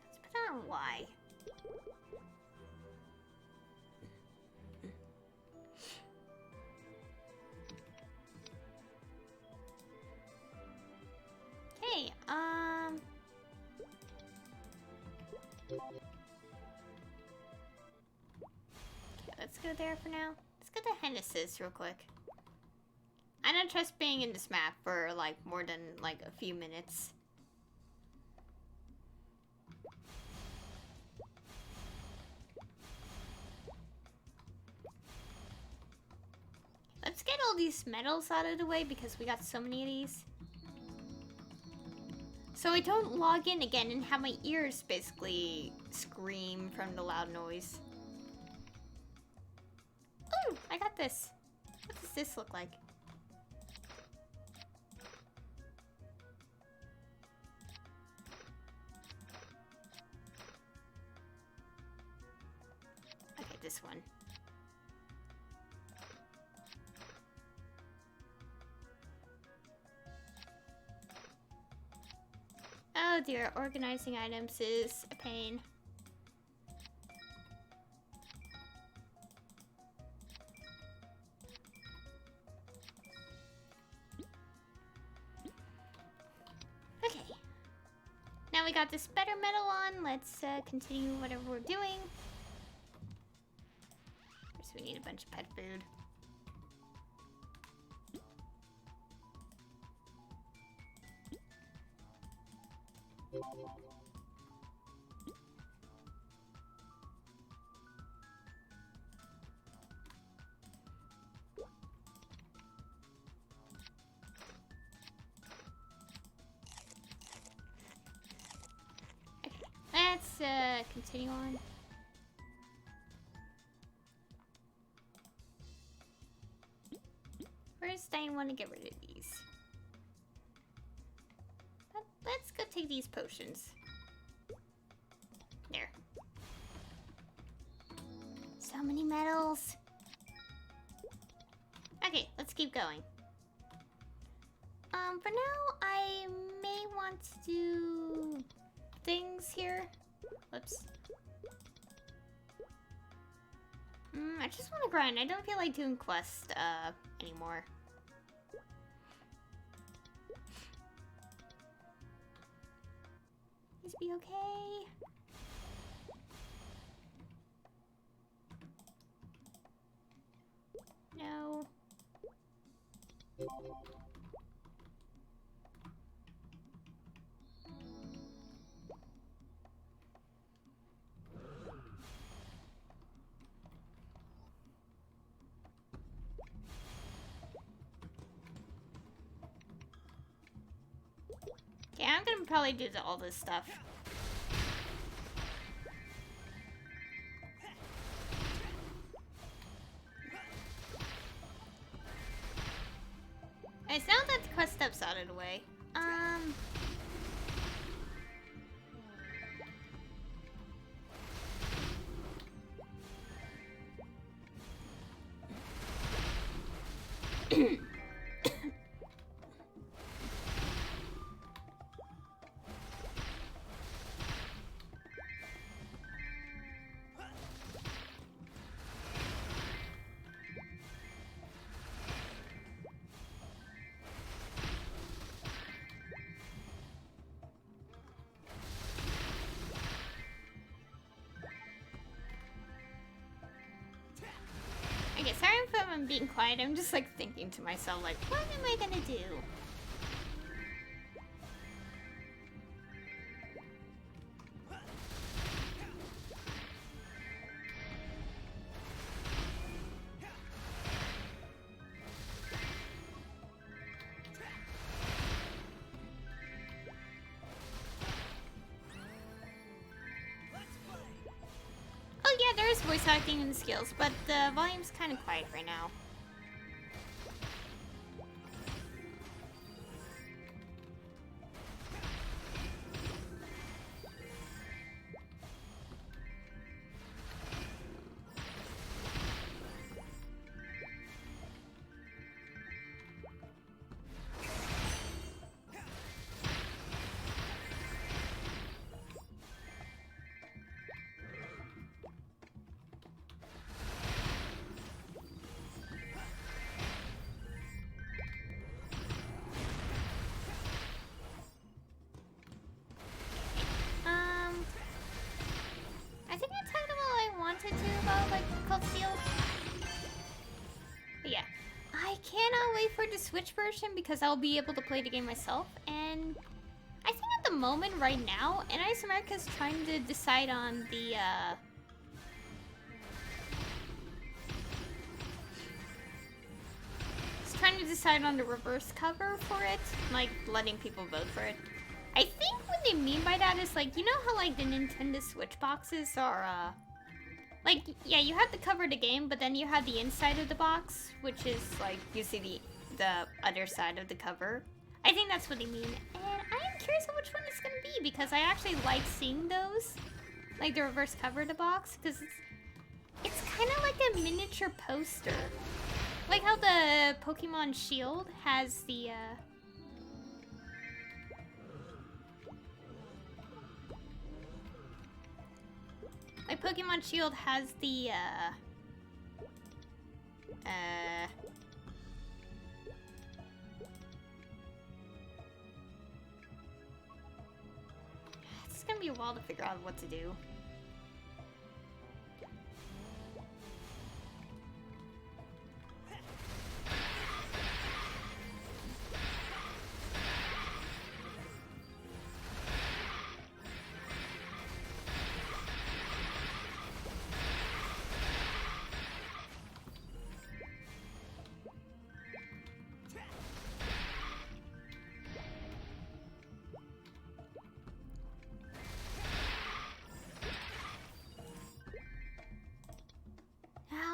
Let's put on Y. Okay, let's go there for now. Let's go to Hennessy's real quick. I don't trust being in this map for like more than like a few minutes. Let's get all these medals out of the way because we got so many of these. So I don't log in again and have my ears basically scream from the loud noise. Ooh, I got this. What does this look like? Okay, this one. Oh dear, organizing items is a pain. Okay. Now we got this better metal on. Let's continue whatever we're doing. First we need a bunch of pet food. Let's continue on. First, I want to get rid of these. But let's go take these potions. There. So many medals. Okay, let's keep going. For now, I may want to do things here. Whoops. I just want to grind. I don't feel like doing quests anymore. Please be okay. Okay, I'm gonna probably do all this stuff. Alright, so now that the quest step's out of the way, okay, sorry if I'm being quiet. I'm just like thinking to myself, like, what am I gonna do? Oh yeah, there is voice acting and skills, but the volume's kind of quiet right now. I think I talked about what I wanted to about like Cold Steel. But yeah, I cannot wait for the Switch version because I'll be able to play the game myself. And I think at the moment right now, NIS America's trying to decide on the reverse cover for it, like letting people vote for it. I think what they mean by that is like, you know how like the Nintendo Switch boxes are like, yeah, you have the cover of the game, but then you have the inside of the box, which is like you see the other side of the cover. I think that's what they mean, and I am curious on which one it's gonna be because I actually like seeing those, like the reverse cover of the box, because it's kind of like a miniature poster, like how the Pokemon Shield has the like Pokemon Shield has the it's gonna be a while to figure out what to do.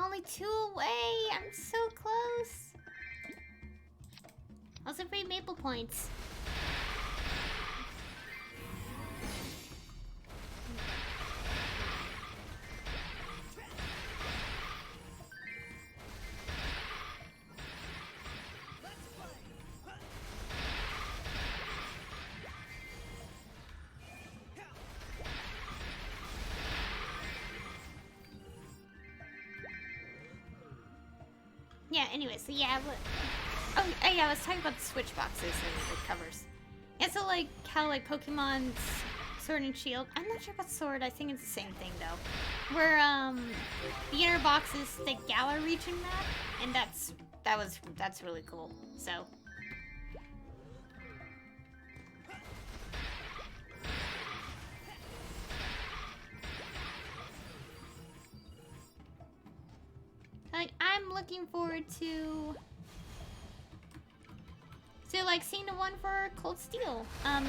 Only 2 away. I'm so close. Also free Maple points. Yeah, anyway, so yeah, oh yeah, I was talking about the Switch boxes and the covers. Yeah, so like how like Pokemon's Sword and Shield, I'm not sure about Sword, I think it's the same thing though. Where the inner box is the Galar region map, and that's really cool. So like I'm looking forward to like seeing the one for Cold Steel. 3.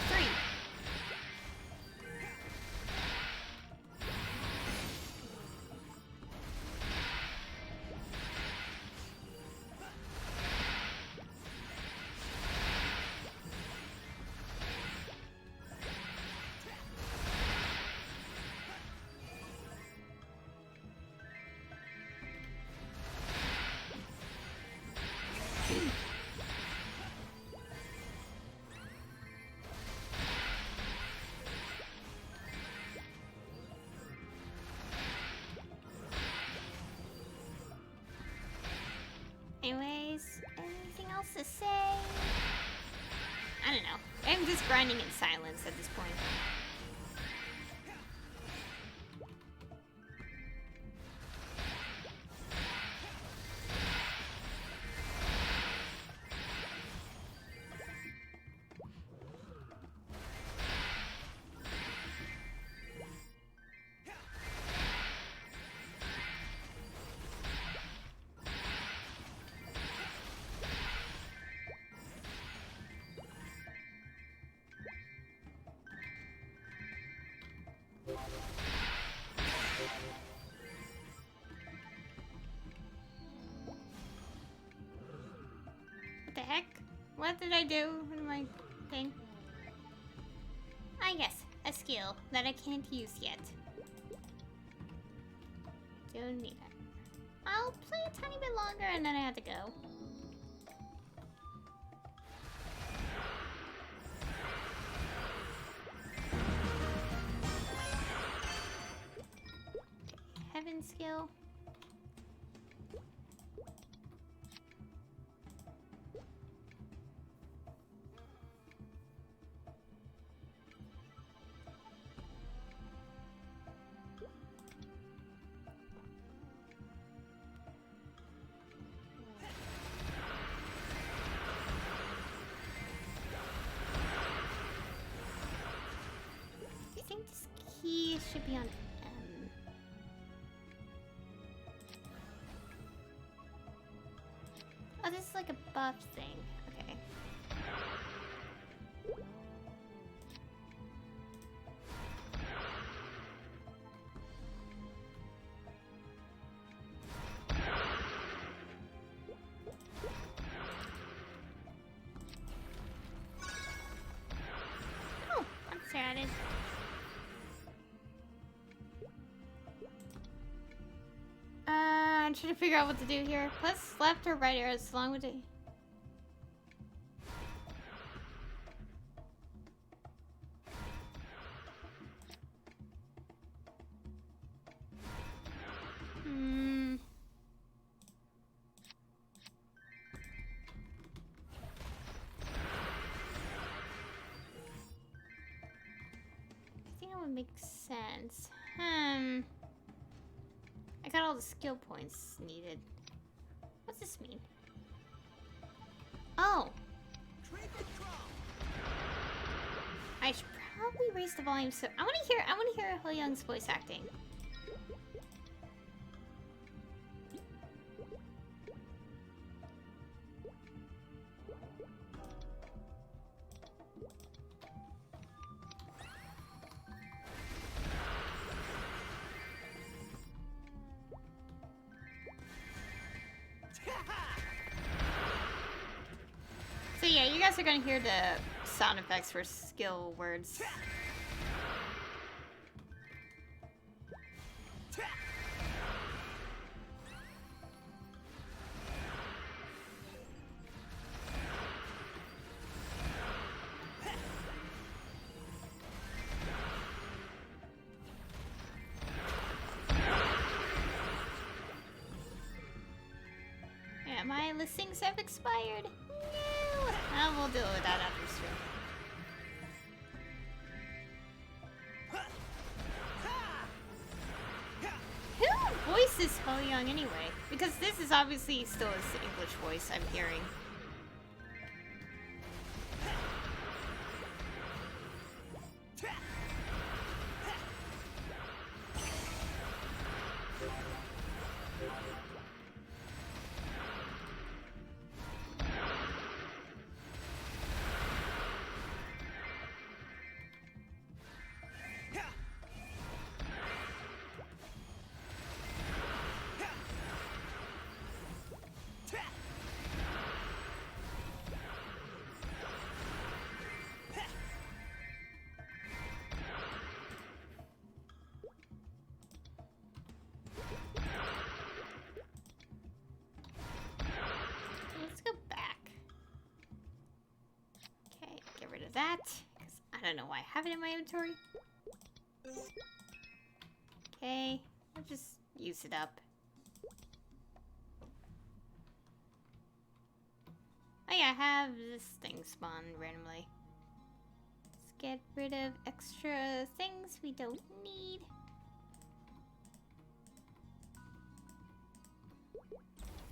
Anyways, anything else to say? I don't know. I'm just grinding in silence at this point. What the heck? What did I do with my thing? Ah, yes, a skill that I can't use yet. Don't need it. I'll play a tiny bit longer and then I have to go. Heaven skill. I think this key should be on M. Oh, this is like a buff thing. Okay. Oh, I'm excited. I'm trying to figure out what to do here. Plus left or right arrows along with it. I think that would make sense. I got all the skill points needed. What's this mean? Oh! I should probably raise the volume so I wanna hear Hoyoung's voice acting. So yeah, you guys are gonna hear the sound effects for skill words. Yeah, my listings have expired. No! We'll deal with that after stream. Who voices Hoyoung anyway? Because this is obviously still his English voice I'm hearing. because I don't know why I have it in my inventory. Okay, I'll just use it up. Oh yeah, I have this thing spawn randomly. Let's get rid of extra things we don't need.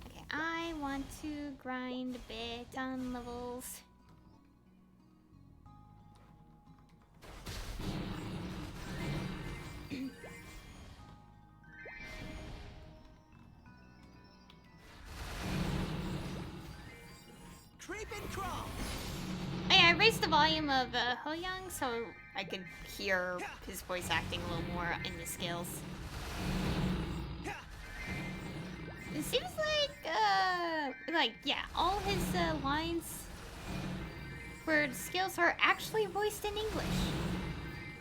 Okay, I want to grind a bit on levels. Creep and crawl. Oh yeah, I raised the volume of Hoyoung so I could hear his voice acting a little more in the skills. It seems like yeah, all his lines for the skills are actually voiced in English.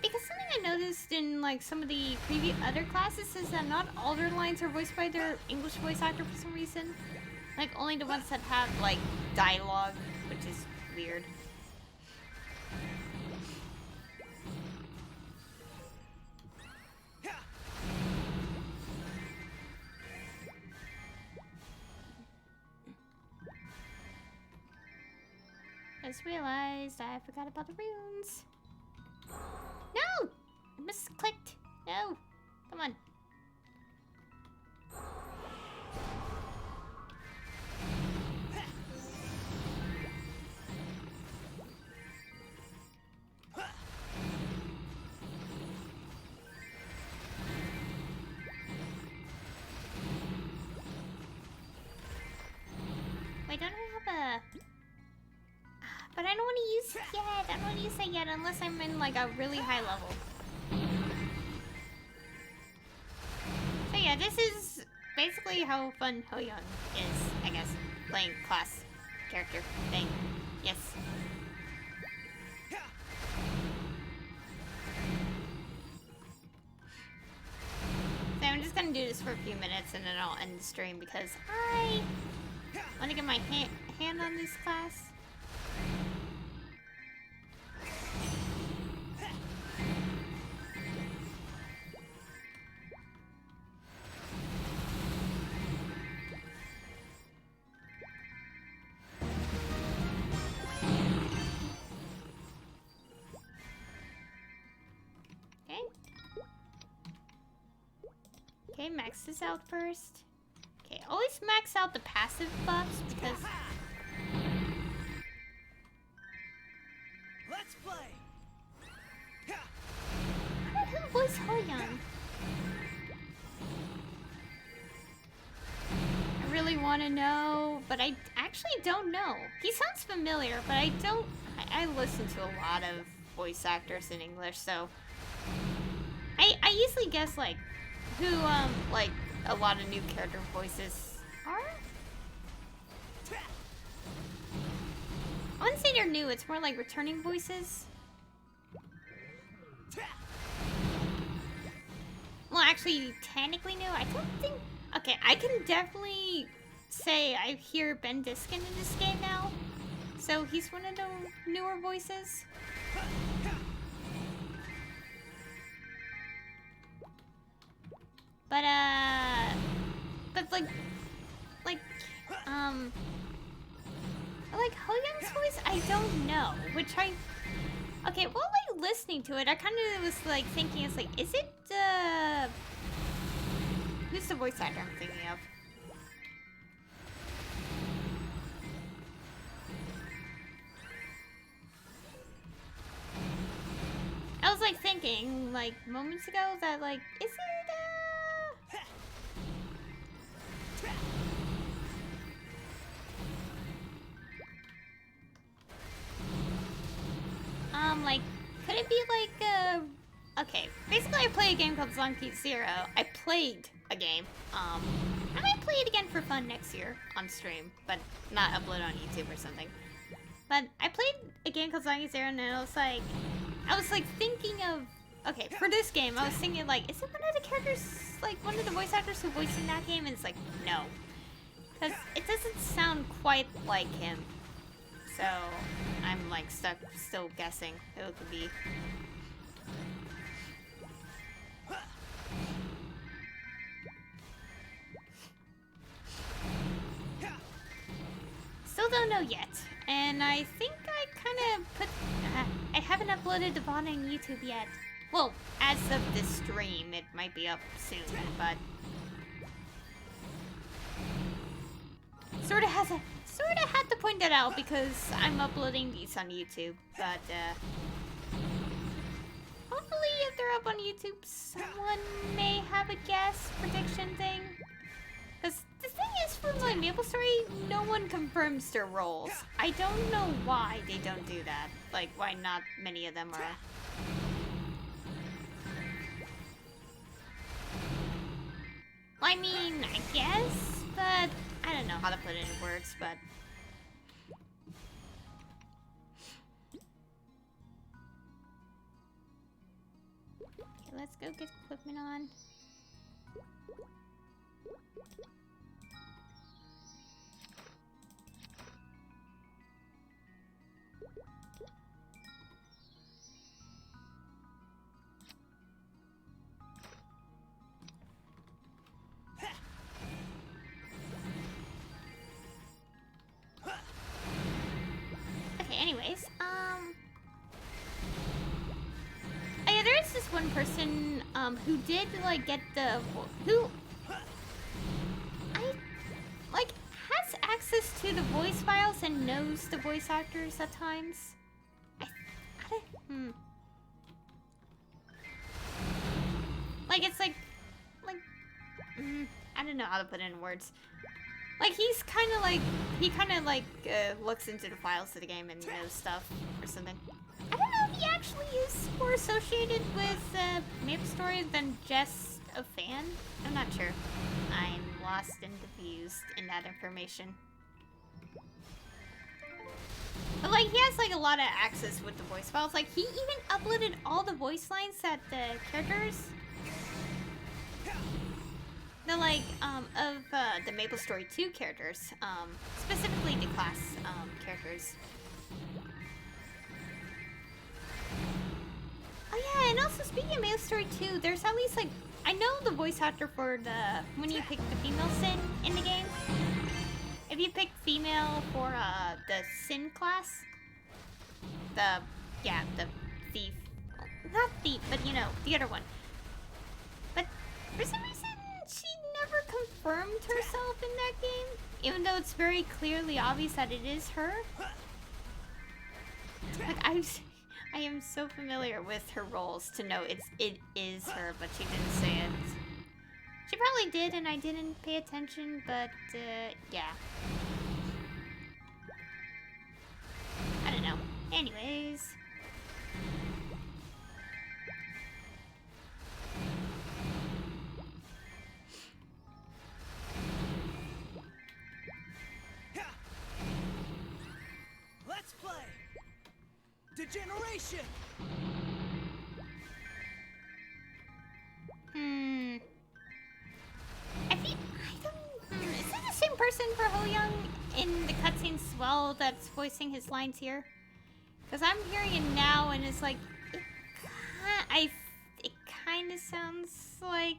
Because something I noticed in like some of the previous other classes is that not all their lines are voiced by their English voice actor for some reason. Like only the ones that have like dialogue, which is weird. Just realized I forgot about the runes. No! I misclicked. No! Come on. Wait, don't I have a... But I don't want to use it yet. I don't want to use it yet unless I'm in like a really high level. So yeah, this is basically how fun Hoyoung is, I guess. Playing class character thing. Yes. So I'm just gonna do this for a few minutes and then I'll end the stream because I want to get my hand on this class. Okay, max this out first. Okay, always max out the passive buffs because... Let's play. Who was Hoyoung? I really want to know, but I actually don't know. He sounds familiar, but I don't... I listen to a lot of voice actors in English, so... I usually guess, like, who, like, a lot of new character voices are? I wouldn't say they're new, it's more like returning voices. Well, actually, technically new, I don't think... Okay, I can definitely say I hear Ben Diskin in this game now. So he's one of the newer voices. But like Hoyoung's voice, I don't know, okay, while like listening to it, I kind of was like thinking, it's like, is it, who's the voice actor I'm thinking of? I was like thinking, like, moments ago that, like, is it, like, could it be like, okay, basically I play a game called Zonkey Zero. I played a game, I might play it again for fun next year on stream, but not upload on YouTube or something. But I played a game called Zonkey Zero and I was like thinking of, okay, for this game, I was thinking like, is it one of the characters, like one of the voice actors who voiced in that game? And it's like, no. Because it doesn't sound quite like him. So I'm like stuck still guessing who it could be. Still don't know yet. And I think I kind of put... I haven't uploaded the VOD on YouTube yet. Well, as of this stream, it might be up soon, but... Sorta had to point that out because I'm uploading these on YouTube, but hopefully if they're up on YouTube, someone may have a guess prediction thing. Because the thing is, for my Maplestory, no one confirms their roles. I don't know why they don't do that. Like, why not many of them are. I mean, I guess, but I don't know how to put it in words, but... Okay, let's go get equipment on. Anyways, oh yeah, there is this one person, who did, like, get the, who, has access to the voice files and knows the voice actors at times. Like, it's like, I don't know how to put it in words. Like, he's kind of like, he kind of like, looks into the files of the game and knows stuff or something. I don't know if he actually is more associated with, Maplestory than just a fan. I'm not sure. I'm lost and confused in that information. But, like, he has, like, a lot of access with the voice files. Like, he even uploaded all the voice lines that the characters... The, like, of, the Maplestory 2 characters, specifically the class, characters. Oh yeah, and also speaking of Maplestory 2, there's at least, like, I know the voice actor for the, when you pick the female Sin in the game. If you pick female for, the Sin class, the thief, not thief, but, you know, the other one. But, for some reason, she never confirmed herself in that game, even though it's very clearly obvious that it is her. Like, I am so familiar with her roles to know it is her, but she didn't say it. She probably did, and I didn't pay attention, but, yeah. I don't know. Anyways. Let's play! Degeneration! Is that the same person for Hoyoung in the cutscenes as well that's voicing his lines here? Because I'm hearing it now and it's like, it kind of sounds like,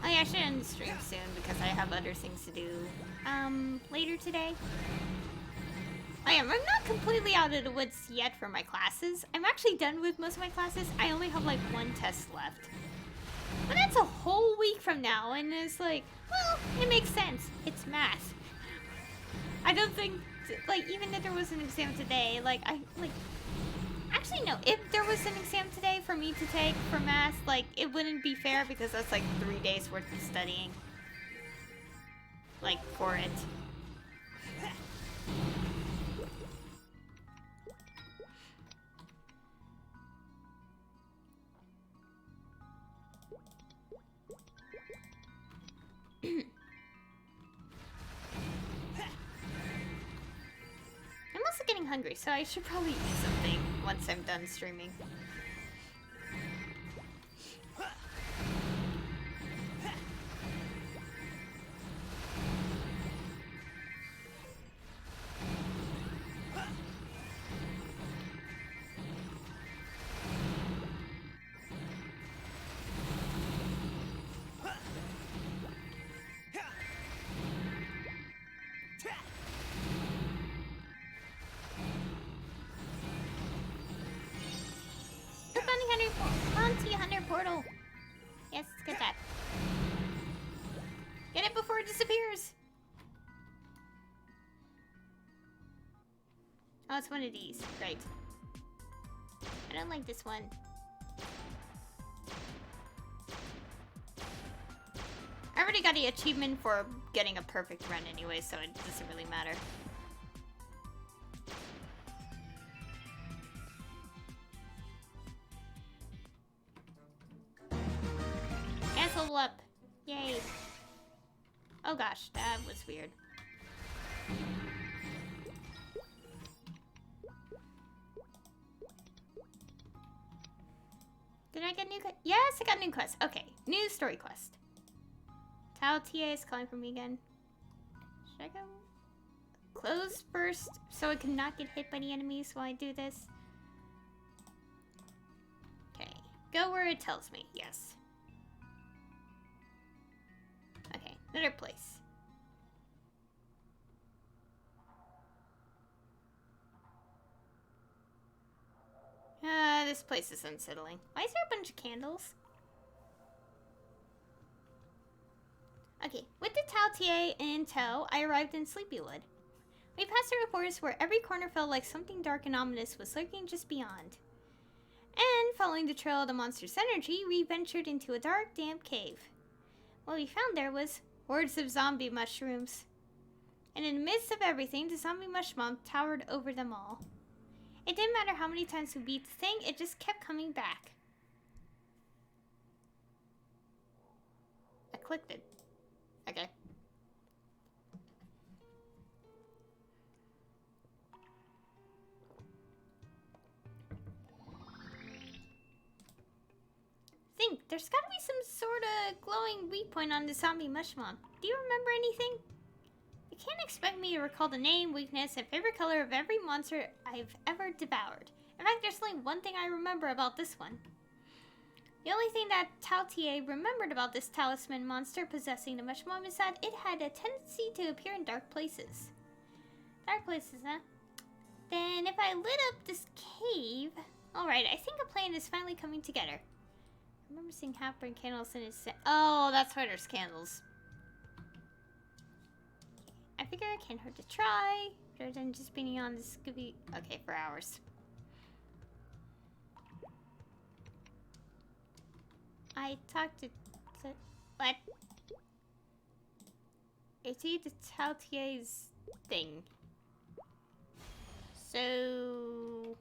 Oh yeah, I should end the stream soon because I have other things to do, later today. I am. I'm not completely out of the woods yet for my classes. I'm actually done with most of my classes. I only have, like, one test left. But that's a whole week from now, and it's like, well, it makes sense. It's math. I don't think, like, even if there was an exam today, actually, no. If there was an exam today for me to take for math, like, it wouldn't be fair because that's, like, 3 days worth of studying. Like, for it. I'm also getting hungry, so I should probably eat something once I'm done streaming. Bounty Hunter portal. Yes, let's get that. Get it before it disappears. Oh, it's one of these. Great. I don't like this one. I already got the achievement for getting a perfect run anyway, so it doesn't really matter. Level up. Yay. Oh gosh, that was weird. Did I get new quest? Yes, I got new quest. Okay, new story quest. Tao TA is calling for me again. Should I go? Close first so I cannot get hit by the enemies while I do this. Okay, go where it tells me. Yes. Okay, another place. This place is unsettling. Why is there a bunch of candles? Okay, with the Tao TA in tow, I arrived in Sleepywood. We passed through a forest where every corner felt like something dark and ominous was lurking just beyond. And, following the trail of the monster's energy, we ventured into a dark, damp cave. What we found there was hordes of zombie mushrooms. And in the midst of everything, the zombie mushroom towered over them all. It didn't matter how many times we beat the thing, it just kept coming back. I clicked it. Okay. Think, there's gotta be some sort of glowing weak point on the zombie mushroom. Do you remember anything? You can't expect me to recall the name, weakness, and favorite color of every monster I've ever devoured. In fact, there's only one thing I remember about this one. The only thing that Tao TA remembered about this talisman monster possessing the mushroom is that it had a tendency to appear in dark places. Dark places, huh? Then if I lit up this cave... Alright, I think a plan is finally coming together. I remember seeing half-burned candles in his... Oh, that's why there's candles. I figure it can't hurt to try, rather than just being on this Scooby... Okay, for hours. I talked to what? It's the Tao TA's thing. So...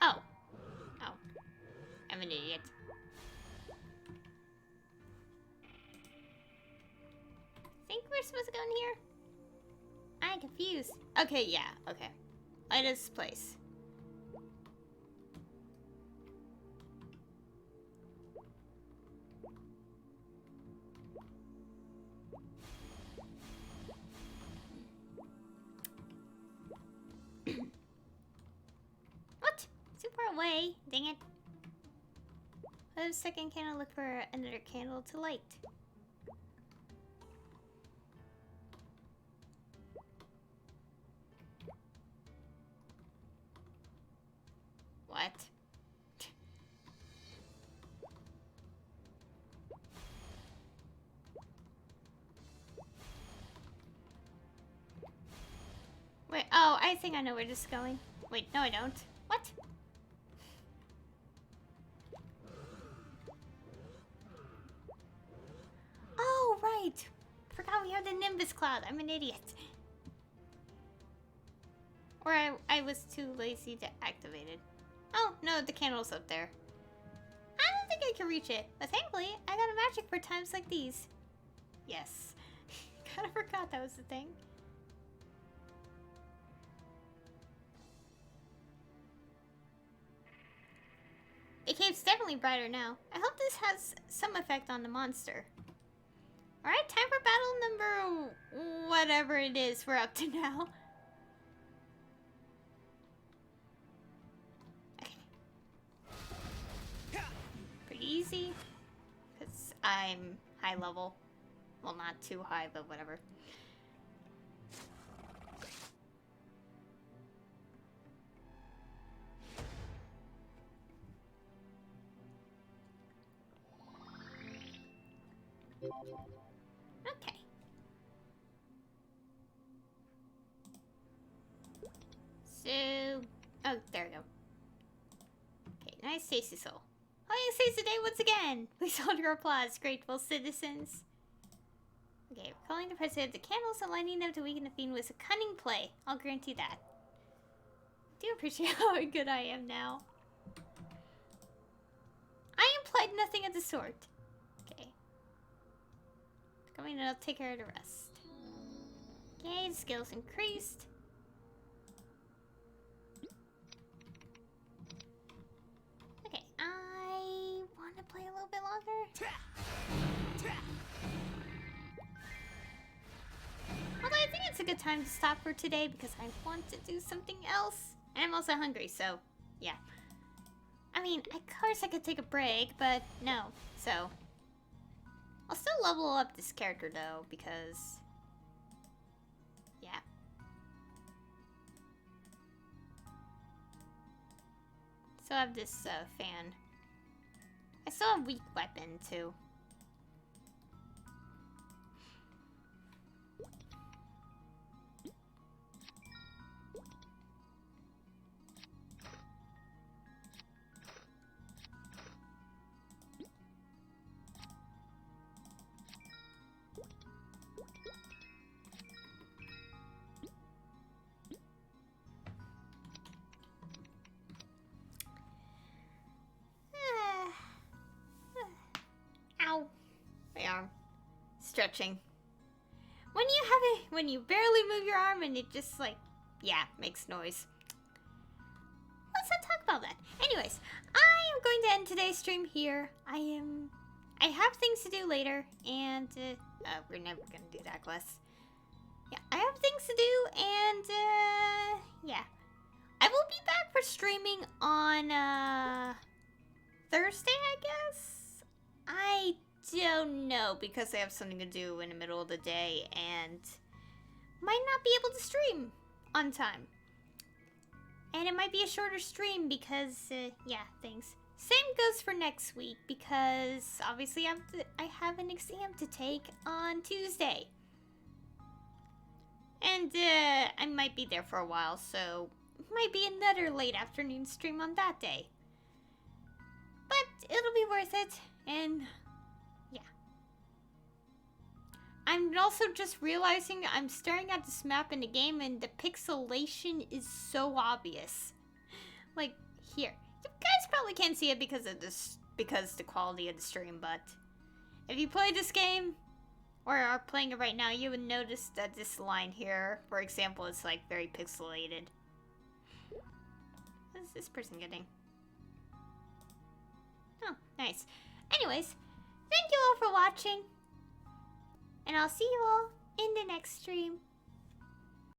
Oh. Oh. I'm an idiot. Think we're supposed to go in here? I'm confused. Okay, yeah, okay. Light us place. What? Too far away. Dang it. Let a second candle look for another candle to light. What? Wait, oh, I think I know where this is going. Wait, no I don't. What? Oh, right. Forgot we have the Nimbus Cloud. I'm an idiot. Or I was too lazy to activate it. Oh, no, the candle's up there. I don't think I can reach it, but thankfully, I got a magic for times like these. Yes. Kinda forgot that was the thing. The cave's definitely brighter now. I hope this has some effect on the monster. Alright, time for battle number... whatever it is we're up to now. Okay. Pretty easy. Because I'm high level. Well, not too high, but whatever. Okay. So... oh, there we go. Okay, nice tasty soul. Hoyoung saves the day once again! Please hold your applause, grateful citizens. Okay, calling the president the candles and lighting them to weaken the fiend was a cunning play. I'll grant you that. I do appreciate how good I am now. I implied nothing of the sort. Okay. Coming and I'll take care of the rest. Okay, skills increased. Okay, I want to play a little bit longer. Although I think it's a good time to stop for today because I want to do something else. And I'm also hungry, so yeah. I mean, of course I could take a break, but no. So, I'll still level up this character though, because, yeah. So I have this fan. I still have weak weapon too. Ow. My arm. Stretching. When you barely move your arm and it just like, yeah, makes noise. Let's not talk about that. Anyways, I am going to end today's stream here. I have things to do later, and we're never gonna do that quest. Yeah, I have things to do, and yeah. I will be back for streaming on Thursday, I guess? I don't know, because I have something to do in the middle of the day and might not be able to stream on time. And it might be a shorter stream because, yeah, things. Same goes for next week because obviously I have an exam to take on Tuesday. And I might be there for a while, so it might be another late afternoon stream on that day. But it'll be worth it, and yeah. I'm also just realizing I'm staring at this map in the game and the pixelation is so obvious. Like, here. You guys probably can't see it because the quality of the stream, but if you play this game, or are playing it right now, you would notice that this line here, for example, is like very pixelated. What is this person getting? Oh, nice. Anyways, thank you all for watching. And I'll see you all in the next stream.